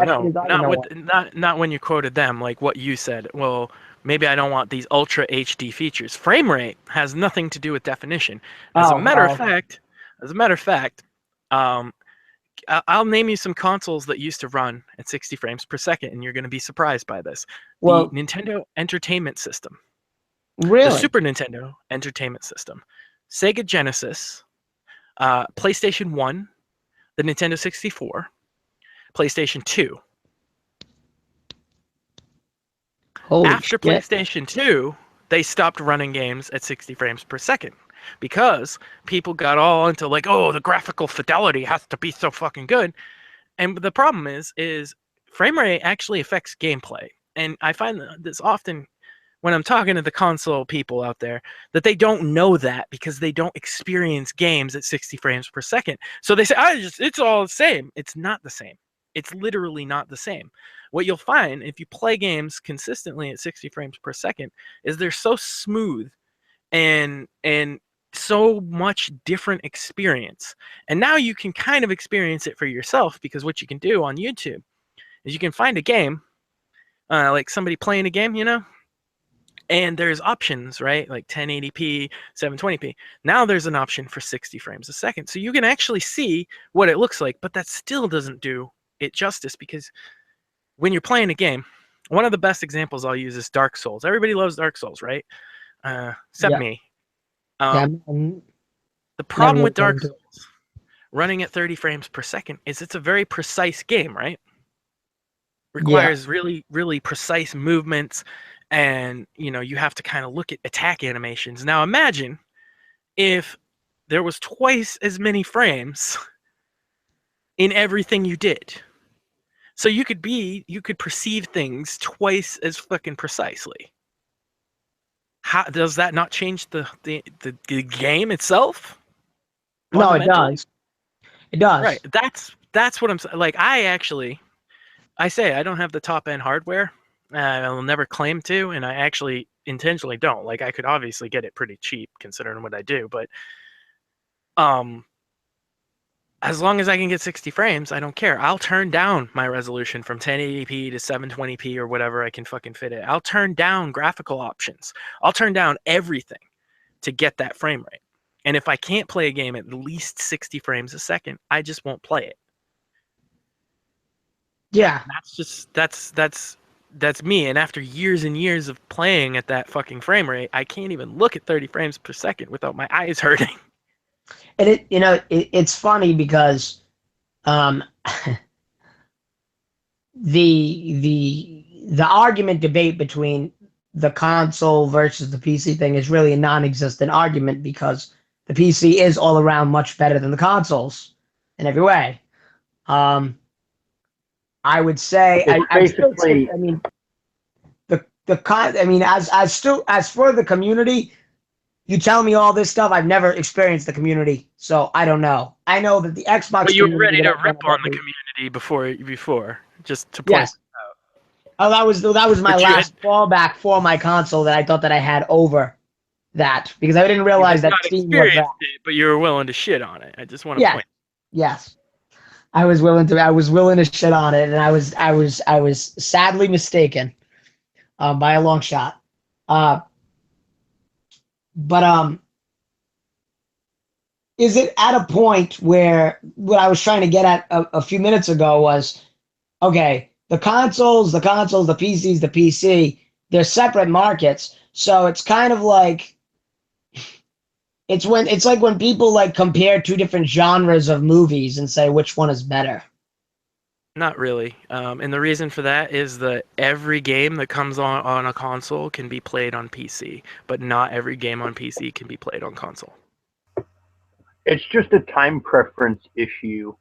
Speaker 1: Not when you quoted them, like what you said. Well, maybe I don't want these ultra HD features. Frame rate has nothing to do with definition. As a matter of fact, I'll name you some consoles that used to run at 60 frames per second, and you're going to be surprised by this.
Speaker 2: Well,
Speaker 1: the Nintendo Entertainment System.
Speaker 2: Really?
Speaker 1: The Super Nintendo Entertainment System. Sega Genesis. PlayStation 1. The Nintendo 64. PlayStation 2. After
Speaker 2: shit.
Speaker 1: PlayStation 2, they stopped running games at 60 frames per second. Because people got all into like, oh, the graphical fidelity has to be so fucking good. And the problem is frame rate actually affects gameplay. And I find this often when I'm talking to the console people out there, that they don't know that because they don't experience games at 60 frames per second. So they say, it's all the same. It's not the same. It's literally not the same. What you'll find if you play games consistently at 60 frames per second is they're so smooth and so much different experience. And now you can kind of experience it for yourself, because what you can do on YouTube is you can find a game, like somebody playing a game, and there's options, right? Like 1080p, 720p. Now there's an option for 60 frames a second. So you can actually see what it looks like, but that still doesn't do it justice, because when you're playing a game, one of the best examples I'll use is Dark Souls. Everybody loves Dark Souls, right? Except me. The problem with Dark Souls, running at 30 frames per second is it's a very precise game, right?
Speaker 2: Yeah.
Speaker 1: Requires really, really precise movements, and you have to kind of look at attack animations. Now imagine if there was twice as many frames in everything you did. So you could perceive things twice as fucking precisely. How does that not change the game itself?
Speaker 2: No, it
Speaker 1: Fundamentally?
Speaker 2: does. It does.
Speaker 1: Right. That's what I'm saying. Like, I say I don't have the top end hardware. I'll never claim to, and I actually intentionally don't. Like, I could obviously get it pretty cheap considering what I do, but as long as I can get 60 frames, I don't care. I'll turn down my resolution from 1080p to 720p or whatever I can fucking fit it. I'll turn down graphical options. I'll turn down everything to get that frame rate. And if I can't play a game at least 60 frames a second, I just won't play it.
Speaker 2: Yeah.
Speaker 1: That's me. And after years and years of playing at that fucking frame rate, I can't even look at 30 frames per second without my eyes hurting.
Speaker 2: And it's funny because the argument debate between the console versus the PC thing is really a non-existent argument, because the PC is all around much better than the consoles in every way. I would say I still say, I mean, as for the community, you tell me all this stuff. I've never experienced the community, so I don't know. I know that the Xbox.
Speaker 1: But you were ready to rip on the community before, just to point.
Speaker 2: Yes. Oh, that was my last fallback for my console that I thought that I had over that, because I didn't realize that Steam was that.
Speaker 1: But you were willing to shit on it. I just want to point.
Speaker 2: Yes. I was willing to shit on it, and I was sadly mistaken by a long shot. But is it at a point where what I was trying to get at a few minutes ago was, okay, the consoles, the PCs, the PC, they're separate markets. So it's kind of like, it's like when people like compare two different genres of movies and say which one is better.
Speaker 1: Not really. And the reason for that is that every game that comes on a console can be played on PC, but not every game on PC can be played on console.
Speaker 3: It's just a time preference issue.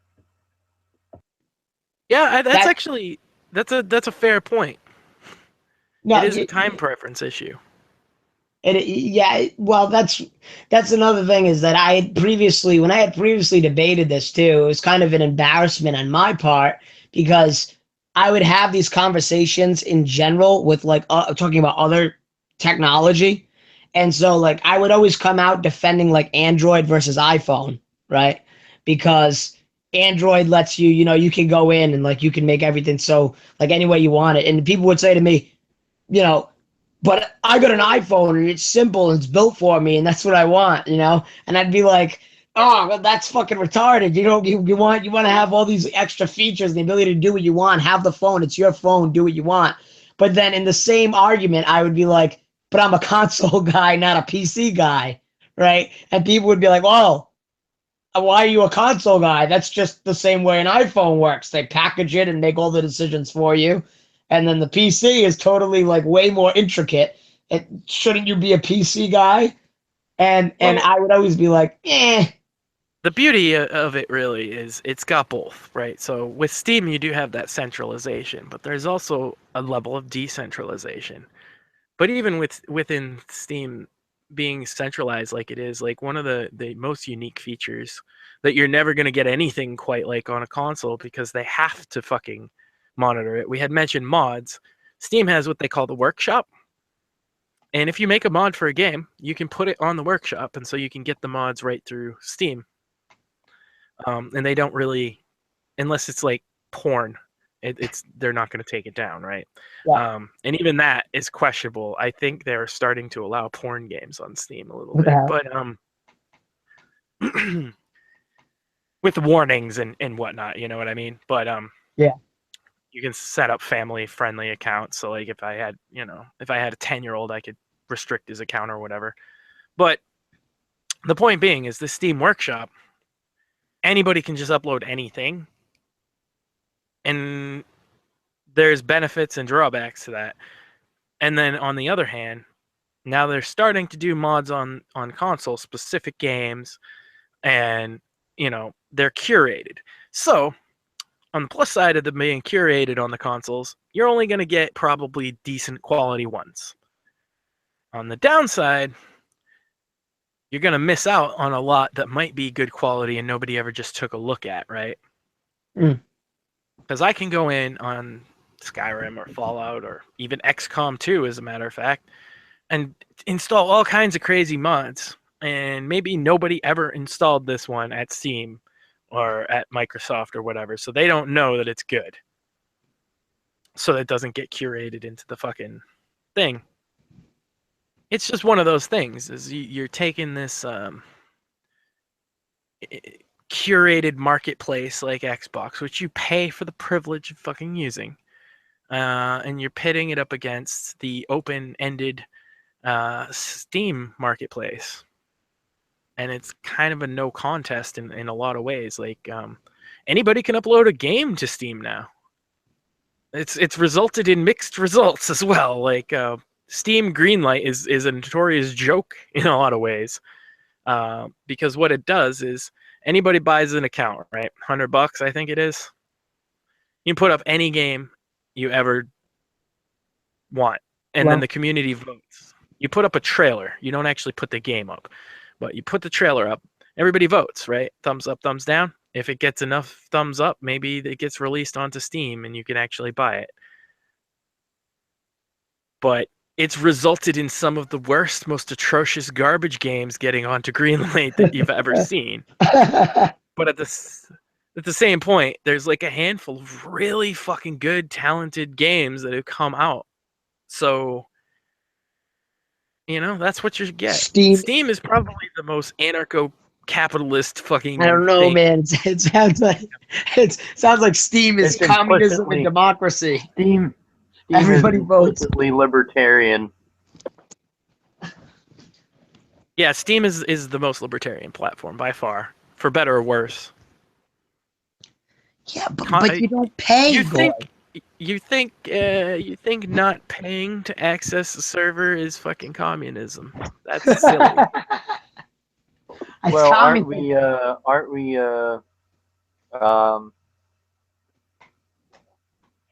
Speaker 1: Yeah, that's a fair point. No, it is a time preference issue.
Speaker 2: Well, that's another thing, is that when I had previously debated this too, it was kind of an embarrassment on my part, because I would have these conversations in general with like talking about other technology. And so like I would always come out defending like Android versus iPhone, right? Because Android lets you, you can go in and like you can make everything so like any way you want it. And people would say to me, but I got an iPhone and it's simple and it's built for me and that's what I want, And I'd be like, oh, well, that's fucking retarded. You want to have all these extra features and the ability to do what you want. Have the phone. It's your phone. Do what you want. But then in the same argument, I would be like, but I'm a console guy, not a PC guy, right? And people would be like, well, why are you a console guy? That's just the same way an iPhone works. They package it and make all the decisions for you. And then the PC is totally like way more intricate. Shouldn't you be a PC guy? And I would always be like, eh.
Speaker 1: The beauty of it really is it's got both, right? So with Steam, you do have that centralization, but there's also a level of decentralization. But even within Steam being centralized like it is, like one of the most unique features that you're never going to get anything quite like on a console, because they have to fucking monitor it. We had mentioned mods. Steam has what they call the workshop. And if you make a mod for a game, you can put it on the workshop, and so you can get the mods right through Steam. And they don't really, unless it's like porn, they're not going to take it down, right?
Speaker 2: Yeah.
Speaker 1: And even that is questionable. I think they're starting to allow porn games on Steam a little bit, but with warnings and whatnot, you know what I mean? But
Speaker 2: yeah,
Speaker 1: you can set up family-friendly accounts. So like if I had a 10-year-old, I could restrict his account or whatever. But the point being is the Steam Workshop, anybody can just upload anything, and there's benefits and drawbacks to that. And then on the other hand, now they're starting to do mods on console specific games, and they're curated. So on the plus side of them being curated on the consoles, you're only going to get probably decent quality ones. On the downside, you're going to miss out on a lot that might be good quality and nobody ever just took a look at, right? Because I can go in on Skyrim or Fallout or even XCOM 2, as a matter of fact, and install all kinds of crazy mods, and maybe nobody ever installed this one at Steam or at Microsoft or whatever, so they don't know that it's good. So it doesn't get curated into the fucking thing. It's just one of those things, is you're taking this curated marketplace like Xbox, which you pay for the privilege of fucking using, and you're pitting it up against the open-ended Steam marketplace. And it's kind of a no contest in a lot of ways. Like, anybody can upload a game to Steam now. It's resulted in mixed results as well. Like, Steam Greenlight is a notorious joke in a lot of ways, because what it does is anybody buys an account, right? $100, I think it is. You can put up any game you ever want, and then the community votes. You put up a trailer. You don't actually put the game up, but you put the trailer up. Everybody votes, right? Thumbs up, thumbs down. If it gets enough thumbs up, maybe it gets released onto Steam and you can actually buy it. But it's resulted in some of the worst, most atrocious garbage games getting onto Greenlight that you've ever seen. But at the same point, there's like a handful of really fucking good, talented games that have come out. So, that's what you get. Steam is probably the most anarcho-capitalist fucking
Speaker 2: I don't know,
Speaker 1: thing.
Speaker 2: man. It sounds like Steam is communism and democracy.
Speaker 3: Steam
Speaker 2: Everybody
Speaker 3: is
Speaker 2: votes.
Speaker 3: implicitly libertarian.
Speaker 1: Yeah, Steam is the most libertarian platform by far, for better or worse.
Speaker 2: Yeah, but you don't pay.
Speaker 1: You think not paying to access a server is fucking communism? That's silly.
Speaker 3: Well, aren't we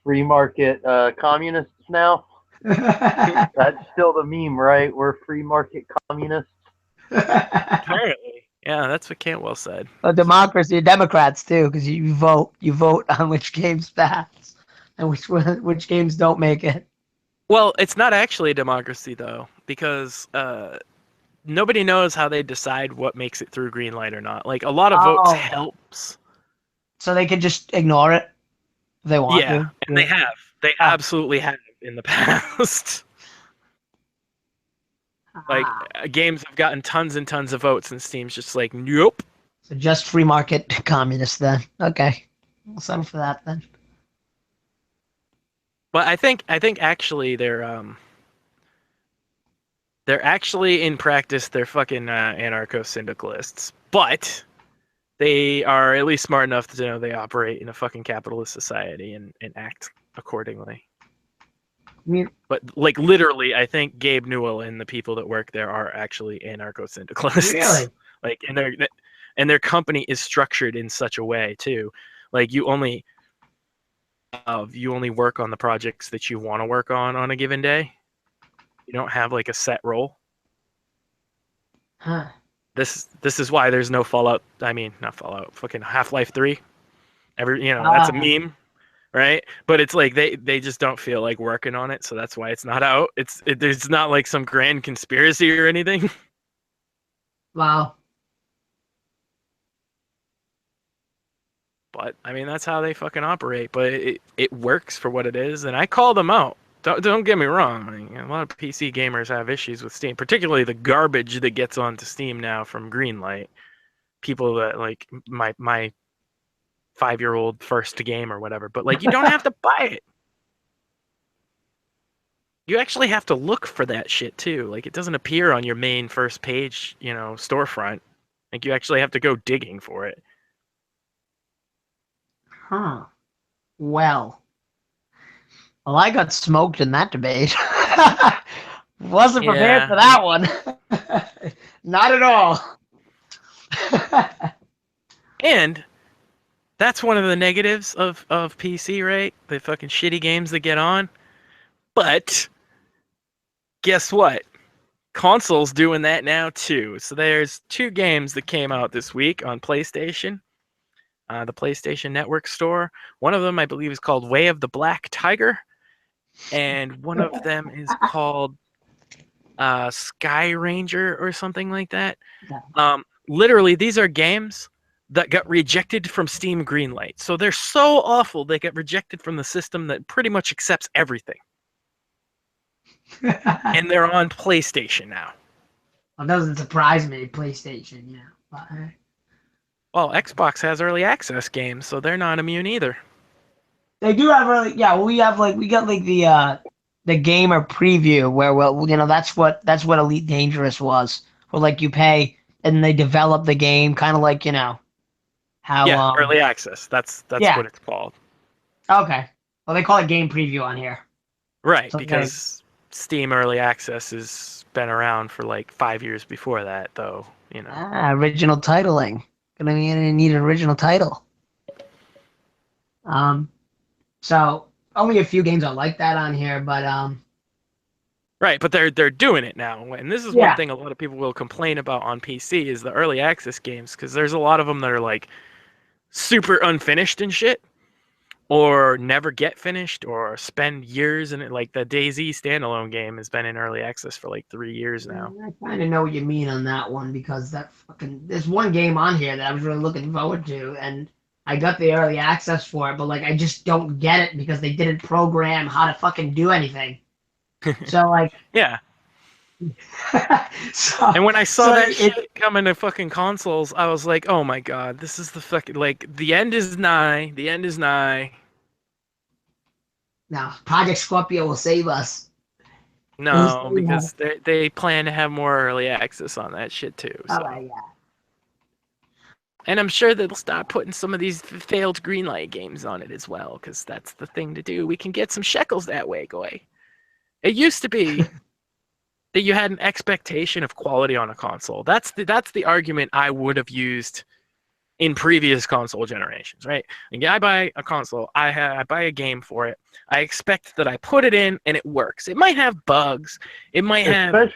Speaker 3: free market communists now? That's still the meme, right? We're free market communists.
Speaker 1: Apparently, yeah, that's what Cantwell said.
Speaker 2: A democracy, Democrats too, because you vote on which games pass and which games don't make it.
Speaker 1: Well, it's not actually a democracy though, because nobody knows how they decide what makes it through Greenlight or not. Like, a lot of votes helps.
Speaker 2: So they can just ignore it if they want to.
Speaker 1: And they have. They absolutely have in the past. Like, games have gotten tons and tons of votes, and Steam's just like, nope.
Speaker 2: So just free market communists then. Okay, we'll settle for that then.
Speaker 1: But I think actually they're actually in practice they're fucking anarcho-syndicalists, but they are at least smart enough to know they operate in a fucking capitalist society and act accordingly. But like, literally, I think Gabe Newell and the people that work there are actually anarcho-syndicalists.
Speaker 2: Really?
Speaker 1: Like, and their company is structured in such a way too. Like, you only work on the projects that you want to work on a given day. You don't have like a set role.
Speaker 2: Huh.
Speaker 1: This is why there's no Fallout. I mean, not Fallout. Fucking Half-Life 3. That's a meme, right? But it's like they just don't feel like working on it, so that's why it's not out. It's not like some grand conspiracy or anything.
Speaker 2: Wow.
Speaker 1: But I mean, that's how they fucking operate. But it works for what it is, and I call them out. Don't get me wrong. I mean, a lot of PC gamers have issues with Steam, particularly the garbage that gets onto Steam now from Greenlight. People that, like, my 5-year-old first game or whatever. But like, you don't have to buy it. You actually have to look for that shit too. Like, it doesn't appear on your main first page, storefront. Like, you actually have to go digging for it.
Speaker 2: Huh. Well, I got smoked in that debate. Wasn't prepared for
Speaker 1: Yeah.
Speaker 2: that one. Not at all.
Speaker 1: And that's one of the negatives of PC, right? The fucking shitty games that get on. But guess what? Consoles doing that now too. So there's 2 games that came out this week on PlayStation, the PlayStation Network store. One of them, I believe, is called Way of the Black Tiger, and one of them is called Sky Ranger or something like that. Literally, these are games that got rejected from Steam Greenlight. So they're so awful they get rejected from the system that pretty much accepts everything. And they're on PlayStation now.
Speaker 2: Well, doesn't surprise me, PlayStation, yeah. But,
Speaker 1: Well, Xbox has early access games, so they're not immune either.
Speaker 2: they do have early, yeah. We got like the gamer preview where that's what Elite Dangerous was. Where like you pay and they develop the game, kind of like how
Speaker 1: Yeah, early access. That's
Speaker 2: yeah.
Speaker 1: what it's called.
Speaker 2: Okay. Well, they call it game preview on here.
Speaker 1: Right,
Speaker 2: So
Speaker 1: because Steam early access has been around for like 5 years before that, though.
Speaker 2: Original titling. Gonna need an original title. So only a few games are like that on here, but
Speaker 1: Right, but they're doing it now, and this is one thing a lot of people will complain about on PC is the early access games, because there's a lot of them that are like super unfinished and shit, or never get finished, or spend years in it. Like the DayZ standalone game has been in early access for like 3 years now.
Speaker 2: I kind of know what you mean on that one because there's one game on here that I was really looking forward to, and I got the early access for it, but like I just don't get it because they didn't program how to fucking do anything. So like
Speaker 1: Yeah. And when I saw that shit coming to fucking consoles, I was like, oh my god, this is the fucking, like, the end is nigh. The end is nigh.
Speaker 2: Now, Project Scorpio will save us.
Speaker 1: No, because they plan to have more early access on that shit too. So.
Speaker 2: Oh my god.
Speaker 1: And I'm sure they'll stop putting some of these failed Greenlight games on it as well, because that's the thing to do. We can get some shekels that way, Goy. It used to be that you had an expectation of quality on a console. That's the argument I would have used in previous console generations, right? And I buy a console, I buy a game for it. I expect that I put it in and it works. It might have bugs. It might have.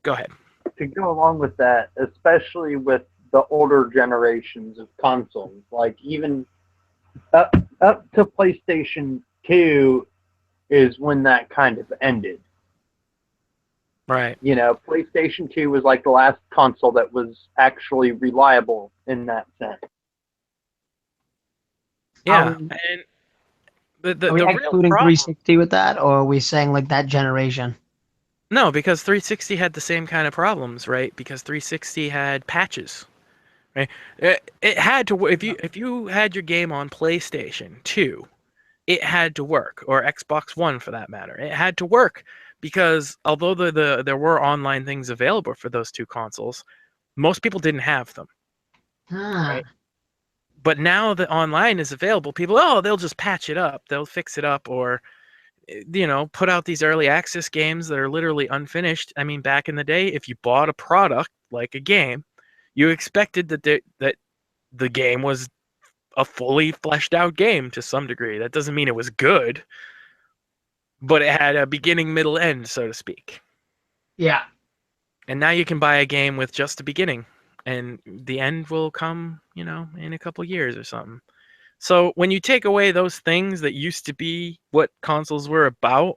Speaker 1: Go ahead.
Speaker 3: To go along with that, especially with the older generations of consoles, like even up to PlayStation 2 is when that kind of ended.
Speaker 1: Right.
Speaker 3: PlayStation 2 was like the last console that was actually reliable in that sense.
Speaker 1: Yeah, and the
Speaker 2: are we
Speaker 1: real
Speaker 2: including
Speaker 1: problem,
Speaker 2: 360 with that, or are we saying like that generation?
Speaker 1: No, because 360 had the same kind of problems, right? Because 360 had patches, right? It had to. If you had your game on PlayStation 2, it had to work, or Xbox One for that matter. It had to work because although there were online things available for those 2 consoles, most people didn't have them. Right? But now that online is available, people, they'll just patch it up, they'll fix it up, or put out these early access games that are literally unfinished. I mean, back in the day, if you bought a product like a game, you expected that the game was a fully fleshed out game to some degree. That doesn't mean it was good, but it had a beginning, middle, end, so to speak.
Speaker 2: Yeah.
Speaker 1: And now you can buy a game with just a beginning, and the end will come, in a couple years or something. So when you take away those things that used to be what consoles were about,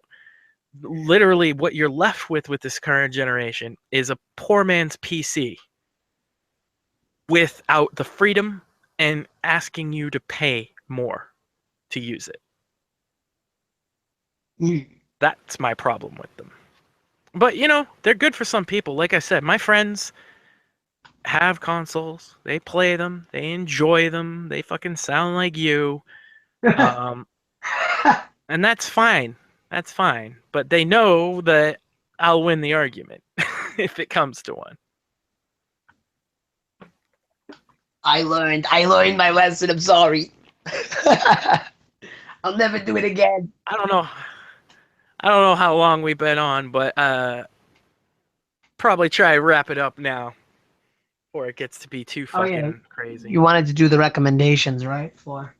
Speaker 1: literally what you're left with this current generation is a poor man's PC without the freedom and asking you to pay more to use it. That's my problem with them. But, they're good for some people. Like I said, my friends have consoles. They play them. They enjoy them. They fucking sound like you. And that's fine. That's fine. But they know that I'll win the argument if it comes to one.
Speaker 5: I learned my lesson. I'm sorry. I'll never do it again.
Speaker 1: I don't know. I don't know how long we've been on, but probably try to wrap it up now before it gets to be too
Speaker 2: Oh yeah,
Speaker 1: fucking crazy.
Speaker 2: you wanted to do the recommendations, right? For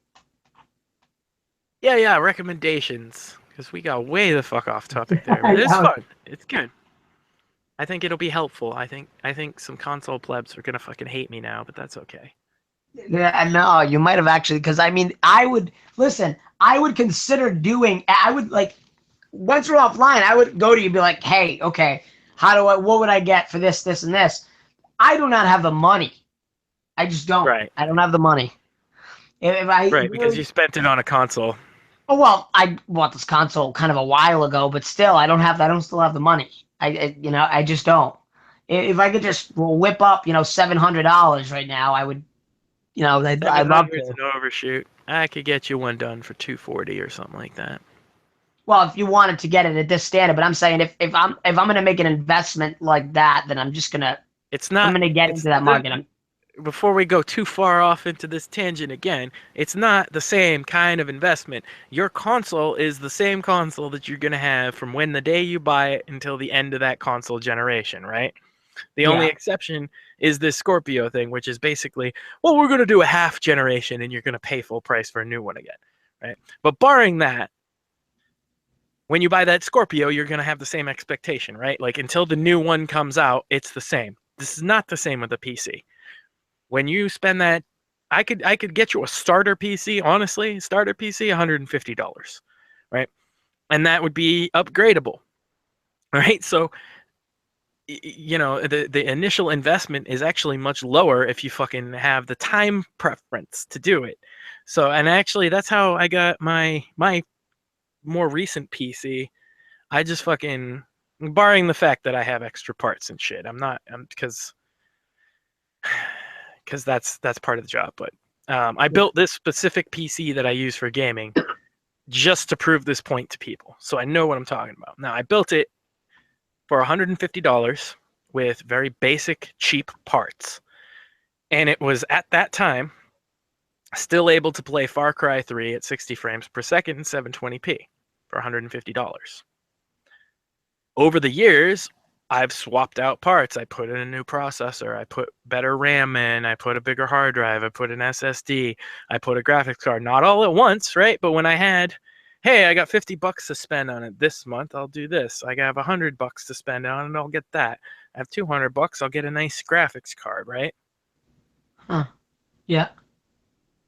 Speaker 1: Yeah, recommendations. Because we got way the fuck off topic there. But it's
Speaker 2: Yeah.
Speaker 1: fun. It's good. I think it'll be helpful. I think some console plebs are gonna fucking hate me now, but that's okay.
Speaker 2: Yeah, no, you might have actually, because I mean, I would listen. I would consider doing. I would like once we're offline. I would go to you and be like, "Hey, okay, how do I? What would I get for this, this, and this?" I do not have the money. I just don't.
Speaker 1: Right.
Speaker 2: I don't have the money. If I
Speaker 1: Right, because you spent it on a console.
Speaker 2: oh well, I bought this console kind of a while ago, but still, I don't have. I don't still have the money. I just don't. If I could just whip up, $700 right now, I would. I'd love
Speaker 1: 700's
Speaker 2: to.
Speaker 1: an overshoot. I could get you one done for 240 or something like that.
Speaker 2: Well, if you wanted to get it at this standard, but I'm saying if I'm gonna make an investment like that, then
Speaker 1: It's
Speaker 2: I'm
Speaker 1: not.
Speaker 2: gonna get
Speaker 1: It's
Speaker 2: into that market.
Speaker 1: before we go too far off into this tangent again. It's not the same kind of investment. Your console is the same console that you're gonna have from when the day you buy it until the end of that console generation, right? The only
Speaker 2: Yeah.
Speaker 1: exception is this Scorpio thing, which is basically, well, we're going to do a half generation and you're going to pay full price for a new one again, right? But barring that, when you buy that Scorpio, you're going to have the same expectation, right? Like until the new one comes out, it's the same. This is not the same with a PC. When you spend that, I could get you a starter PC, honestly, starter PC, $150, right? And that would be upgradable, right? So the initial investment is actually much lower if you fucking have the time preference to do it. So, and actually that's how I got my more recent PC. I just fucking, barring the fact that I have extra parts and shit, I'm because that's part of the job. But I built this specific PC that I use for gaming just to prove this point to people, so I know what I'm talking about. Now I built it for $150 with very basic, cheap parts. And it was at that time still able to play Far Cry 3 at 60 frames per second and 720p for $150. Over the years, I've swapped out parts. I put in a new processor. I put better RAM in. I put a bigger hard drive. I put an SSD. I put a graphics card. Not all at once, right? But when I had, hey, I got $50 to spend on it this month, I'll do this. I have $100 to spend on it, I'll get that. I have $200, I'll get a nice graphics card, right?
Speaker 2: Huh. Yeah.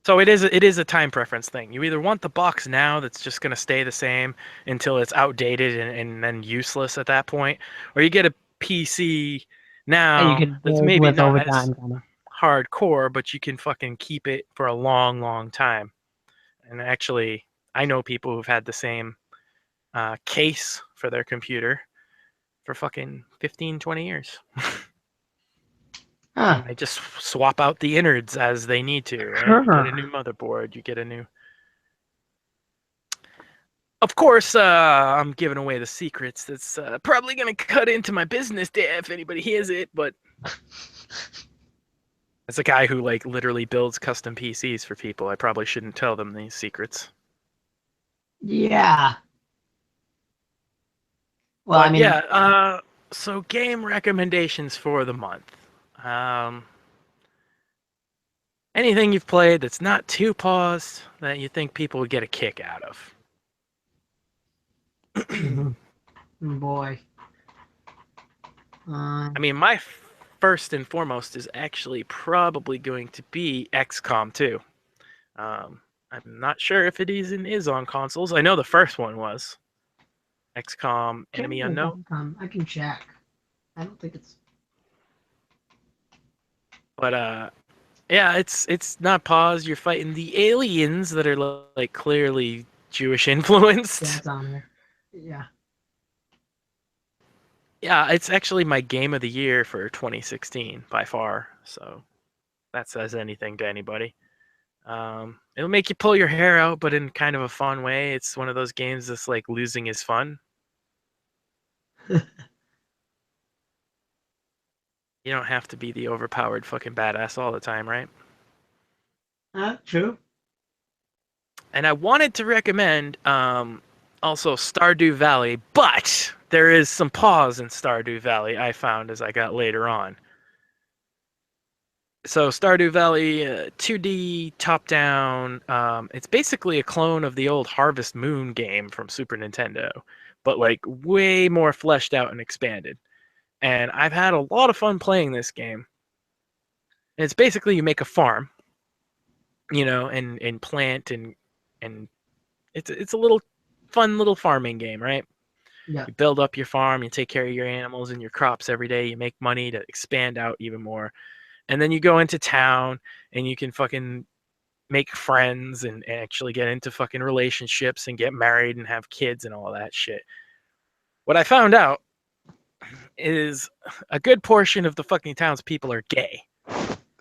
Speaker 1: So it is a time preference thing. You either want the box now that's just going to stay the same until it's outdated and then useless at that point, or you get a PC
Speaker 2: And you
Speaker 1: now
Speaker 2: could
Speaker 1: that's
Speaker 2: build
Speaker 1: maybe
Speaker 2: with
Speaker 1: not as
Speaker 2: overtime, kind of.
Speaker 1: hardcore, but you can fucking keep it for a long, long time. And actually, I know people who've had the same case for their computer for fucking 15, 20 years.
Speaker 2: Huh.
Speaker 1: And they just swap out the innards as they need to, right? You get a new motherboard, you get a new... Of course, I'm giving away the secrets. That's probably going to cut into my business there if anybody hears it, but... As a guy who, like, literally builds custom PCs for people, I probably shouldn't tell them these secrets.
Speaker 2: Yeah. Well,
Speaker 1: But
Speaker 2: I mean,
Speaker 1: yeah, so game recommendations for the month. Anything you've played that's not too paused that you think people would get a kick out of?
Speaker 2: boy.
Speaker 1: I mean, my first and foremost is actually probably going to be XCOM 2. I'm not sure if it is on consoles. I know the first one was XCOM Enemy Unknown.
Speaker 2: I can check. I don't think it's.
Speaker 1: But yeah, it's not pause. You're fighting the aliens that are like clearly Jewish influenced.
Speaker 2: Yeah, it's on here. Yeah.
Speaker 1: Yeah, it's actually my game of the year for 2016 by far. So that says anything to anybody. It'll make you pull your hair out, but in kind of a fun way. It's one of those games that's like losing is fun. You don't have to be the overpowered fucking badass all the time, right?
Speaker 2: True.
Speaker 1: And I wanted to recommend also Stardew Valley, but there is some pause in Stardew Valley I found as I got later on. So Stardew Valley, 2D top-down. It's basically a clone of the old Harvest Moon game from Super Nintendo, but like way more fleshed out and expanded. And I've had a lot of fun playing this game. And it's basically you make a farm, and plant and it's a little fun little farming game, right?
Speaker 2: Yeah.
Speaker 1: You build up your farm, you take care of your animals and your crops every day, you make money to expand out even more. And then you go into town and you can fucking make friends and actually get into fucking relationships and get married and have kids and all that shit. What I found out is a good portion of the fucking townspeople are gay.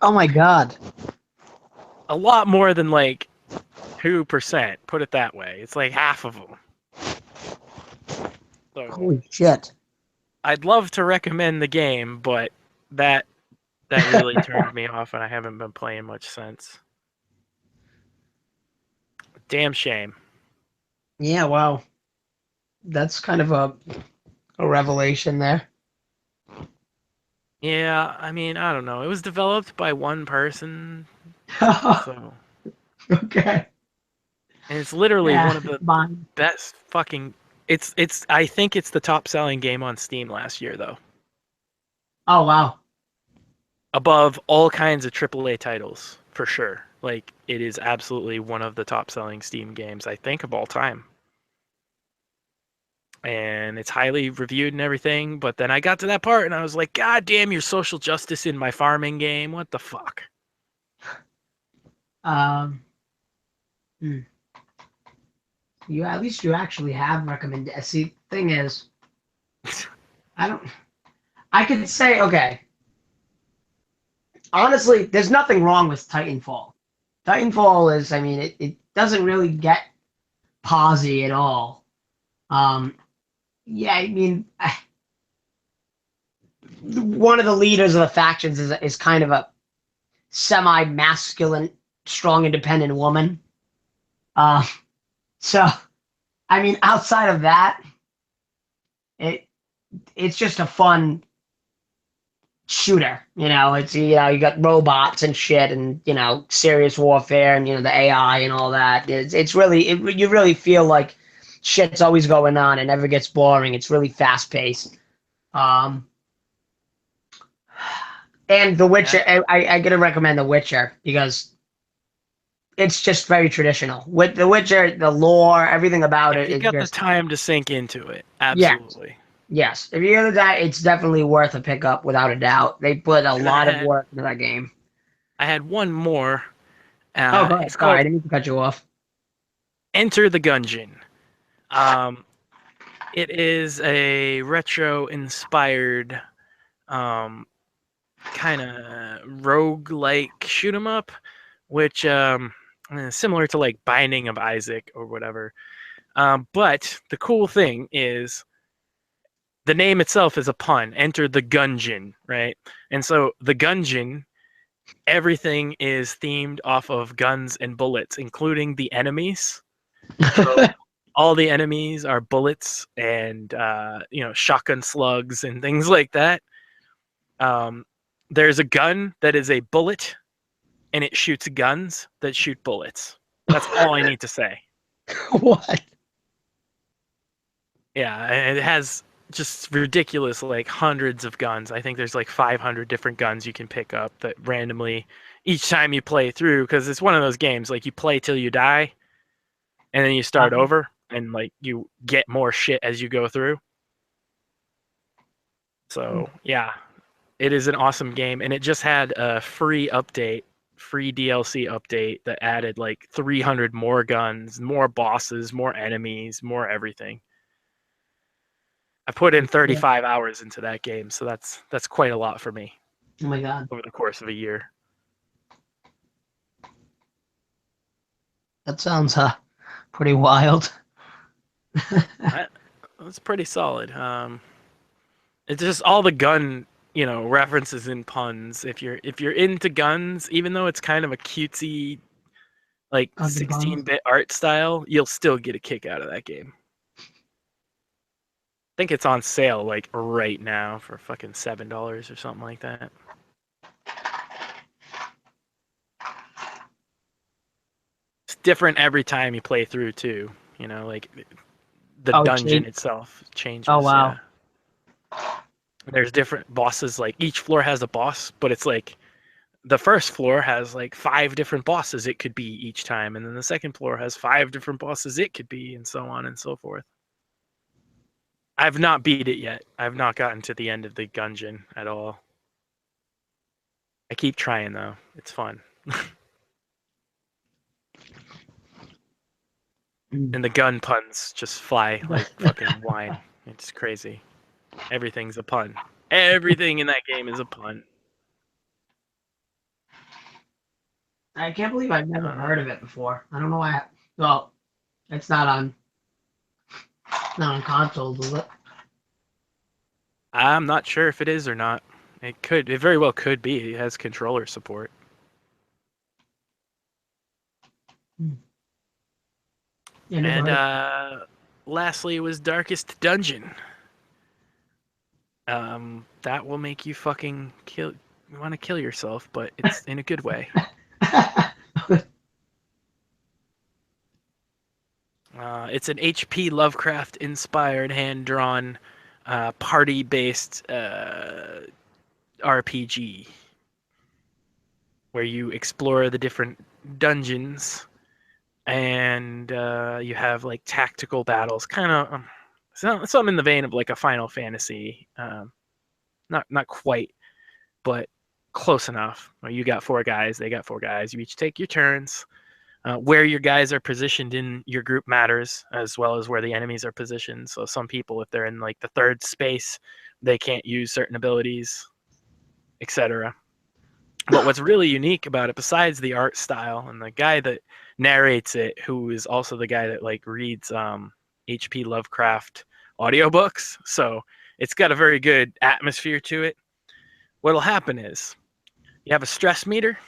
Speaker 2: Oh my god.
Speaker 1: A lot more than like 2%, put it that way. It's like half of them. So
Speaker 2: Holy shit.
Speaker 1: I'd love to recommend the game, but that really turned me off, and I haven't been playing much since. Damn shame.
Speaker 2: Yeah, wow. That's kind of a revelation there.
Speaker 1: Yeah, I mean, I don't know. It was developed by one person, so
Speaker 2: Okay.
Speaker 1: and it's literally
Speaker 2: Yeah,
Speaker 1: one of the
Speaker 2: mine.
Speaker 1: best fucking. It's. I think it's the top selling game on Steam last year, though.
Speaker 2: Oh wow.
Speaker 1: Above all kinds of AAA titles, for sure. Like, it is absolutely one of the top selling Steam games, I think, of all time. And it's highly reviewed and everything, but then I got to that part and I was like, God damn, your social justice in my farming game. What the fuck?
Speaker 2: You at least you actually have recommended. See, thing is, I could say, okay. Honestly, there's nothing wrong with Titanfall. Titanfall is, I mean, it doesn't really get posy at all. Yeah, I mean, one of the leaders of the factions is kind of a semi-masculine, strong, independent woman. So, I mean, outside of that, it's just a fun shooter. It's you got robots and shit, and serious warfare, and the AI and all that. It's really you really feel like shit's always going on. It never gets boring. It's really fast paced. And The Witcher, I gotta recommend The Witcher because it's just very traditional. With The Witcher, the lore, everything about it
Speaker 1: You
Speaker 2: is
Speaker 1: got
Speaker 2: just
Speaker 1: the time to sink into it. Absolutely.
Speaker 2: yes. If you're into that, it's definitely worth a pickup without a doubt. They put a
Speaker 1: And
Speaker 2: lot of work into that game.
Speaker 1: I had one more.
Speaker 2: Oh, go ahead.
Speaker 1: It's
Speaker 2: Sorry, I
Speaker 1: called
Speaker 2: didn't mean to cut you off.
Speaker 1: Enter the Gungeon. It is a retro-inspired kind of rogue-like shoot 'em up, which similar to like Binding of Isaac or whatever. But the cool thing is the name itself is a pun. Enter the Gungeon, right? And so the Gungeon, everything is themed off of guns and bullets, including the enemies. So all the enemies are bullets and shotgun slugs and things like that. There's a gun that is a bullet, and it shoots guns that shoot bullets. That's all I need to say.
Speaker 2: What?
Speaker 1: Yeah, and it has just ridiculous, like hundreds of guns. I think there's like 500 different guns you can pick up that randomly each time you play through, because it's one of those games like you play till you die, and then you start over, and like you get more shit as you go through. So yeah, it is an awesome game, and it just had a free DLC update that added like 300 more guns, more bosses, more enemies, more everything. I put in 35 hours into that game, so that's quite a lot for me.
Speaker 2: Oh my god.
Speaker 1: Over the course of a year.
Speaker 2: That sounds pretty wild.
Speaker 1: That's pretty solid. It's just all the gun, references and puns. If you're into guns, even though it's kind of a cutesy like
Speaker 2: Guns and Buns.
Speaker 1: 16-bit art style, you'll still get a kick out of that game. I think it's on sale like right now for fucking $7 or something like that. It's different every time you play through too. You know, like the dungeon itself changes.
Speaker 2: Oh, wow.
Speaker 1: Yeah. There's different bosses. Like each floor has a boss, but it's like the first floor has like 5 different bosses it could be each time, and then the second floor has 5 different bosses it could be, and so on and so forth. I've not beat it yet. I've not gotten to the end of the dungeon at all. I keep trying though. It's fun. And the gun puns just fly like fucking wine. It's crazy. Everything's a pun. Everything in that game is a pun.
Speaker 2: I can't believe I've never heard of it before. I don't know why. Well, it's not on consoles, is it?
Speaker 1: I'm not sure if it is or not. It could. It very well could be. It has controller support.
Speaker 2: Yeah, never heard of
Speaker 1: And lastly was Darkest Dungeon. That will make you fucking kill. You want to kill yourself, but it's in a good way. It's an H.P. Lovecraft-inspired, hand-drawn, party-based RPG where you explore the different dungeons, and you have like tactical battles, kind of something in the vein of like a Final Fantasy. Not quite, but close enough. Where you got 4 guys, they got 4 guys. You each take your turns. Where your guys are positioned in your group matters, as well as where the enemies are positioned. So some people, if they're in like the 3rd space, they can't use certain abilities, etc. But what's really unique about it, besides the art style and the guy that narrates it, who is also the guy that like reads H.P. Lovecraft audiobooks, so it's got a very good atmosphere to it. What'll happen is you have a stress meter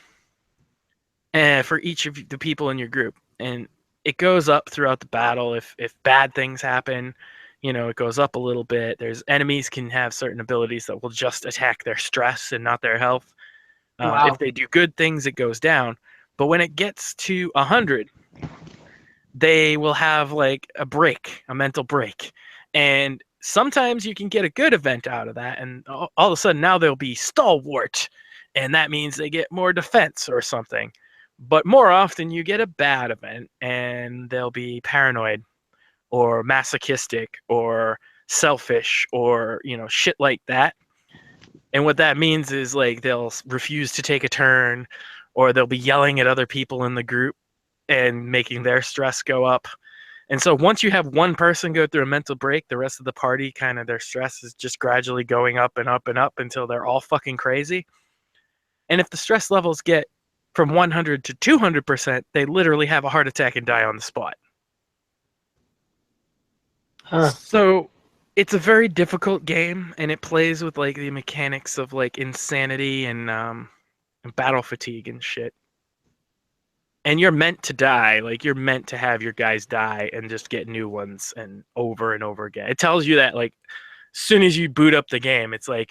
Speaker 1: for each of the people in your group, and it goes up throughout the battle. If bad things happen, you know, it goes up a little bit. There's enemies can have certain abilities that will just attack their stress and not their health.
Speaker 2: Wow.
Speaker 1: If they do good things, it goes down. But when it gets to 100, they will have like a break, a mental break. And sometimes you can get a good event out of that, and all of a sudden now they'll be stalwart, and that means they get more defense or something. But more often you get a bad event, and they'll be paranoid or masochistic or selfish or, you know, shit like that. And what that means is like they'll refuse to take a turn, or they'll be yelling at other people in the group and making their stress go up. And so once you have one person go through a mental break, the rest of the party, kind of their stress is just gradually going up and up and up until they're all fucking crazy. And if the stress levels get from 100 to 200%, they literally have a heart attack and die on the spot.
Speaker 2: Huh.
Speaker 1: So it's a very difficult game, and it plays with like the mechanics of like insanity and battle fatigue and shit. And you're meant to die. Like, you're meant to have your guys die and just get new ones and over again. It tells you that, like, as soon as you boot up the game, it's like,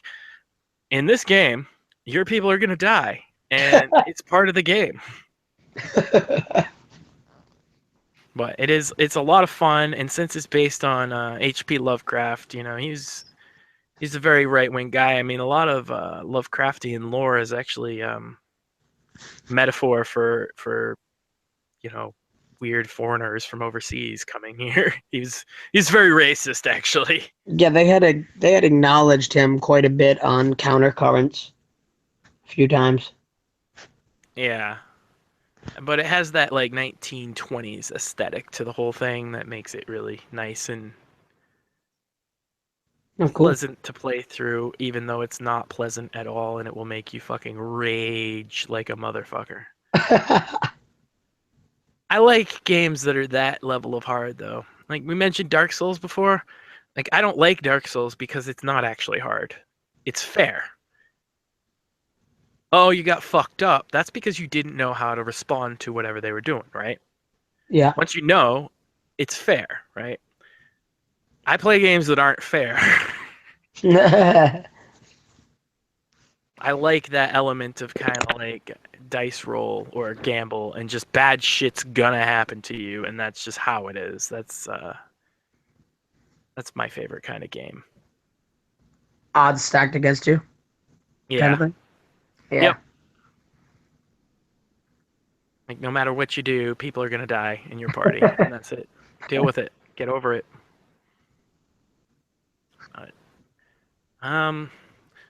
Speaker 1: in this game, your people are going to die. And it's part of the game. But it's a lot of fun. And since it's based on H.P. Lovecraft, you know, he's a very right-wing guy. I mean, a lot of Lovecraftian lore is actually metaphor for you know, weird foreigners from overseas coming here. He's very racist, actually.
Speaker 6: Yeah, they had acknowledged him quite a bit on Countercurrents a few times.
Speaker 1: Yeah, but it has that like 1920s aesthetic to the whole thing that makes it really nice and
Speaker 6: Oh, cool.
Speaker 1: pleasant to play through, even though it's not pleasant at all, and it will make you fucking rage like a motherfucker. I like games that are that level of hard, though. Like, we mentioned Dark Souls before. Like, I don't like Dark Souls because it's not actually hard. It's fair. oh, you got fucked up. That's because you didn't know how to respond to whatever they were doing, right?
Speaker 6: Yeah.
Speaker 1: Once you know, it's fair, right? I play games that aren't fair. I like that element of kind of like dice roll or gamble and just bad shit's gonna happen to you, and that's just how it is. That's my favorite kind of game.
Speaker 6: Odds stacked against you,
Speaker 1: Yeah.
Speaker 6: kind of thing. Yeah.
Speaker 1: Yep. Like no matter what you do, people are gonna die in your party, and that's it. Deal with it. Get over it.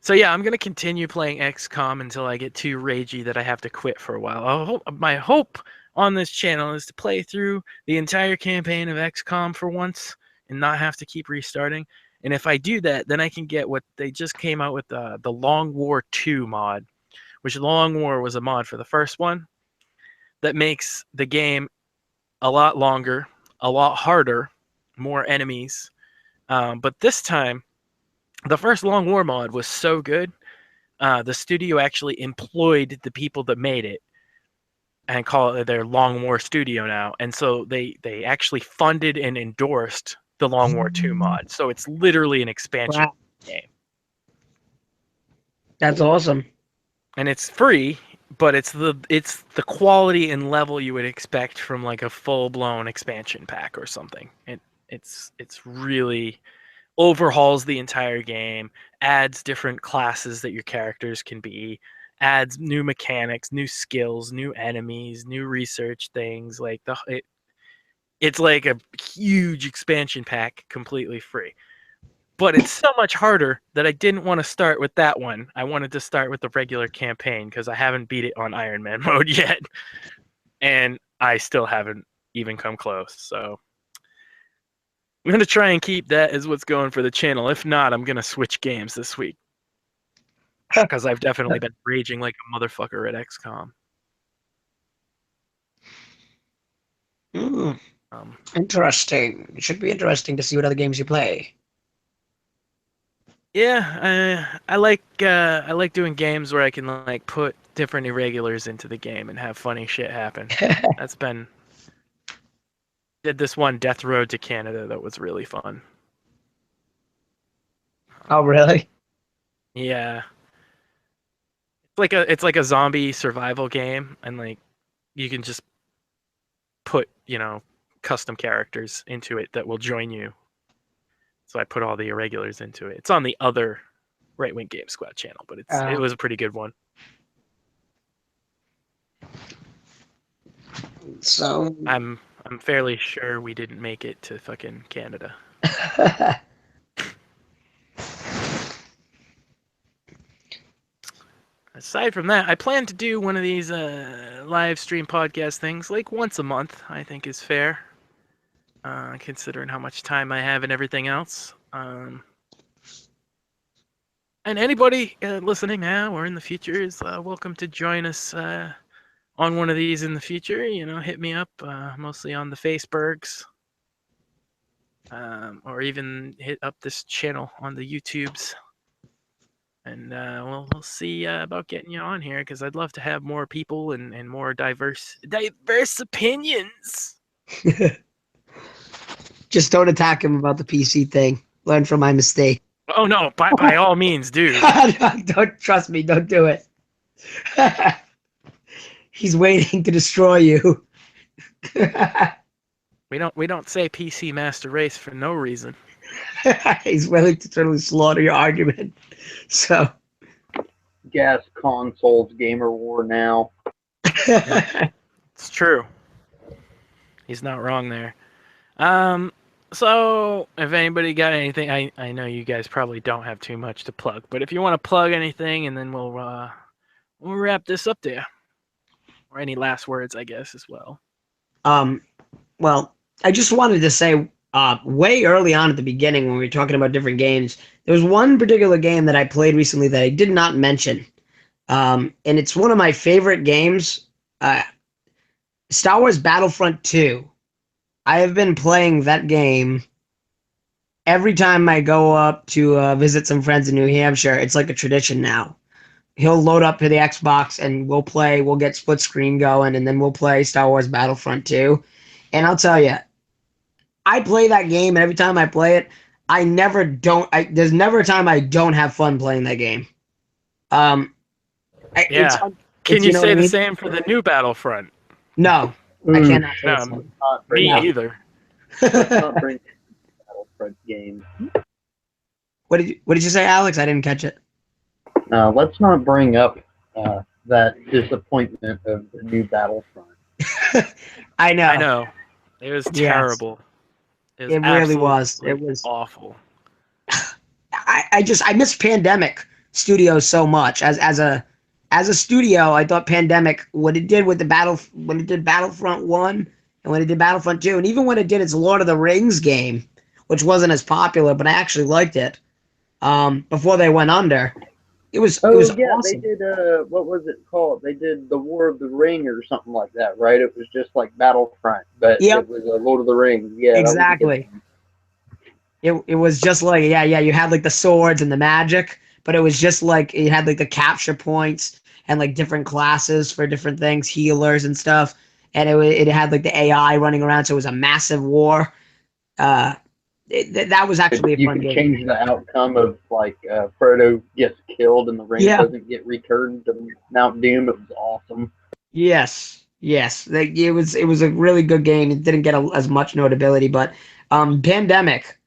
Speaker 1: So yeah, I'm gonna continue playing XCOM until I get too ragey that I have to quit for a while. My hope on this channel is to play through the entire campaign of XCOM for once and not have to keep restarting. And if I do that, then I can get what they just came out with, the Long War 2 mod, which Long War was a mod for the first one that makes the game a lot longer, a lot harder, more enemies. But this time, the first Long War mod was so good, the studio actually employed the people that made it and call it their Long War studio now. And so they actually funded and endorsed the Long War 2 mod. So it's literally an expansion
Speaker 6: Wow.
Speaker 1: game.
Speaker 6: That's awesome.
Speaker 1: And it's free, but it's the quality and level you would expect from like a full-blown expansion pack or something. It's really overhauls the entire game, adds different classes that your characters can be, adds new mechanics, new skills, new enemies, new research things. Like it's like a huge expansion pack completely free. But it's so much harder that I didn't want to start with that one. I wanted to start with the regular campaign because I haven't beat it on Iron Man mode yet. And I still haven't even come close. So I'm going to try and keep that as what's going for the channel. If not, I'm going to switch games this week. Because I've definitely been raging like a motherfucker at XCOM.
Speaker 6: Interesting. It should be interesting to see what other games you play.
Speaker 1: Yeah, I like doing games where I can like put different irregulars into the game and have funny shit happen. That's been... Did this one Death Road to Canada that was really fun.
Speaker 6: Oh, really?
Speaker 1: Yeah. It's like a zombie survival game, and like you can just put, custom characters into it that will join you. So I put all the irregulars into it. It's on the other Right Wing Game Squad channel, but it was a pretty good one.
Speaker 6: So
Speaker 1: I'm fairly sure we didn't make it to fucking Canada. Aside from that, I plan to do one of these live stream podcast things like once a month. I think is fair, considering how much time I have and everything else. And anybody listening now or in the future is welcome to join us on one of these in the future. Hit me up, mostly on the Facebergs, or even hit up this channel on the YouTubes. And we'll see about getting you on here, because I'd love to have more people and more diverse opinions.
Speaker 6: just don't attack him about the PC thing. Learn from my mistake.
Speaker 1: Oh no, by all means, dude.
Speaker 6: Don't trust me. Don't do it. He's waiting to destroy you.
Speaker 1: We don't say PC Master Race for no reason.
Speaker 6: He's willing to totally slaughter your argument. So,
Speaker 3: Gas consoles gamer war now.
Speaker 1: It's true. He's not wrong there. So if anybody got anything, I know you guys probably don't have too much to plug, but if you want to plug anything, and then we'll wrap this up there. Or any last words, I guess, as well.
Speaker 6: Well, I just wanted to say, way early on at the beginning when we were talking about different games, there was one particular game that I played recently that I did not mention. And it's one of my favorite games, Star Wars Battlefront 2. I have been playing that game every time I go up to visit some friends in New Hampshire. It's like a tradition now. he'll load up to the Xbox and we'll play. We'll get split screen going, and then we'll play Star Wars Battlefront 2. And I'll tell you, I play that game, and every time I play it, I never don't. There's never a time I don't have fun playing that game.
Speaker 1: Yeah. Can you say the same for the new Battlefront?
Speaker 6: No, I cannot say
Speaker 1: No,
Speaker 6: the
Speaker 1: me
Speaker 6: No.
Speaker 1: either.
Speaker 3: Let's not bring Battlefront game.
Speaker 6: What did you say, Alex? I didn't catch it.
Speaker 3: Let's not bring up that disappointment of the new Battlefront.
Speaker 6: I know.
Speaker 1: I know. It was terrible.
Speaker 6: It really was. It was
Speaker 1: awful.
Speaker 6: I miss Pandemic Studios so much. As a studio, I thought Pandemic, what it did with when it did Battlefront 1 and when it did Battlefront 2, and even when it did its Lord of the Rings game, which wasn't as popular, but I actually liked it. Before they went under, it was awesome.
Speaker 3: They did what was it called? They did the War of the Ring or something like that, right? It was just like Battlefront, but it was a Lord of the Rings. Yeah,
Speaker 6: exactly. It was just like you had like the swords and the magic, but it was just like it had like the capture points and like different classes for different things, healers and stuff, and it had like the AI running around, so it was a massive war. That was actually a fun game.
Speaker 3: You could change the outcome of like Frodo gets killed and the ring doesn't get returned to Mount Doom. It was awesome.
Speaker 6: Yes. Like, it was a really good game. It didn't get as much notability, but Pandemic.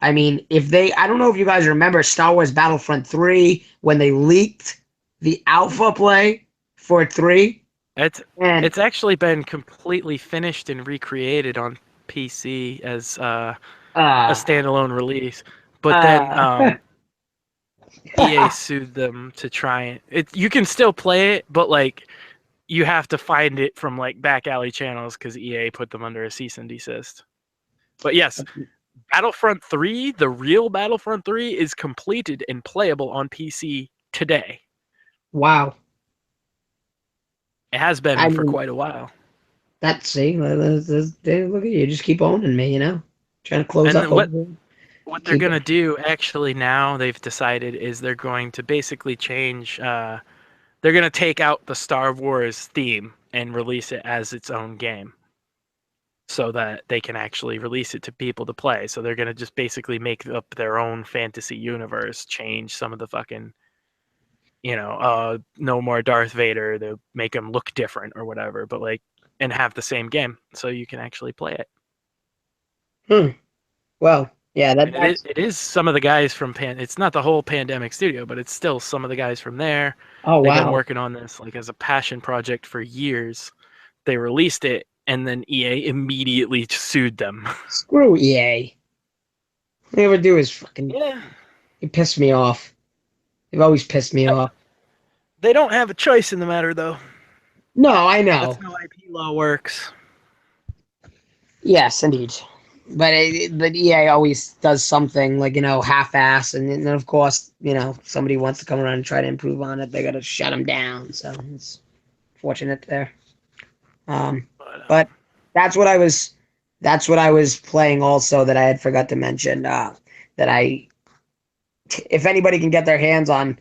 Speaker 6: I mean, I don't know if you guys remember Star Wars Battlefront 3 when they leaked the alpha play for 3.
Speaker 1: It's actually been completely finished and recreated on PC as a standalone release, but then EA sued them to try it. You can still play it, but like you have to find it from like back alley channels because EA put them under a cease and desist. But yes, Battlefront 3, the real Battlefront 3, is completed and playable on PC today.
Speaker 6: Wow.
Speaker 1: It has been for quite a while.
Speaker 6: Look at you, just keep owning me, trying to close up.
Speaker 1: What they're going to do actually now, they've decided, is they're going to basically change, they're going to take out the Star Wars theme and release it as its own game so that they can actually release it to people to play. So they're going to just basically make up their own fantasy universe, change some of the fucking, no more Darth Vader, to make him look different or whatever, but like, and have the same game so you can actually play it.
Speaker 6: Well, yeah,
Speaker 1: it is some of the guys from it's not the whole Pandemic studio, but it's still some of the guys from there.
Speaker 6: Oh,
Speaker 1: They've been working on this like as a passion project for years. They released it and then EA immediately sued them.
Speaker 6: Screw EA. All they ever do is fucking It pissed me off. They've always pissed me off.
Speaker 1: They don't have a choice in the matter, though.
Speaker 6: No, I know.
Speaker 1: That's how IP law works.
Speaker 6: Yes, indeed. But EA always does something like, half-ass, and then of course, somebody wants to come around and try to improve on it. They got to shut them down. So it's fortunate there. But that's what I was playing also that I had forgot to mention. If anybody can get their hands on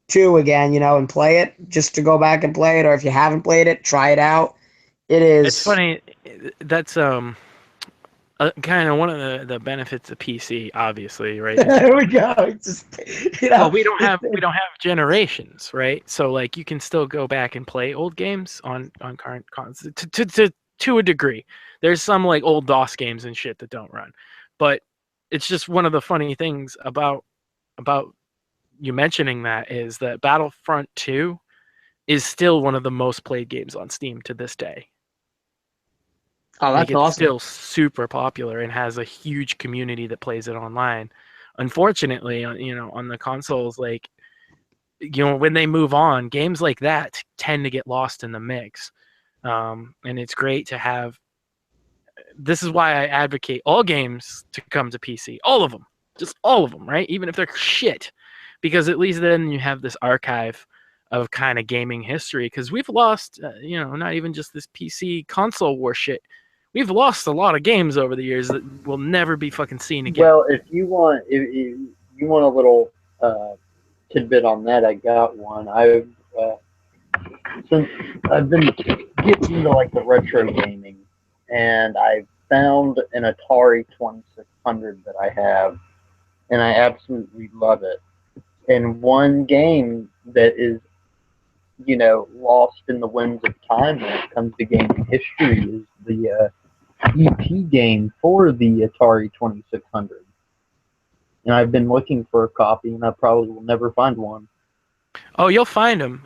Speaker 6: 2 again, and play it, just to go back and play it, or if you haven't played it, try it out.
Speaker 1: It's funny. That's kind of one of the benefits of PC, obviously, right?
Speaker 6: There we go. It's just,
Speaker 1: well, we don't have generations, right? So like you can still go back and play old games on current consoles to a degree. There's some like old DOS games and shit that don't run, but it's just one of the funny things about you mentioning that is that Battlefront 2 is still one of the most played games on Steam to this day.
Speaker 6: Oh, that's awesome.
Speaker 1: It's still super popular and has a huge community that plays it online. Unfortunately, on the consoles, like, when they move on, games like that tend to get lost in the mix. And it's great to have. This is why I advocate all games to come to PC. All of them. Just all of them, right? Even if they're shit. Because at least then you have this archive of kind of gaming history. Because we've lost, not even just this PC console war shit. We've lost a lot of games over the years that will never be fucking seen again.
Speaker 3: Well, if you want a little tidbit on that. I got one. Since I've been getting into like the retro gaming, and I found an Atari 2600 that I have, and I absolutely love it. And one game that is, lost in the winds of time when it comes to gaming history is the EP game for the Atari 2600. And I've been looking for a copy, and I probably will never find one.
Speaker 1: Oh, you'll find them.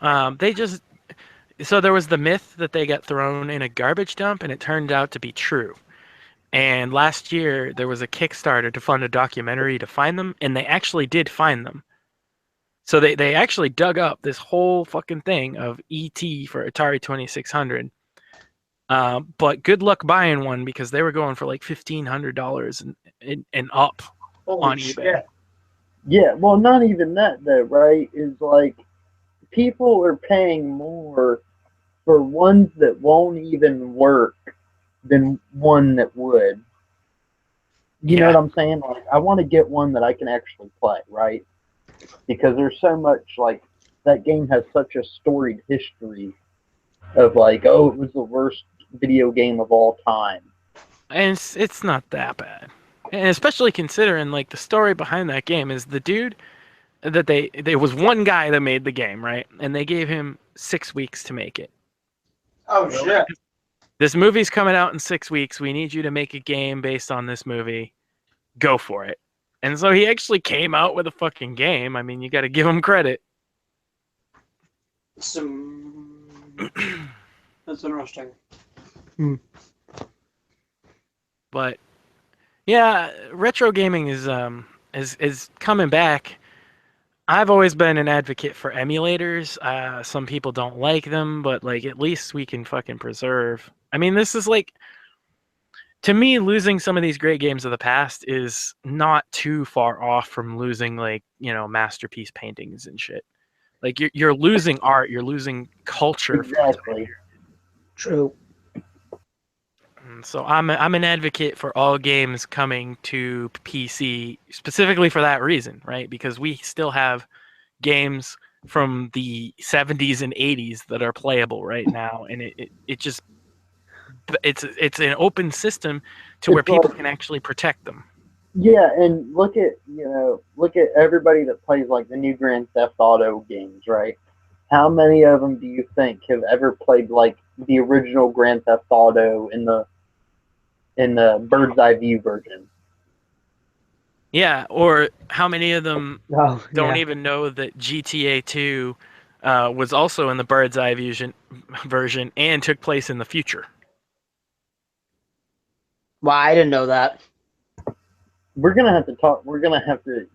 Speaker 1: So there was the myth that they got thrown in a garbage dump, and it turned out to be true. And last year there was a Kickstarter to fund a documentary to find them, and they actually did find them. So they actually dug up this whole fucking thing of ET for Atari 2600. But good luck buying one because they were going for like $1,500 and up on eBay.
Speaker 3: Yeah, well, not even that though, right? Is like people are paying more for ones that won't even work than one that would. You know what I'm saying? Like, I want to get one that I can actually play, right? Because there's so much, like, that game has such a storied history of, like, oh, it was the worst video game of all time.
Speaker 1: And it's not that bad. And especially considering, like, the story behind that game is the dude that there was one guy that made the game, right? And they gave him 6 weeks to make it.
Speaker 2: Oh, shit.
Speaker 1: This movie's coming out in 6 weeks. We need you to make a game based on this movie. Go for it. And so he actually came out with a fucking game. I mean, you got to give him credit.
Speaker 2: That's interesting.
Speaker 1: But yeah, retro gaming is coming back. I've always been an advocate for emulators. Some people don't like them, but like at least we can fucking preserve. I mean, this is like, to me, losing some of these great games of the past is not too far off from losing, like, masterpiece paintings and shit. Like you're losing art, you're losing culture.
Speaker 3: Exactly.
Speaker 6: True.
Speaker 1: So I'm an advocate for all games coming to PC specifically for that reason, right? Because we still have games from the 70s and 80s that are playable right now, and it's an open system to where people can actually protect them.
Speaker 3: Yeah, and look at everybody that plays like the new Grand Theft Auto games, right? How many of them do you think have ever played like the original Grand Theft Auto in the bird's eye view version?
Speaker 1: Yeah, or how many of them don't
Speaker 6: yeah.
Speaker 1: even know that GTA 2 was also in the bird's eye version and took place in the future?
Speaker 6: Well, I didn't know that.
Speaker 3: We're gonna have to talk. We're gonna have to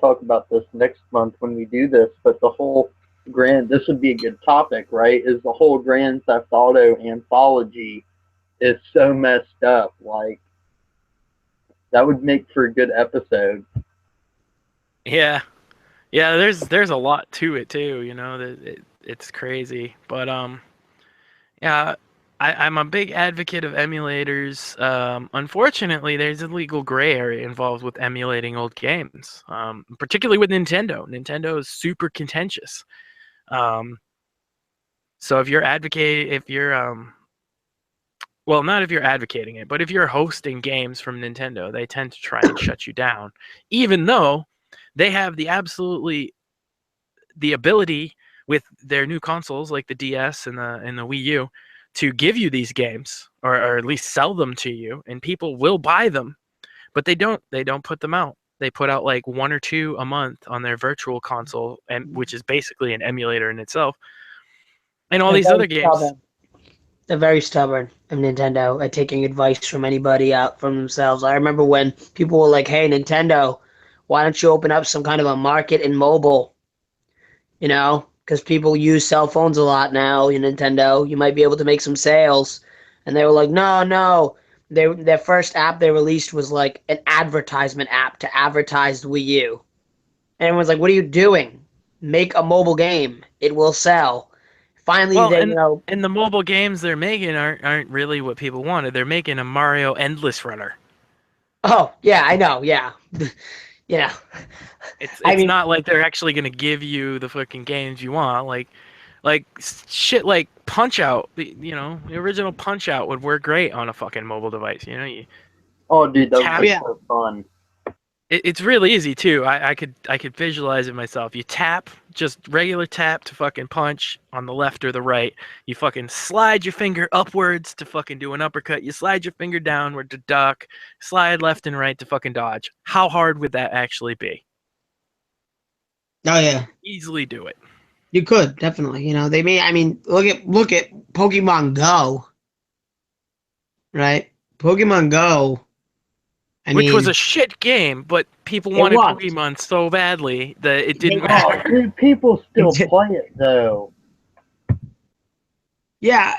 Speaker 3: talk about this next month when we do this. But the whole this would be a good topic, right? Is the whole Grand Theft Auto anthology is so messed up. Like, that would make for a good episode.
Speaker 1: Yeah, there's a lot to it too. It's crazy, but yeah. I'm a big advocate of emulators. Unfortunately, there's a legal gray area involved with emulating old games, particularly with Nintendo. Nintendo is super contentious. So if you're not if you're advocating it, but if you're hosting games from Nintendo, they tend to try and shut you down, even though they have the ability with their new consoles like the DS and the Wii U to give you these games, or at least sell them to you, and people will buy them, but they don't put them out. They put out like 1 or 2 a month on their virtual console, and which is basically an emulator in itself. And all these other games.
Speaker 6: They're very stubborn of Nintendo at taking advice from anybody out from themselves. I remember when people were like, hey, Nintendo, why don't you open up some kind of a market in mobile? Because people use cell phones a lot now, Nintendo. You might be able to make some sales. And they were like, no. Their first app they released was like an advertisement app to advertise the Wii U. And everyone's like, what are you doing? Make a mobile game. It will sell. Finally,
Speaker 1: and the mobile games they're making aren't really what people wanted. They're making a Mario Endless Runner.
Speaker 6: Oh, yeah, I know, yeah.
Speaker 2: Yeah.
Speaker 1: It's
Speaker 2: I mean,
Speaker 1: not like they're actually gonna give you the fucking games you want. Like shit like Punch Out. The original Punch Out would work great on a fucking mobile device. You
Speaker 3: Oh, dude, those
Speaker 1: tap.
Speaker 3: are
Speaker 6: Yeah.
Speaker 3: so fun.
Speaker 1: It's really easy too. I could visualize it myself. You tap, just regular tap to fucking punch on the left or the right. You fucking slide your finger upwards to fucking do an uppercut. You slide your finger downward to duck. Slide left and right to fucking dodge. How hard would that actually be?
Speaker 6: Oh yeah,
Speaker 1: Easily do it.
Speaker 6: you could definitely. They may. I mean, look at Pokemon Go, right? Pokemon Go. I
Speaker 1: Which was
Speaker 6: mean,
Speaker 1: a shit game, but people
Speaker 6: it
Speaker 1: wanted
Speaker 6: was.
Speaker 1: Pokemon so badly that it didn't
Speaker 6: They-
Speaker 3: Oh,
Speaker 1: matter.
Speaker 3: dude, people still play it though.
Speaker 6: Yeah,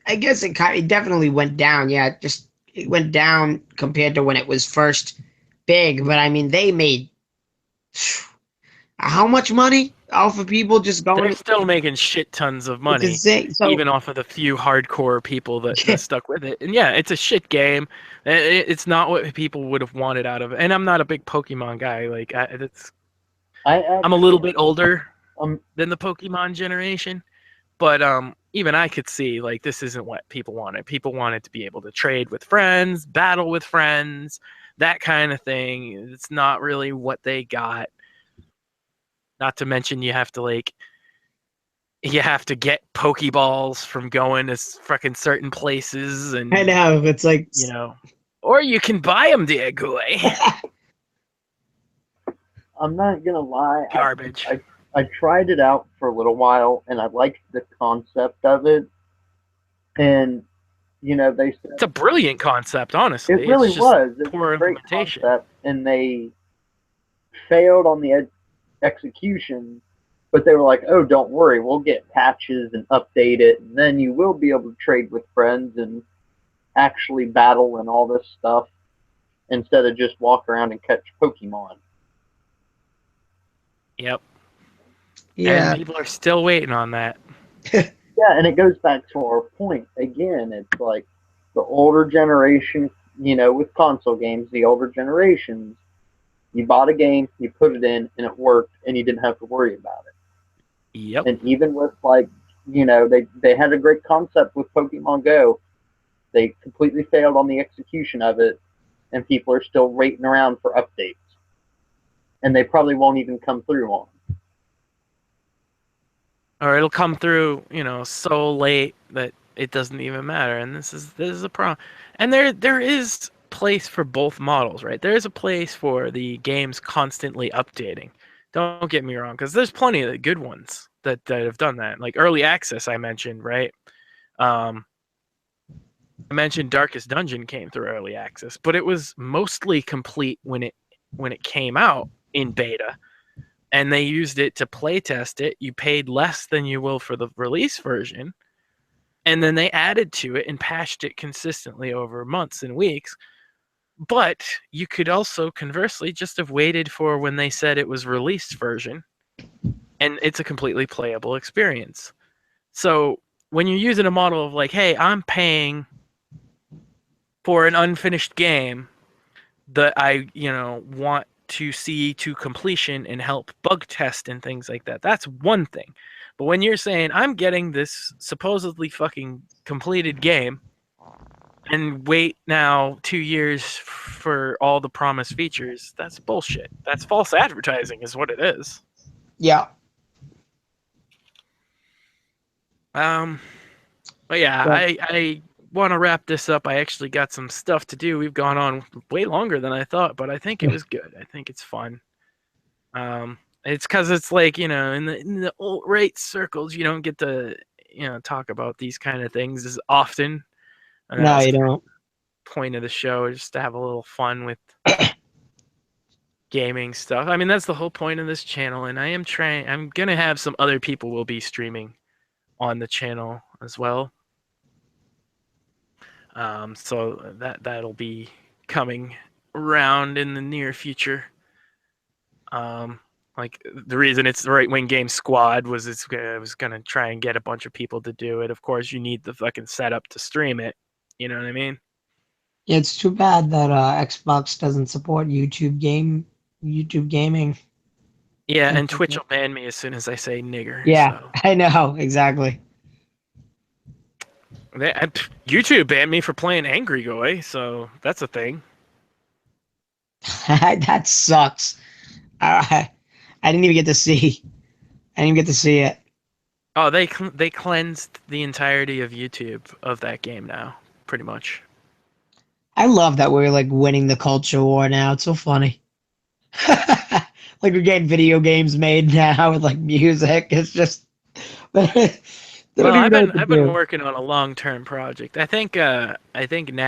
Speaker 6: I guess it definitely went down. Yeah, it went down compared to when it was first big. But I mean, they made how much money off of people just
Speaker 1: They're
Speaker 6: going?
Speaker 1: still making shit tons of
Speaker 6: It's
Speaker 1: money,
Speaker 6: insane. So
Speaker 1: even off of the few hardcore people that stuck with it. And yeah, it's a shit game. It's not what people would have wanted out of it. And I'm not a big Pokemon guy. I'm a little bit older
Speaker 3: Um,
Speaker 1: than the Pokemon generation, but even I could see like this isn't what people wanted. People wanted to be able to trade with friends, battle with friends, that kind of thing. It's not really what they got. Not to mention you have to get Pokeballs from going to fucking certain places, and
Speaker 6: I know it's like
Speaker 1: or you can buy them, dear boy.
Speaker 3: I'm not gonna lie.
Speaker 1: Garbage.
Speaker 3: I tried it out for a little while, and I liked the concept of it. And they said
Speaker 1: It's a brilliant concept, honestly.
Speaker 3: it really
Speaker 1: it's just
Speaker 3: was. It's
Speaker 1: poor
Speaker 3: a great
Speaker 1: implementation.
Speaker 3: concept, and they failed on the execution. But they were like, "Oh, don't worry, we'll get patches and update it, and then you will be able to trade with friends and actually battle and all this stuff instead of just walk around and catch Pokemon."
Speaker 1: Yep.
Speaker 6: yeah,
Speaker 1: And people are still waiting on that.
Speaker 3: Yeah, and it goes back to our point again. It's like the older generation, with console games, the older generations, you bought a game, you put it in, and it worked, and you didn't have to worry about it.
Speaker 1: Yep.
Speaker 3: And even with they had a great concept with Pokemon Go. They completely failed on the execution of it, and people are still waiting around for updates. And they probably won't even come through on them.
Speaker 1: Or it'll come through, so late that it doesn't even matter. And this is a problem. And there is place for both models, right? There is a place for the games constantly updating. Don't get me wrong, because there's plenty of the good ones that have done that. Like early access, I mentioned, right? I mentioned Darkest Dungeon came through early access, but it was mostly complete when it came out in beta. And they used it to play test it. You paid less than you will for the release version. And then they added to it and patched it consistently over months and weeks. But you could also conversely just have waited for when they said it was released version. And it's a completely playable experience. So when you're using a model of like, hey, I'm paying for an unfinished game that I, want to see to completion and help bug test and things like that. That's one thing. But when you're saying I'm getting this supposedly fucking completed game and wait now 2 years for all the promised features, that's bullshit. That's false advertising is what it is.
Speaker 6: yeah.
Speaker 1: But yeah, I want to wrap this up. I actually got some stuff to do. We've gone on way longer than I thought, but I think it was good. I think it's fun. It's because it's like in the alt-right circles, you don't get to talk about these kind of things as often. And
Speaker 6: No,
Speaker 1: that's
Speaker 6: you don't.
Speaker 1: the point of the show, just to have a little fun with gaming stuff. I mean, that's the whole point of this channel, and I'm gonna have some other people will be streaming on the channel as well. So that'll be coming around in the near future. Like the reason it's the Right Wing Game Squad was I was gonna try and get a bunch of people to do it. Of course, you need the fucking setup to stream it. You know what I mean?
Speaker 6: It's too bad that Xbox doesn't support YouTube game YouTube gaming.
Speaker 1: Yeah, and Twitch will ban me as soon as I say nigger.
Speaker 6: Yeah,
Speaker 1: So.
Speaker 6: I know exactly.
Speaker 1: YouTube banned me for playing Angry Goy, so that's a thing.
Speaker 6: That sucks. I didn't even get to see. I didn't even get to see it.
Speaker 1: Oh, they cleansed the entirety of YouTube of that game now, pretty much.
Speaker 6: I love that we're like winning the culture war now. It's so funny. Like we're getting video games made now with like music. It's just they don't
Speaker 1: Well,
Speaker 6: even know what to
Speaker 1: I've been
Speaker 6: do.
Speaker 1: working on a long-term project. I think Nat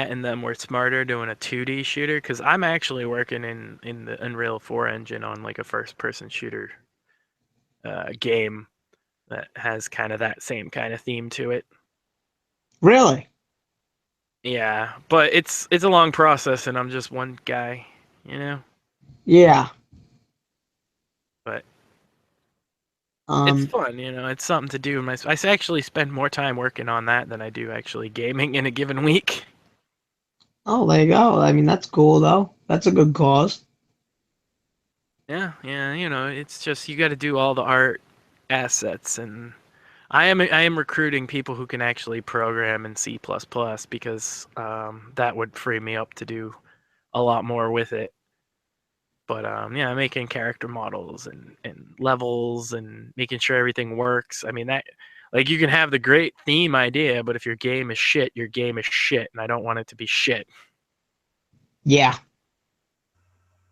Speaker 1: and them were smarter doing a 2D shooter because I'm actually working in the Unreal 4 engine on like a first-person shooter game that has kind of that same kind of theme to it.
Speaker 6: Really?
Speaker 1: Yeah, but it's a long process, and I'm just one guy, you know.
Speaker 6: Yeah.
Speaker 1: But it's
Speaker 6: Um.
Speaker 1: fun, you know. It's something to do. I actually spend more time working on that than I do actually gaming in a given week.
Speaker 6: Oh, there you go. I mean, that's cool though. That's a good cause.
Speaker 1: Yeah, you know, it's just you got to do all the art assets, and I am recruiting people who can actually program in C++ because that would free me up to do a lot more with it. But yeah, making character models and levels and making sure everything works. I mean that, like, you can have the great theme idea, but if your game is shit, your game is shit, and I don't want it to be shit.
Speaker 6: Yeah.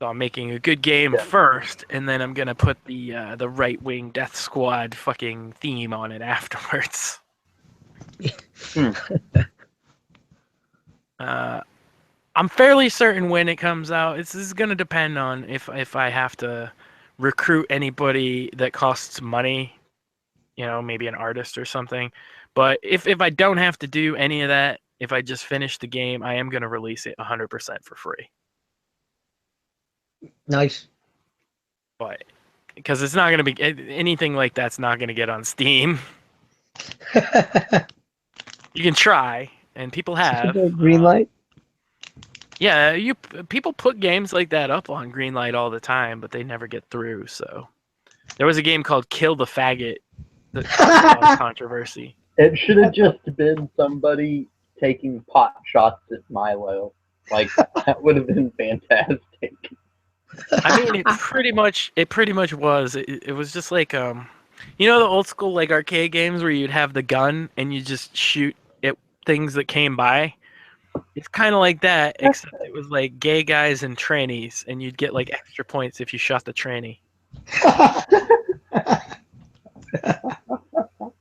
Speaker 1: So I'm making a good game first, and then I'm gonna put the right wing death squad fucking theme on it afterwards. I'm fairly certain when it comes out. This is gonna depend on if I have to recruit anybody that costs money, you know, maybe an artist or something. But if I don't have to do any of that, if I just finish the game, I am gonna release it 100% for free.
Speaker 6: Nice.
Speaker 1: But because it's not gonna be anything like that's not gonna get on Steam. You can try, and people have.
Speaker 6: Green light.
Speaker 1: Yeah, people put games like that up on Greenlight all the time, but they never get through. So there was a game called Kill the Faggot that caused a lot of controversy.
Speaker 3: It should have just been somebody taking pot shots at Milo. Like, that would have been fantastic.
Speaker 1: I mean, it pretty much was. It was just like you know, the old school like arcade games where you'd have the gun and you just shoot at things that came by. It's kind of like that, except it was like gay guys and trannies, and you'd get like extra points if you shot the tranny.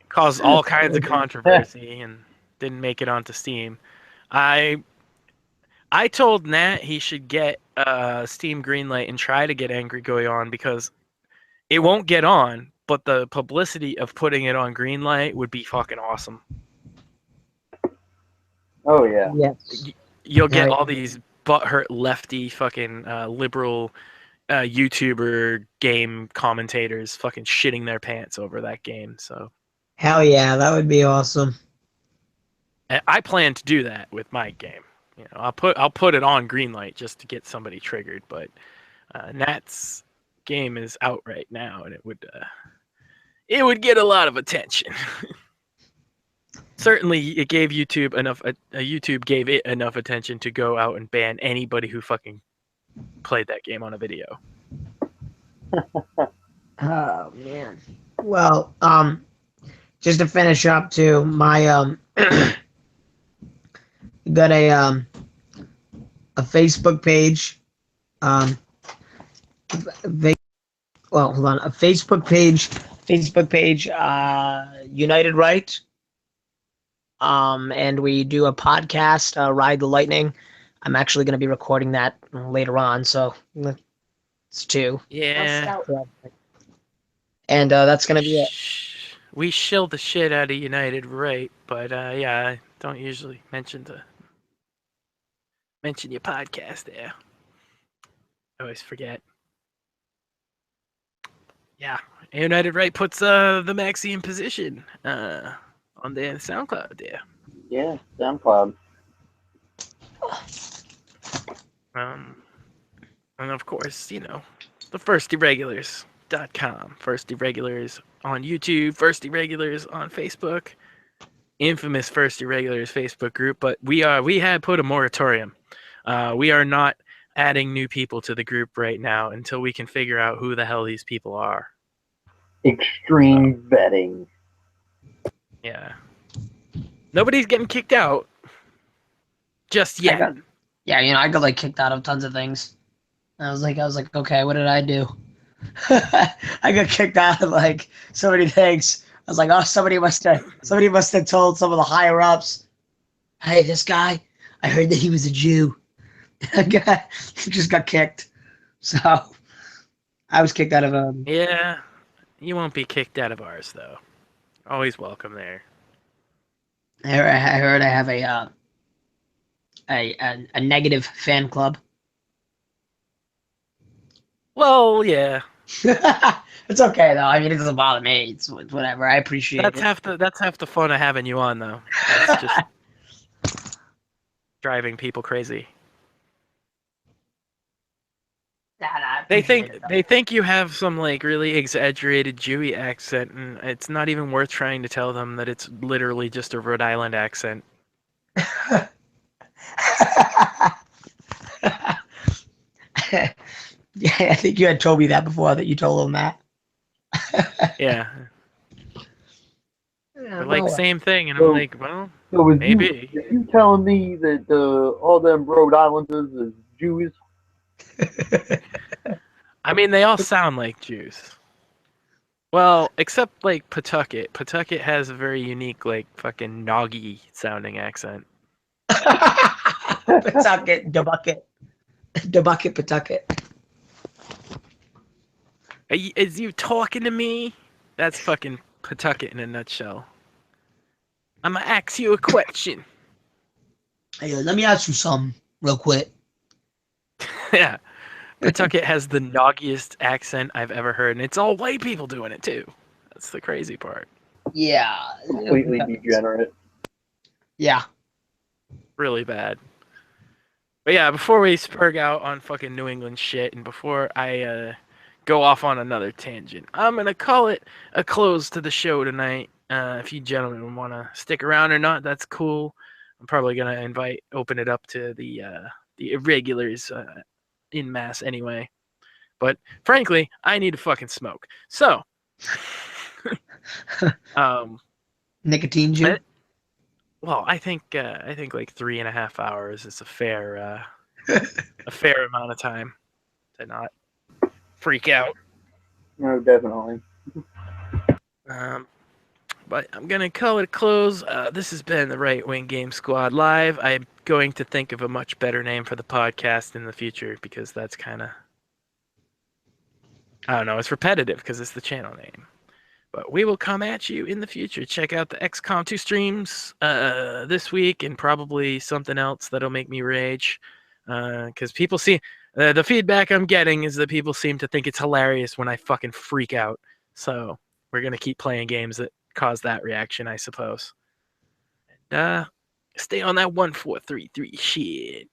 Speaker 1: Caused all kinds of controversy and didn't make it onto Steam. I told Nat he should get Steam Greenlight and try to get Angry Goy on because it won't get on, but the publicity of putting it on Greenlight would be fucking awesome.
Speaker 3: Oh, yeah.
Speaker 6: Yes.
Speaker 1: You'll get
Speaker 6: Right.
Speaker 1: all these butthurt lefty fucking liberal YouTuber game commentators fucking shitting their pants over that game. So
Speaker 6: Hell yeah, that would be awesome.
Speaker 1: I plan to do that with my game. You know, I'll put it on Greenlight just to get somebody triggered. But Nat's game is out right now, and it would get a lot of attention. Certainly, it gave YouTube enough. YouTube gave it enough attention to go out and ban anybody who fucking played that game on a video.
Speaker 6: Oh man. Well, just to finish up too, my got a Facebook page. Well, hold on. A Facebook page, United Right. And we do a podcast, Ride the Lightning. I'm actually going to be recording that later on, so it's two.
Speaker 1: Yeah.
Speaker 6: And that's going to be it.
Speaker 1: We shill the shit out of United Right, but yeah, I don't usually mention your podcast there. I always forget. Yeah, United Right puts the Maxi in position on the SoundCloud there.
Speaker 3: Yeah, SoundCloud.
Speaker 1: And of course, you know, the firstirregulars.com. First Irregulars on YouTube, First Irregulars on Facebook, infamous First Irregulars Facebook group. But we had put a moratorium. We are not adding new people to the group right now until we can figure out who the hell these people are.
Speaker 3: Extreme vetting.
Speaker 1: Yeah. Nobody's getting kicked out just yet.
Speaker 2: I got like kicked out of tons of things. I was like, okay, what did I do? I got kicked out of like so many things. I was like, oh, somebody must have told some of the higher ups, hey, this guy, I heard that he was a Jew. He just got kicked. So I was kicked out of
Speaker 1: Yeah, you won't be kicked out of ours though. Always welcome there.
Speaker 2: I heard I have a negative fan club.
Speaker 1: Well, yeah.
Speaker 2: It's okay though. I mean, it doesn't bother me. It's whatever. I appreciate
Speaker 1: That's
Speaker 2: it.
Speaker 1: half the fun of having you on though. That's just driving people crazy.
Speaker 2: I
Speaker 1: They
Speaker 2: appreciate
Speaker 1: think
Speaker 2: it, though.
Speaker 1: they think you have some like really exaggerated Jewy accent, and it's not even worth trying to tell them that it's literally just a Rhode Island accent.
Speaker 2: Yeah, I think you had told me that before. That you told him that.
Speaker 1: Yeah,
Speaker 2: Yeah,
Speaker 1: they're like same thing, and I'm
Speaker 3: So-
Speaker 1: like, well,
Speaker 3: So was
Speaker 1: maybe.
Speaker 3: you telling me that all them Rhode Islanders is Jews?
Speaker 1: I mean, they all sound like Jews. Well, except like Pawtucket. Pawtucket has a very unique, like fucking noggy sounding accent.
Speaker 2: Pawtucket, Pawtucket, Pawtucket.
Speaker 1: Is you talking to me? That's fucking Pawtucket in a nutshell. I'm gonna ask you a question.
Speaker 2: Hey, let me ask you something real quick.
Speaker 1: Yeah. Pawtucket has the noggiest accent I've ever heard, and it's all white people doing it too. That's the crazy part.
Speaker 2: Yeah.
Speaker 3: Completely degenerate.
Speaker 2: Yeah.
Speaker 1: Really bad. But yeah, before we spurg out on fucking New England shit, and before I go off on another tangent, I'm gonna call it a close to the show tonight. If you gentlemen want to stick around or not, that's cool. I'm probably gonna open it up to the irregulars in mass anyway. But frankly, I need to fucking smoke. So,
Speaker 2: Nicotine Jew.
Speaker 1: well, I think like 3.5 hours is a fair amount of time to not freak out.
Speaker 3: No, definitely.
Speaker 1: But I'm gonna call it a close. This has been the Right Wing Game Squad Live. I'm going to think of a much better name for the podcast in the future because that's kind of, I don't know, it's repetitive because it's the channel name. But we will come at you in the future. Check out the XCOM 2 streams this week and probably something else that'll make me rage. Because people see the feedback I'm getting is that people seem to think it's hilarious when I fucking freak out. So we're gonna keep playing games that cause that reaction, I suppose. And stay on that 1433 shit.